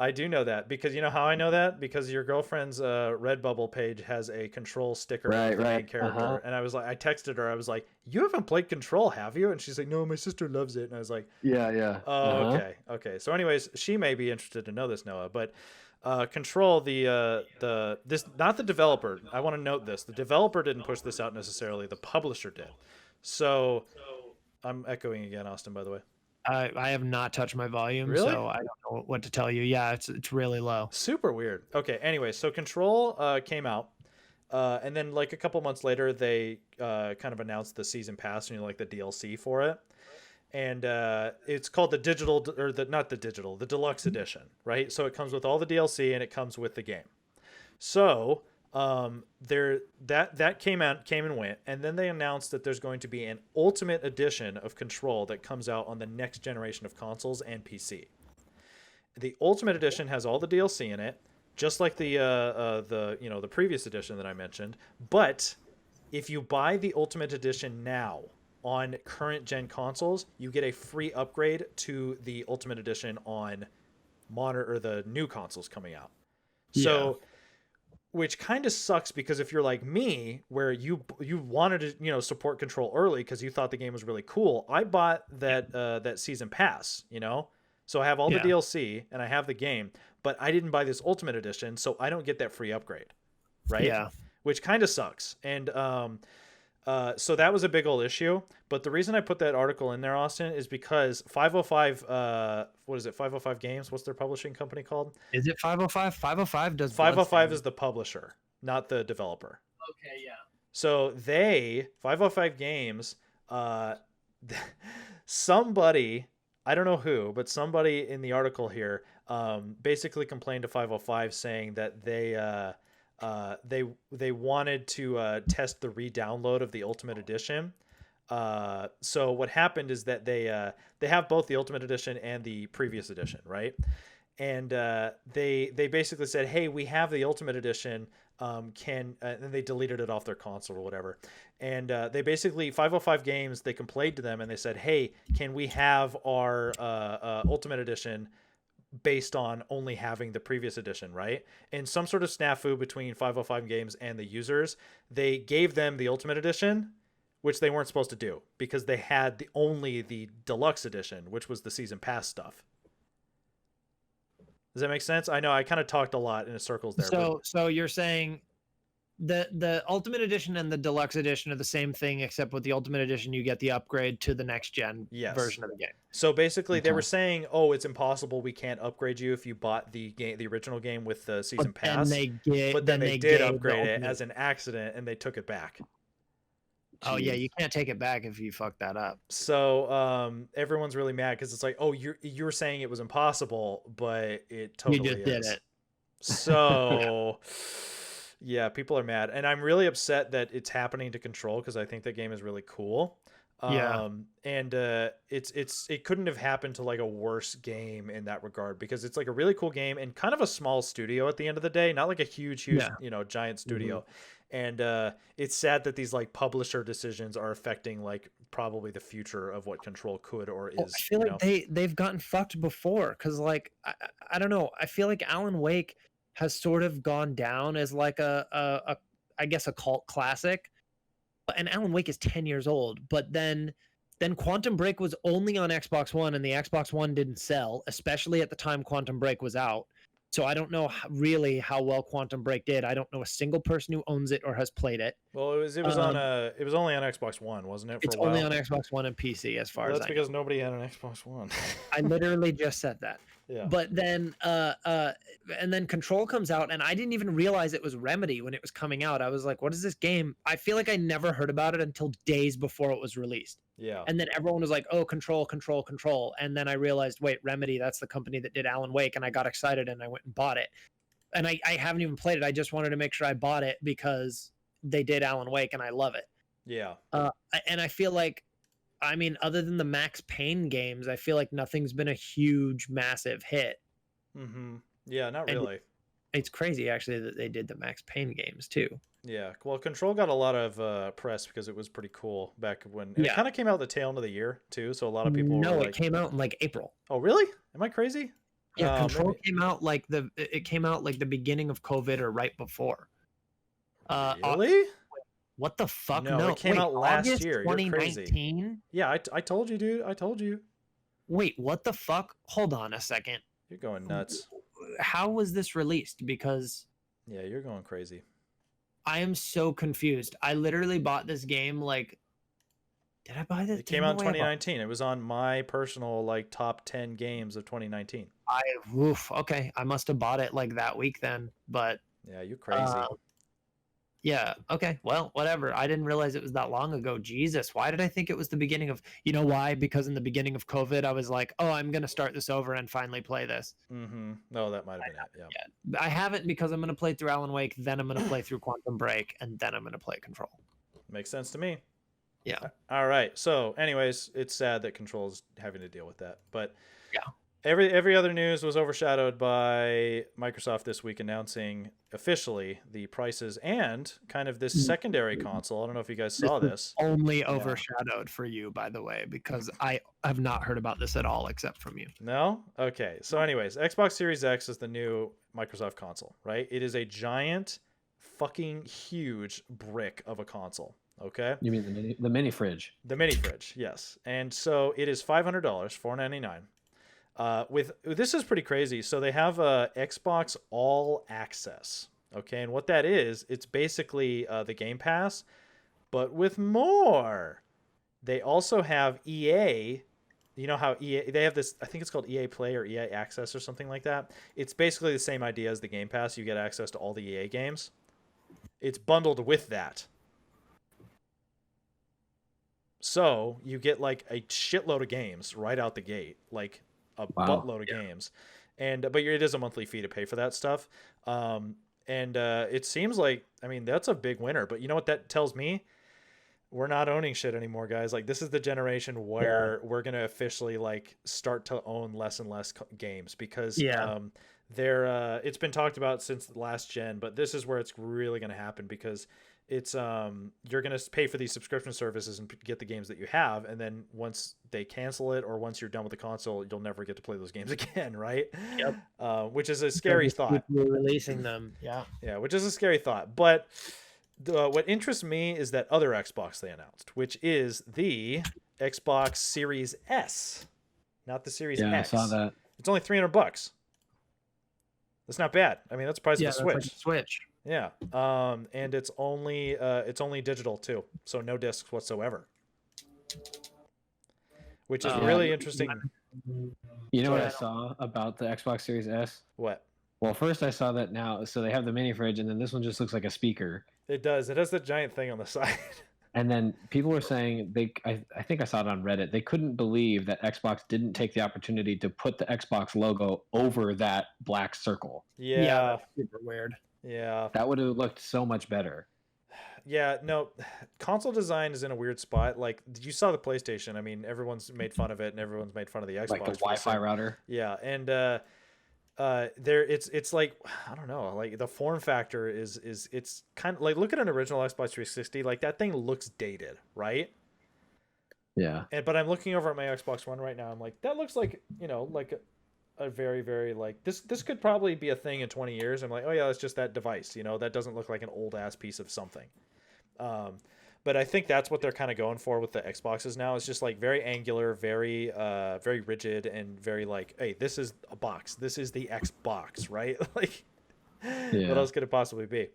I do know that because you know how I know that? Because your girlfriend's Redbubble page has a Control sticker of the main character. And I was like, I texted her. I was like, you haven't played Control, have you? And she's like, no, my sister loves it. And I was like, yeah. Oh, okay. So anyways, she may be interested to know this, Noah, but Control, this, not the developer. I want to note this. The developer didn't push this out necessarily. The publisher did. So I'm echoing again, Austin, by the way. I have not touched my volume, really? So I don't know what to tell you. Yeah, it's really low. Super weird. Okay, anyway, so Control came out, and then like a couple months later, they kind of announced the season pass and like the DLC for it, and it's called the digital or the deluxe edition, right? So it comes with all the DLC and it comes with the game. So that came and went, and then they announced that there's going to be an ultimate edition of Control that comes out on the next generation of consoles and PC. The ultimate edition has all the DLC in it, just like the previous edition that I mentioned. But if you buy the ultimate edition now on current gen consoles, you get a free upgrade to the ultimate edition on the new consoles coming out. So which kind of sucks because if you're like me, where you wanted to support Control early because you thought the game was really cool, I bought that season pass, so I have all the DLC and I have the game, but I didn't buy this Ultimate Edition, so I don't get that free upgrade, right? Yeah, which kind of sucks. And so that was a big old issue. But the reason I put that article in there, Austin, is because 505, 505 Games? What's their publishing company called? Is it 505? 505 does 505 is the publisher, not the developer. Okay, yeah. So 505 Games, somebody, I don't know who, but somebody in the article here basically complained to 505 saying that they wanted to test the re-download of the Ultimate Edition. So what happened is that they have both the Ultimate Edition and the previous edition, right? And they basically said, hey, we have the Ultimate Edition, and they deleted it off their console or whatever. And they basically 505 Games, they complained to them and they said, hey, can we have our Ultimate Edition based on only having the previous edition, right? And some sort of snafu between 505 Games and the users, they gave them the Ultimate Edition, which they weren't supposed to do because they had only the deluxe edition, which was the season pass stuff. Does that make sense? I know I kind of talked a lot in circles there. So you're saying the Ultimate Edition and the Deluxe Edition are the same thing, except with the Ultimate Edition, you get the upgrade to the next gen version of the game. So basically, they were saying, "Oh, it's impossible. We can't upgrade you if you bought the original game with the season pass." But then they did upgrade it as an accident, and they took it back. Oh yeah, you can't take it back if you fuck that up. So everyone's really mad because it's like, oh, you're saying it was impossible, but it totally did it. So yeah, people are mad, and I'm really upset that it's happening to Control because I think that game is really cool. And it couldn't have happened to like a worse game in that regard because it's like a really cool game and kind of a small studio at the end of the day, not like a huge giant studio. Mm-hmm. And it's sad that these like publisher decisions are affecting like probably the future of what Control could or is. I feel like they've gotten fucked before because like I don't know. I feel like Alan Wake has sort of gone down as like a I guess a cult classic. And Alan Wake is 10 years old, but then Quantum Break was only on Xbox One and the Xbox One didn't sell, especially at the time Quantum Break was out. So I don't know really how well Quantum Break did. I don't know a single person who owns it or has played it. Well, it was only on Xbox One, wasn't it? It's only on Xbox One and PC as far as that's because nobody had an Xbox One. I literally just said that. Yeah. But then and then Control comes out and I didn't even realize it was Remedy when it was coming out. I was like, what is this game? I feel like I never heard about it until days before it was released. Yeah. And then everyone was like, oh, Control. And then I realized, wait, Remedy, that's the company that did Alan Wake. And I got excited and I went and bought it. And I haven't even played it. I just wanted to make sure I bought it because they did Alan Wake, and I love it. Yeah. And I feel like, I mean, other than the Max Payne games, I feel like nothing's been a huge, massive hit. Mm-hmm. Yeah, not And really. it's crazy actually that they did the Max Payne games too. Yeah, well, Control got a lot of press because it was pretty cool back when it kind of came out the tail end of the year too. So a lot of people were like, it came out in like April. Oh, really? Am I crazy? Yeah, Control came out like the beginning of COVID or right before. Really? What the fuck? No, it came out last August year. 2019? You're crazy. Yeah, I told you, dude. I told you. Wait, what the fuck? Hold on a second. You're going nuts. How was this released? Because yeah, you're going crazy. I am so confused. I literally bought this game like, did I buy this? It came out in 2019. It was on my personal like top 10 games of 2019. Okay. I must have bought it like that week then, but yeah, you crazy. Yeah. Okay. Well, whatever. I didn't realize it was that long ago. Jesus. Why did I think it was the beginning of, you know why? Because in the beginning of COVID, I was like, oh, I'm going to start this over and finally play this. Mm-hmm. No, that might have been it. Yeah. I haven't because I'm going to play through Alan Wake, then I'm going to play through Quantum Break, and then I'm going to play Control. Makes sense to me. Yeah. All right. So anyways, it's sad that Control's having to deal with that, but yeah. Every other news was overshadowed by Microsoft this week announcing officially the prices and kind of this secondary console. I don't know if you guys saw this. Only overshadowed for you, by the way, because I have not heard about this at all except from you. No? Okay. So anyways, Xbox Series X is the new Microsoft console, right? It is a giant, fucking huge brick of a console. Okay. You mean the mini fridge? The mini fridge, yes. And so it is $500, $499. With this is pretty crazy. So they have Xbox All Access, okay, and what that is, it's basically the Game Pass, but with more. They also have EA. You know how EA, they have this, I think it's called EA Play or EA Access or something like that. It's basically the same idea as the Game Pass. You get access to all the EA games. It's bundled with that. So you get like a shitload of games right out the gate, like a buttload of games, but it is a monthly fee to pay for that stuff. It seems like, I mean, that's a big winner, but you know what that tells me? We're not owning shit anymore, guys. Like, this is the generation where we're going to officially like start to own less and less games because it's been talked about since the last gen, but this is where it's really going to happen because it's you're going to pay for these subscription services and get the games that you have, and then once they cancel it or once you're done with the console, you'll never get to play those games again, right? Yep. Which is a scary thought. Releasing them, which is a scary thought. But what interests me is that other Xbox they announced, which is the Xbox Series S, not the Series X. I saw that. It's only $300. That's not bad. I mean, that's the price of the Switch. Like a Switch. Yeah. And it's only digital too, so no discs whatsoever. Which is really interesting. You know what I saw about the Xbox Series S? What? Well, first I saw that now, so they have the mini fridge, and then this one just looks like a speaker. It does. It has the giant thing on the side. And then people were saying I think I saw it on Reddit. They couldn't believe that Xbox didn't take the opportunity to put the Xbox logo over that black circle. Yeah, that's super weird. Yeah, that would have looked so much better. Yeah, no, console design is in a weird spot. Like, you saw the PlayStation. I mean, everyone's made fun of it, and everyone's made fun of the Xbox. Like the Wi-Fi router. Yeah, and it's like, I don't know, like the form factor is it's kind of like, look at an original Xbox 360. Like, that thing looks dated, right? Yeah. But I'm looking over at my Xbox One right now. I'm like, that looks like, like a very, very, like, this could probably be a thing in 20 years. I'm like, oh yeah, that's just that device. That doesn't look like an old ass piece of something. But I think that's what they're kind of going for with the Xboxes now. It's just like very angular, very very rigid, and very like, hey, this is a box. This is the Xbox, right? Like, what else could it possibly be?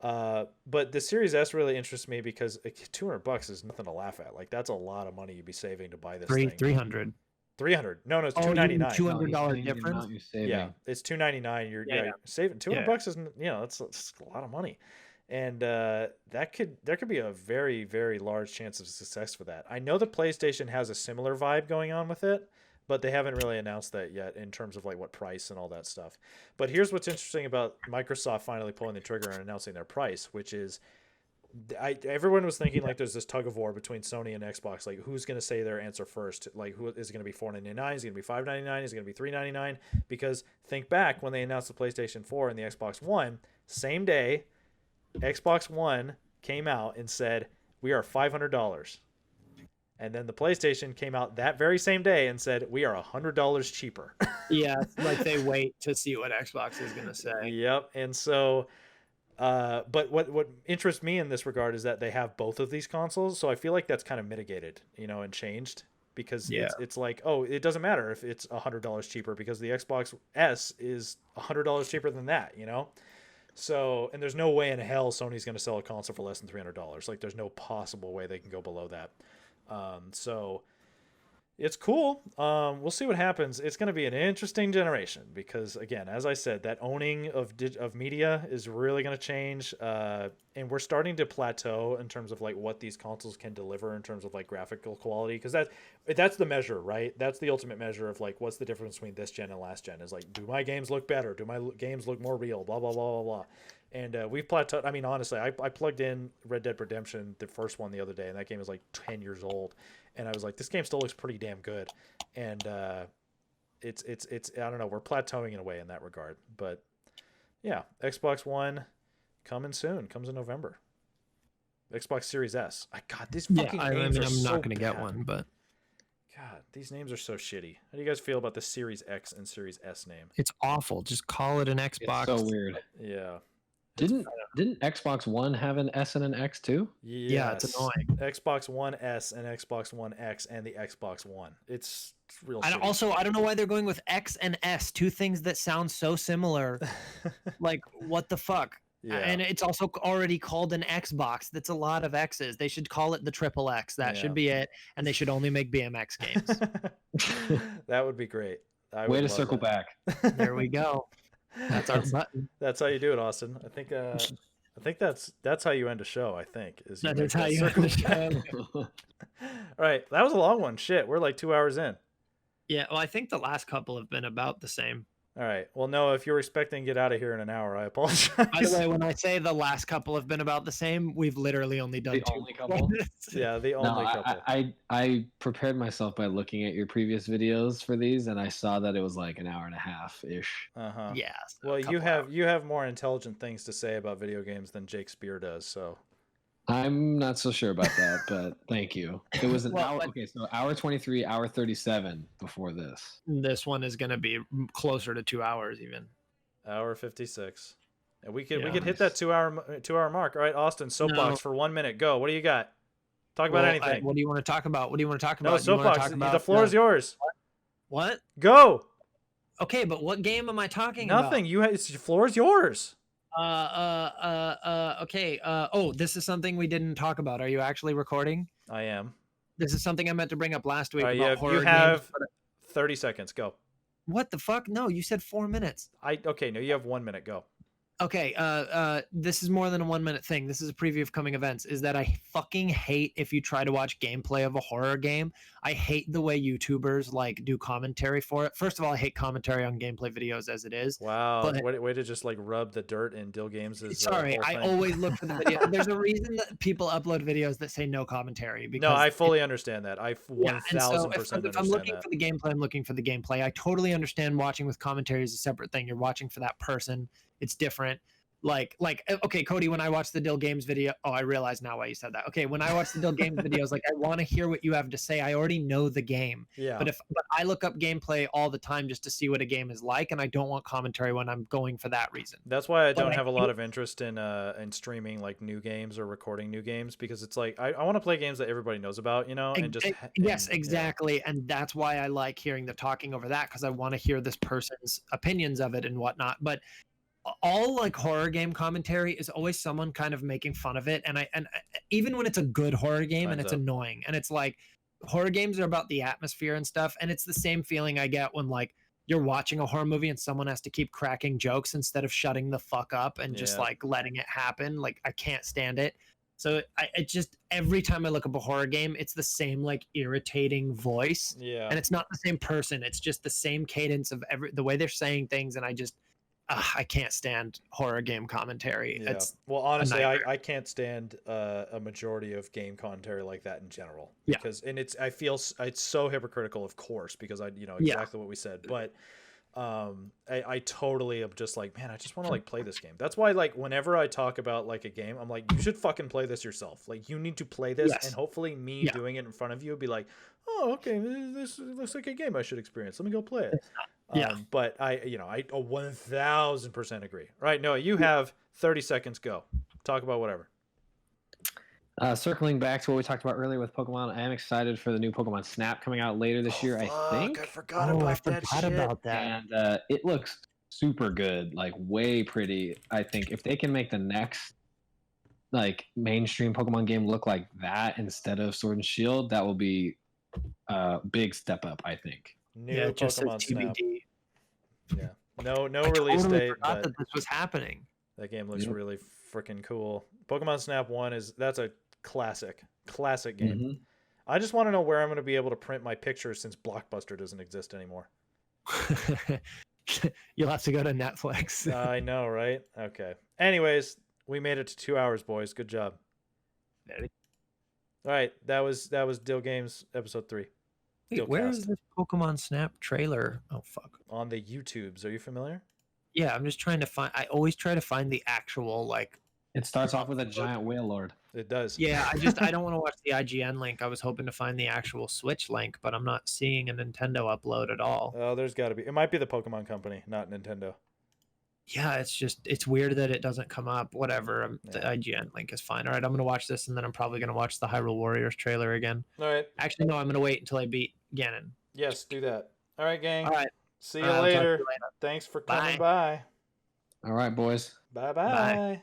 But the Series S really interests me because $200 is nothing to laugh at. Like, that's a lot of money you'd be saving to buy this thing. 300. 300. No, it's $299. $200 difference. Yeah, it's $299. You're saving $200 is that's a lot of money. And there could be a very, very large chance of success for that. I know the PlayStation has a similar vibe going on with it, but they haven't really announced that yet in terms of like what price and all that stuff. But here's what's interesting about Microsoft finally pulling the trigger and announcing their price, which is everyone was thinking like there's this tug of war between Sony and Xbox, like who's going to say their answer first, like who is it going to be $4.99, is it going to be $5.99, is it going to be $3.99? Because think back when they announced the PlayStation 4 and the Xbox One, same day Xbox One came out and said we are $500, and then the PlayStation came out that very same day and said we are $100 cheaper. Yeah, like they wait to see what Xbox is going to say. Yep. And so but what interests me in this regard is that they have both of these consoles, so I feel like that's kind of mitigated, and changed, because it's like, oh, it doesn't matter if it's $100 cheaper because the Xbox S is $100 cheaper than that, So, and there's no way in hell Sony's going to sell a console for less than $300. Like, there's no possible way they can go below that. So it's cool. We'll see what happens. It's going to be an interesting generation because, again, as I said, that owning of media is really going to change. And we're starting to plateau in terms of like what these consoles can deliver in terms of like graphical quality, because that's the measure, right? That's the ultimate measure of like what's the difference between this gen and last gen. Is like, do my games look better? Do my games look more real? Blah blah blah blah blah. And we've plateaued. I mean, honestly, I plugged in Red Dead Redemption, the first one, the other day, and that game is like 10 years old. And I was like, this game still looks pretty damn good. And it's I don't know, we're plateauing in a way in that regard. But yeah, Xbox One coming soon, comes in November. Xbox Series S. God, these fucking names are so I'm not going to bad. get one, but God, these names are so shitty. How do you guys feel about the Series X and Series S name? it's awful. Just call it an Xbox. It's so weird. Yeah. Didn't Xbox One have an S and an X too? Yes. Yeah, it's annoying. Xbox One S and Xbox One X and the Xbox One. It's real shitty. I don't know why they're going with X and S, two things that sound so similar. Like, what the fuck? Yeah. And it's also already called an Xbox. That's a lot of X's. They should call it the triple X. That should be it. And they should only make BMX games. That would be great. Way to circle back. There we go. That's our button. That's how you do it, Austin. I think that's how you end a show. I think is you That's make how that you circle understand. All right, that was a long one. Shit, we're like 2 hours in. Yeah, well, I think the last couple have been about the same. All right. Well, no, if you're expecting to get out of here in an hour, I apologize. By the way, when I say the last couple have been about the same, we've literally only done The two. only couple? Yeah, the only couple. I prepared myself by looking at your previous videos for these, and I saw that it was like an hour and a half ish. Uh-huh. Yeah. So Well, you have more intelligent things to say about video games than Jake Spear does, so. I'm not so sure about that, but thank you. It was an Well, hour. but- Okay, so hour 23, hour 37 before this. This one is going to be closer to 2 hours even. Hour 56. And we could Yeah. hit that 2 hour mark. All right, Austin, soapbox for 1 minute. Go. What do you got? Talk about anything. What do you want to talk about? No, Do you wanna soapbox. talk about The floor is yours. What? Go. Okay, but what game am I talking about? Nothing. The floor is yours. Okay. Oh, this is something we didn't talk about. Are you actually recording? I am. This is something I meant to bring up last week All right, about horror you have games. 30 seconds. Go. What the fuck? No, you said 4 minutes. Okay, no, you have 1 minute. Go. Okay, this is more than a 1 minute thing. This is a preview of coming events. Is that I fucking hate if you try to watch gameplay of a horror game. I hate the way YouTubers like do commentary for it. First of all, I hate commentary on gameplay videos as it is. Wow, But- way to just like rub the dirt in Dill Games'. Sorry, whole I thing. always look for the video. There's a reason that people upload videos that say no commentary. Because No, I fully understand that. I Yeah, and so 1000% if I'm understand looking that. for the gameplay, I'm looking for the gameplay. I totally understand watching with commentary is a separate thing. You're watching for that person. It's different. Like, okay, Cody, when I watch the Dill Games video, oh, I realize now why you said that. Okay, when I watch the Dill Games videos, like I want to hear what you have to say. I already know the game. Yeah. But I look up gameplay all the time just to see what a game is like, and I don't want commentary when I'm going for that reason. That's why I don't But I have a lot of interest in streaming like new games or recording new games, because it's like I want to play games that everybody knows about, and just Yes, and, exactly. And that's why I like hearing the talking over that, because I want to hear this person's opinions of it and whatnot. But all like horror game commentary is always someone kind of making fun of it, and even when it's a good horror game and it's annoying, and it's like horror games are about the atmosphere and stuff, and it's the same feeling I get when like you're watching a horror movie and someone has to keep cracking jokes instead of shutting the fuck up and just like letting it happen. Like I can't stand it. So I just every time I look up a horror game, it's the same like irritating voice, yeah. and it's not the same person. It's just the same cadence of the way they're saying things, and I can't stand horror game commentary. Yeah. It's Well, honestly, I can't stand a majority of game commentary like that in general. Because and I feel it's so hypocritical, of course, because exactly what we said. But I totally am just like, man, I just want to like play this game. That's why like whenever I talk about like a game, I'm like, you should fucking play this yourself. Like you need to play this, and hopefully me doing it in front of you would be like, oh, okay, this looks like a game I should experience. Let me go play it. But I 1000% agree. Right, Noah, you have 30 seconds. Go talk about whatever. Circling back to what we talked about earlier with Pokemon, I am excited for the new Pokemon Snap coming out later this year. I think I forgot about that. And it looks super good, like way pretty. I think if they can make the next like mainstream Pokemon game look like that instead of Sword and Shield, that will be a big step up, I think. New Pokemon Snap. Yeah, no I release totally date. Forgot that this was happening. That game looks really freaking cool. Pokemon Snap 1 that's a classic game. Mm-hmm. I just want to know where I'm going to be able to print my pictures since Blockbuster doesn't exist anymore. You'll have to go to Netflix. I know, right? Okay. Anyways, we made it to 2 hours, boys. Good job. All right, that was Dill Games episode 3. Wait, where is this Pokemon Snap trailer? Oh fuck. On the YouTubes. Are you familiar? Yeah, I'm just trying to find. I always try to find the actual like. It starts off with a giant whale lord. It does. Yeah, I don't want to watch the IGN link. I was hoping to find the actual Switch link, but I'm not seeing a Nintendo upload at all. Oh, there's got to be. It might be the Pokemon Company, not Nintendo. Yeah, it's weird that it doesn't come up. Whatever. The IGN link is fine. All right, I'm gonna watch this, and then I'm probably gonna watch the Hyrule Warriors trailer again. All right. Actually, no, I'm gonna wait until I beat Ganon. Yes, do that. All right, gang. All right. See you later. Thanks for coming by. All right, boys. Bye-bye. Bye.